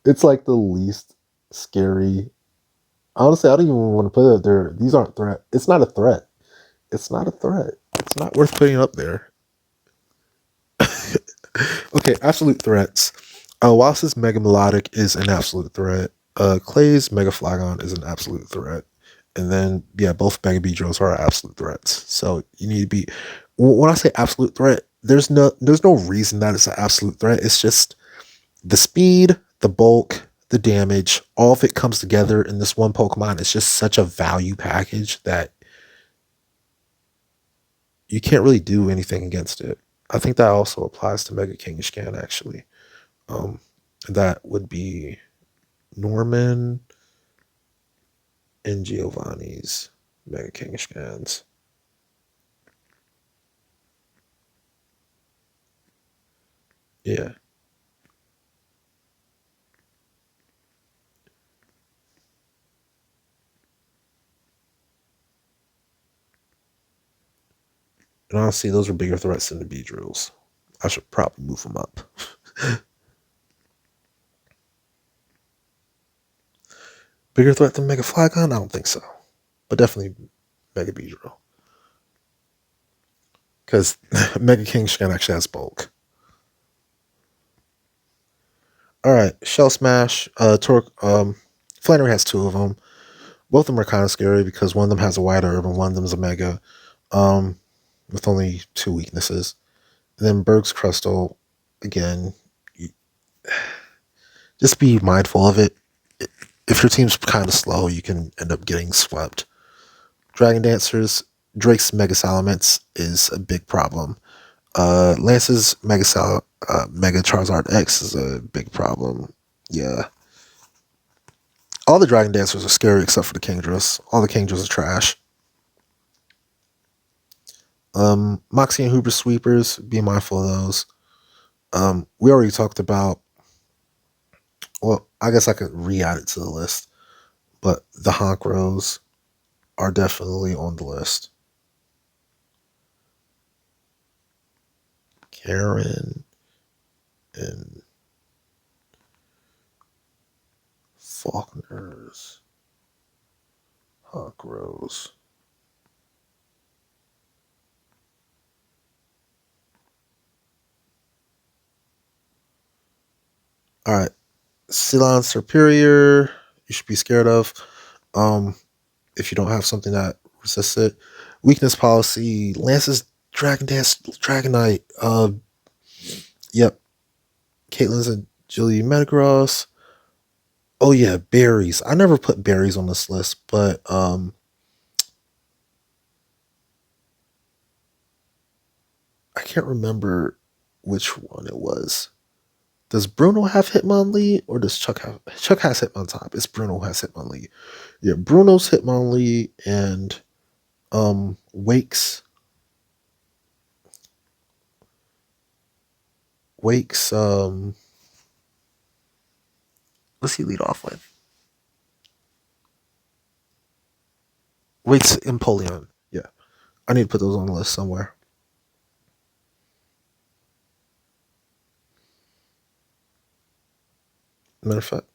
It's like the least scary. Honestly, I don't even want to put it up there. These aren't threat. It's not a threat. It's not a threat. It's not worth putting up there. Okay, absolute threats. Whilst Mega Melodic is an absolute threat, Clay's Mega Flagon is an absolute threat. And then, yeah, both Mega Beedrills are absolute threats. So you need to be. When I say absolute threat, there's no reason that it's an absolute threat. It's just the speed, the bulk, the damage, all of it comes together in this one Pokemon. It's just such a value package that you can't really do anything against it. I think that also applies to Mega Kangaskhan, actually. That would be Norman and Giovanni's Mega Kangaskhan's. Yeah. And honestly, those are bigger threats than the Beedrills. I should probably move them up. Bigger threat than Mega Flagon? I don't think so. But definitely Mega Beedrill. Because Mega Kangaskhan actually has bulk. Alright, Shell Smash. Flannery has 2 of them. Both of them are kind of scary because one of them has a Wide Herb and one of them is a Mega. With only 2 weaknesses. And then Berg's Crustle, again, just be mindful of it. If your team's kind of slow, you can end up getting swept. Dragon Dancers, Drake's Mega Salamence is a big problem. Lance's Mega Charizard X is a big problem. Yeah. All the Dragon Dancers are scary except for the Kingdras. All the Kingdras are trash. Moxie and Hoover Sweepers, be mindful of those. We already talked about, well, I guess I could re-add it to the list, but the Honchros are definitely on the list. Karen and Faulkner's Honchros. All right, Ceylon Superior, you should be scared of. If you don't have something that resists it. Weakness policy, Lance's Dragon Dance, Dragonite. Yep. Caitlin's Agility Metagross. Oh yeah, berries. I never put berries on this list, but I can't remember which one it was. Does Bruno have Hitmonlee or does Chuck have Chuck has Hitmontop? It's Bruno has Hitmonlee. Yeah, Bruno's Hitmonlee and Wake's what's he lead off with? Wake's Empoleon. Yeah. I need to put those on the list somewhere. Matter of fact,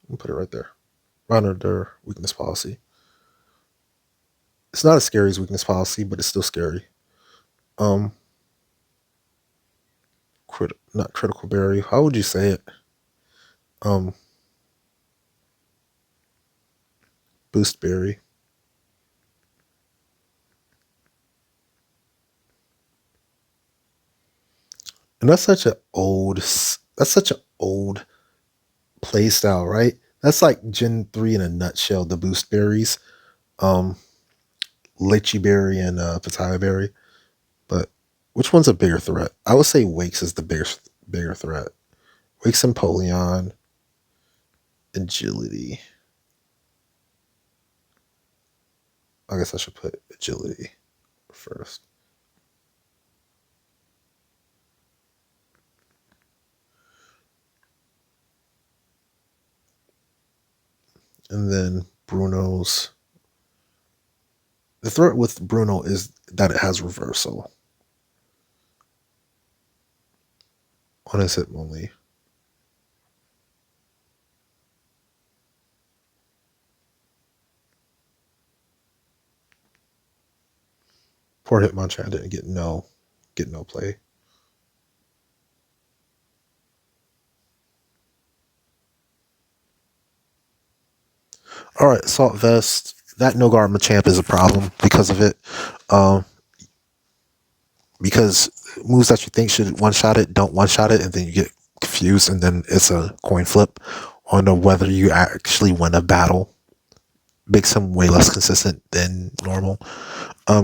I'll put it right there. Right under their weakness policy. It's not as scary as weakness policy, but it's still scary. Um, not critical berry. How would you say it? Um, boost berry. And that's such an old play style, right? That's like Gen 3 in a nutshell, the boost berries. Um, Lychee berry and Pitaya berry. But which one's a bigger threat? I would say Wakes is the bigger threat. Wakes and Polion, agility. I guess I should put agility first. And then Bruno's. The threat with Bruno is that it has reversal on his hit only. Poor Hitmonchan didn't get no play. All right, Salt Vest. That no guard Machamp is a problem because of it. Um, because moves that you think should one shot it don't one shot it, and then you get confused, and then it's a coin flip on whether you actually win a battle. Makes him way less consistent than normal.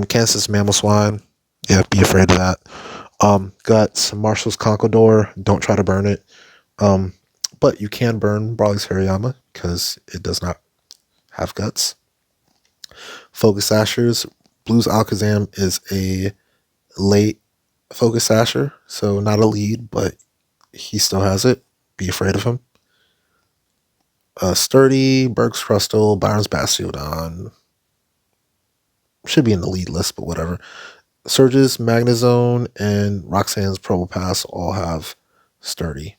Kansas Mammal Swine. Yeah, be afraid of that. Guts, Marshall's Conquador. Don't try to burn it. But you can burn Brawly's Hariyama because it does not have guts. Focus Ashers. Blue's Alakazam is a late Focus Asher, so not a lead, but he still has it. Be afraid of him. Sturdy, Berg's Crustle, Byron's Bastiodon. Should be in the lead list, but whatever. Surge's Magnezone and Roxanne's Probopass all have Sturdy.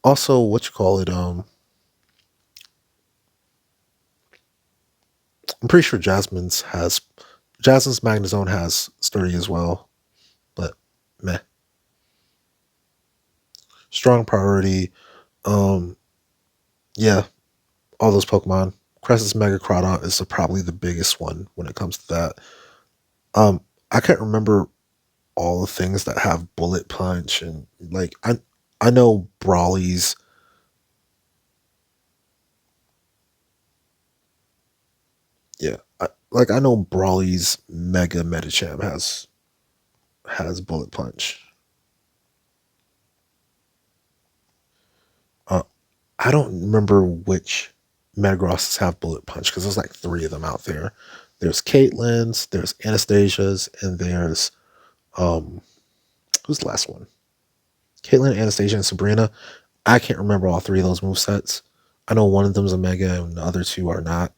Also, what you call it? I'm pretty sure Jasmine's Magnezone has Sturdy as well, but meh. Strong priority. Yeah, all those Pokemon. Cress's Mega Crawdon is probably the biggest one when it comes to that. I can't remember all the things that have Bullet Punch, and like I know Brawly's. Yeah, I know Brawly's Mega Medicham has Bullet Punch. I don't remember which Metagrosses have Bullet Punch because there's like 3 of them out there. There's Caitlyn's, there's Anastasia's, and there's who's the last one? Caitlyn, Anastasia, and Sabrina. I can't remember all 3 of those movesets. I know one of them is a Mega and the other 2 are not.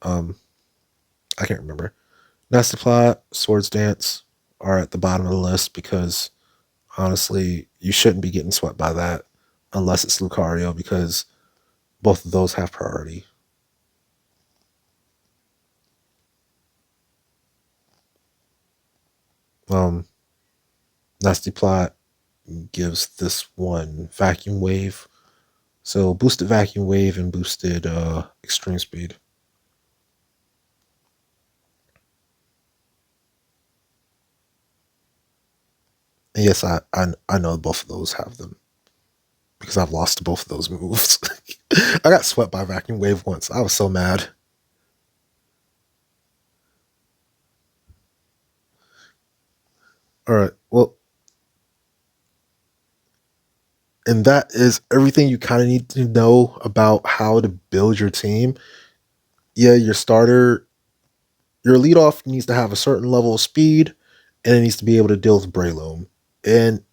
I can't remember. Nasty Plot, Swords Dance are at the bottom of the list because honestly, you shouldn't be getting swept by that unless it's Lucario because both of those have priority. Nasty Plot gives this one Vacuum Wave. So boosted Vacuum Wave and boosted Extreme Speed. And yes, I know both of those have them because I've lost to both of those moves. I got swept by Vacuum Wave once. I was so mad. All right. Well, and that is everything you kind of need to know about how to build your team. Yeah, your starter, your leadoff needs to have a certain level of speed, and it needs to be able to deal with Breloom. And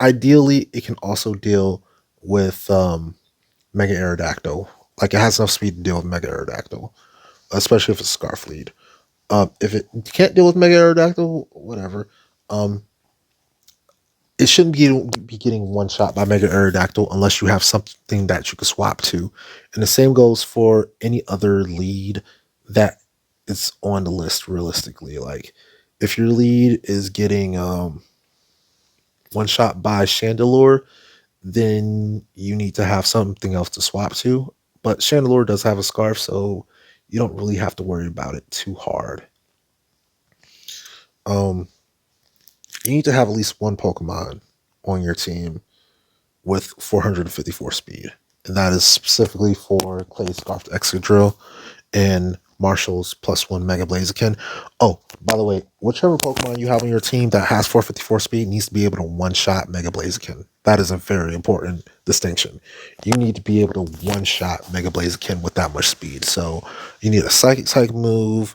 ideally, it can also deal with Mega Aerodactyl. Like it has enough speed to deal with Mega Aerodactyl, especially if it's Scarf Lead. If it can't deal with Mega Aerodactyl, whatever. It shouldn't be getting one shot by Mega Aerodactyl unless you have something that you can swap to. And the same goes for any other lead that is on the list realistically. Like if your lead is getting one shot by Chandelure, then you need to have something else to swap to. But Chandelure does have a scarf, so you don't really have to worry about it too hard. You need to have at least one Pokemon on your team with 454 speed. And that is specifically for Clay Scarfed Excadrill and Marshall's +1 Mega Blaziken. Oh, by the way, whichever Pokemon you have on your team that has 454 speed needs to be able to one-shot Mega Blaziken. That is a very important distinction. You need to be able to one-shot Mega Blaziken with that much speed. So you need a Psychic type move,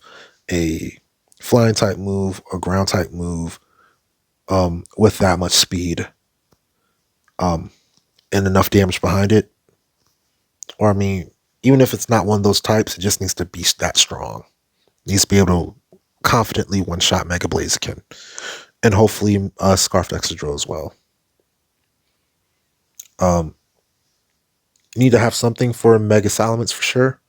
a Flying type move, a Ground type move with that much speed and enough damage behind it. Or, I mean, even if it's not one of those types, it just needs to be that strong. It needs to be able to confidently one-shot Mega Blaziken. And hopefully Scarf Excadrill as well. You need to have something for Mega Salamence for sure.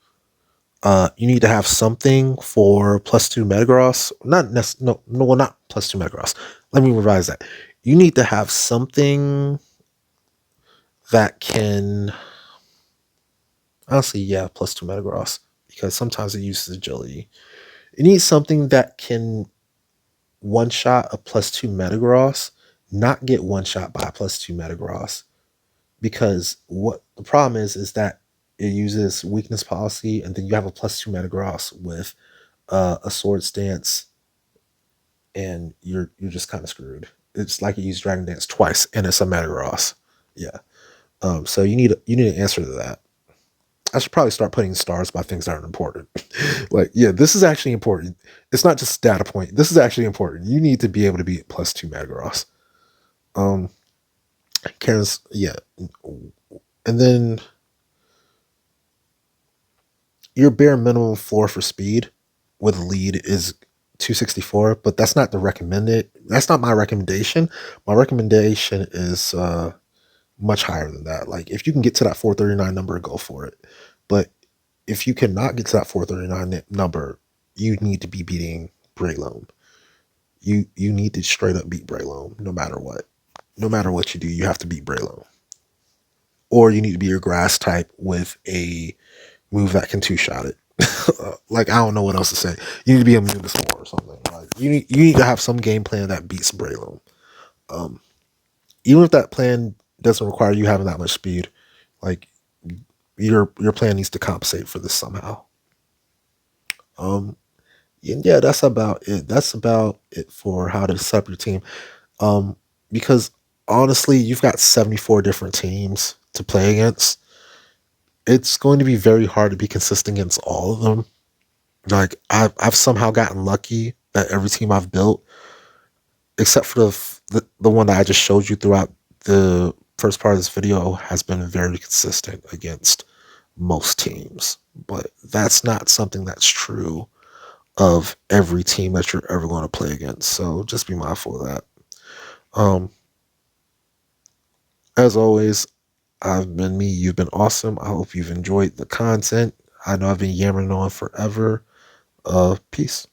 You need to have something for +2 Metagross. Not +2 Metagross. Let me revise that. You need to have something that can... Honestly, yeah, +2 Metagross. Because sometimes it uses agility. You need something that can one-shot a +2 Metagross, not get one-shot by a +2 Metagross. Because what the problem is that it uses weakness policy, and then you have a +2 Metagross with a Sword Stance, and you're just kind of screwed. It's like you use Dragon Dance twice, and it's a Metagross. Yeah. So you need an answer to that. I should probably start putting stars by things that aren't important. Like, yeah, this is actually important. It's not just data point. This is actually important. You need to be able to beat +2 Metagross. Because, yeah. And then your bare minimum floor for speed with lead is 264, but that's not the recommended. That's not my recommendation. My recommendation is much higher than that. Like, if you can get to that 439 number, go for it. But if you cannot get to that 439 number, you need to be beating Breloom. You need to straight up beat Breloom no matter what. No matter what you do, you have to beat Breloom. Or you need to be your grass type with a move that can two-shot it. Like, I don't know what else to say. You need to be immune to Spore or something. Like, you need to have some game plan that beats Breloom. Even if that plan doesn't require you having that much speed, like, your plan needs to compensate for this somehow. Yeah, that's about it. That's about it for how to set up your team. Because honestly, you've got 74 different teams to play against. It's going to be very hard to be consistent against all of them. Like, I've somehow gotten lucky that every team I've built, except for the one that I just showed you throughout the first part of this video, has been very consistent against most teams. But that's not something that's true of every team that you're ever going to play against. So just be mindful of that. As always, I've been me. You've been awesome. I hope you've enjoyed the content. I know I've been yammering on forever. Peace.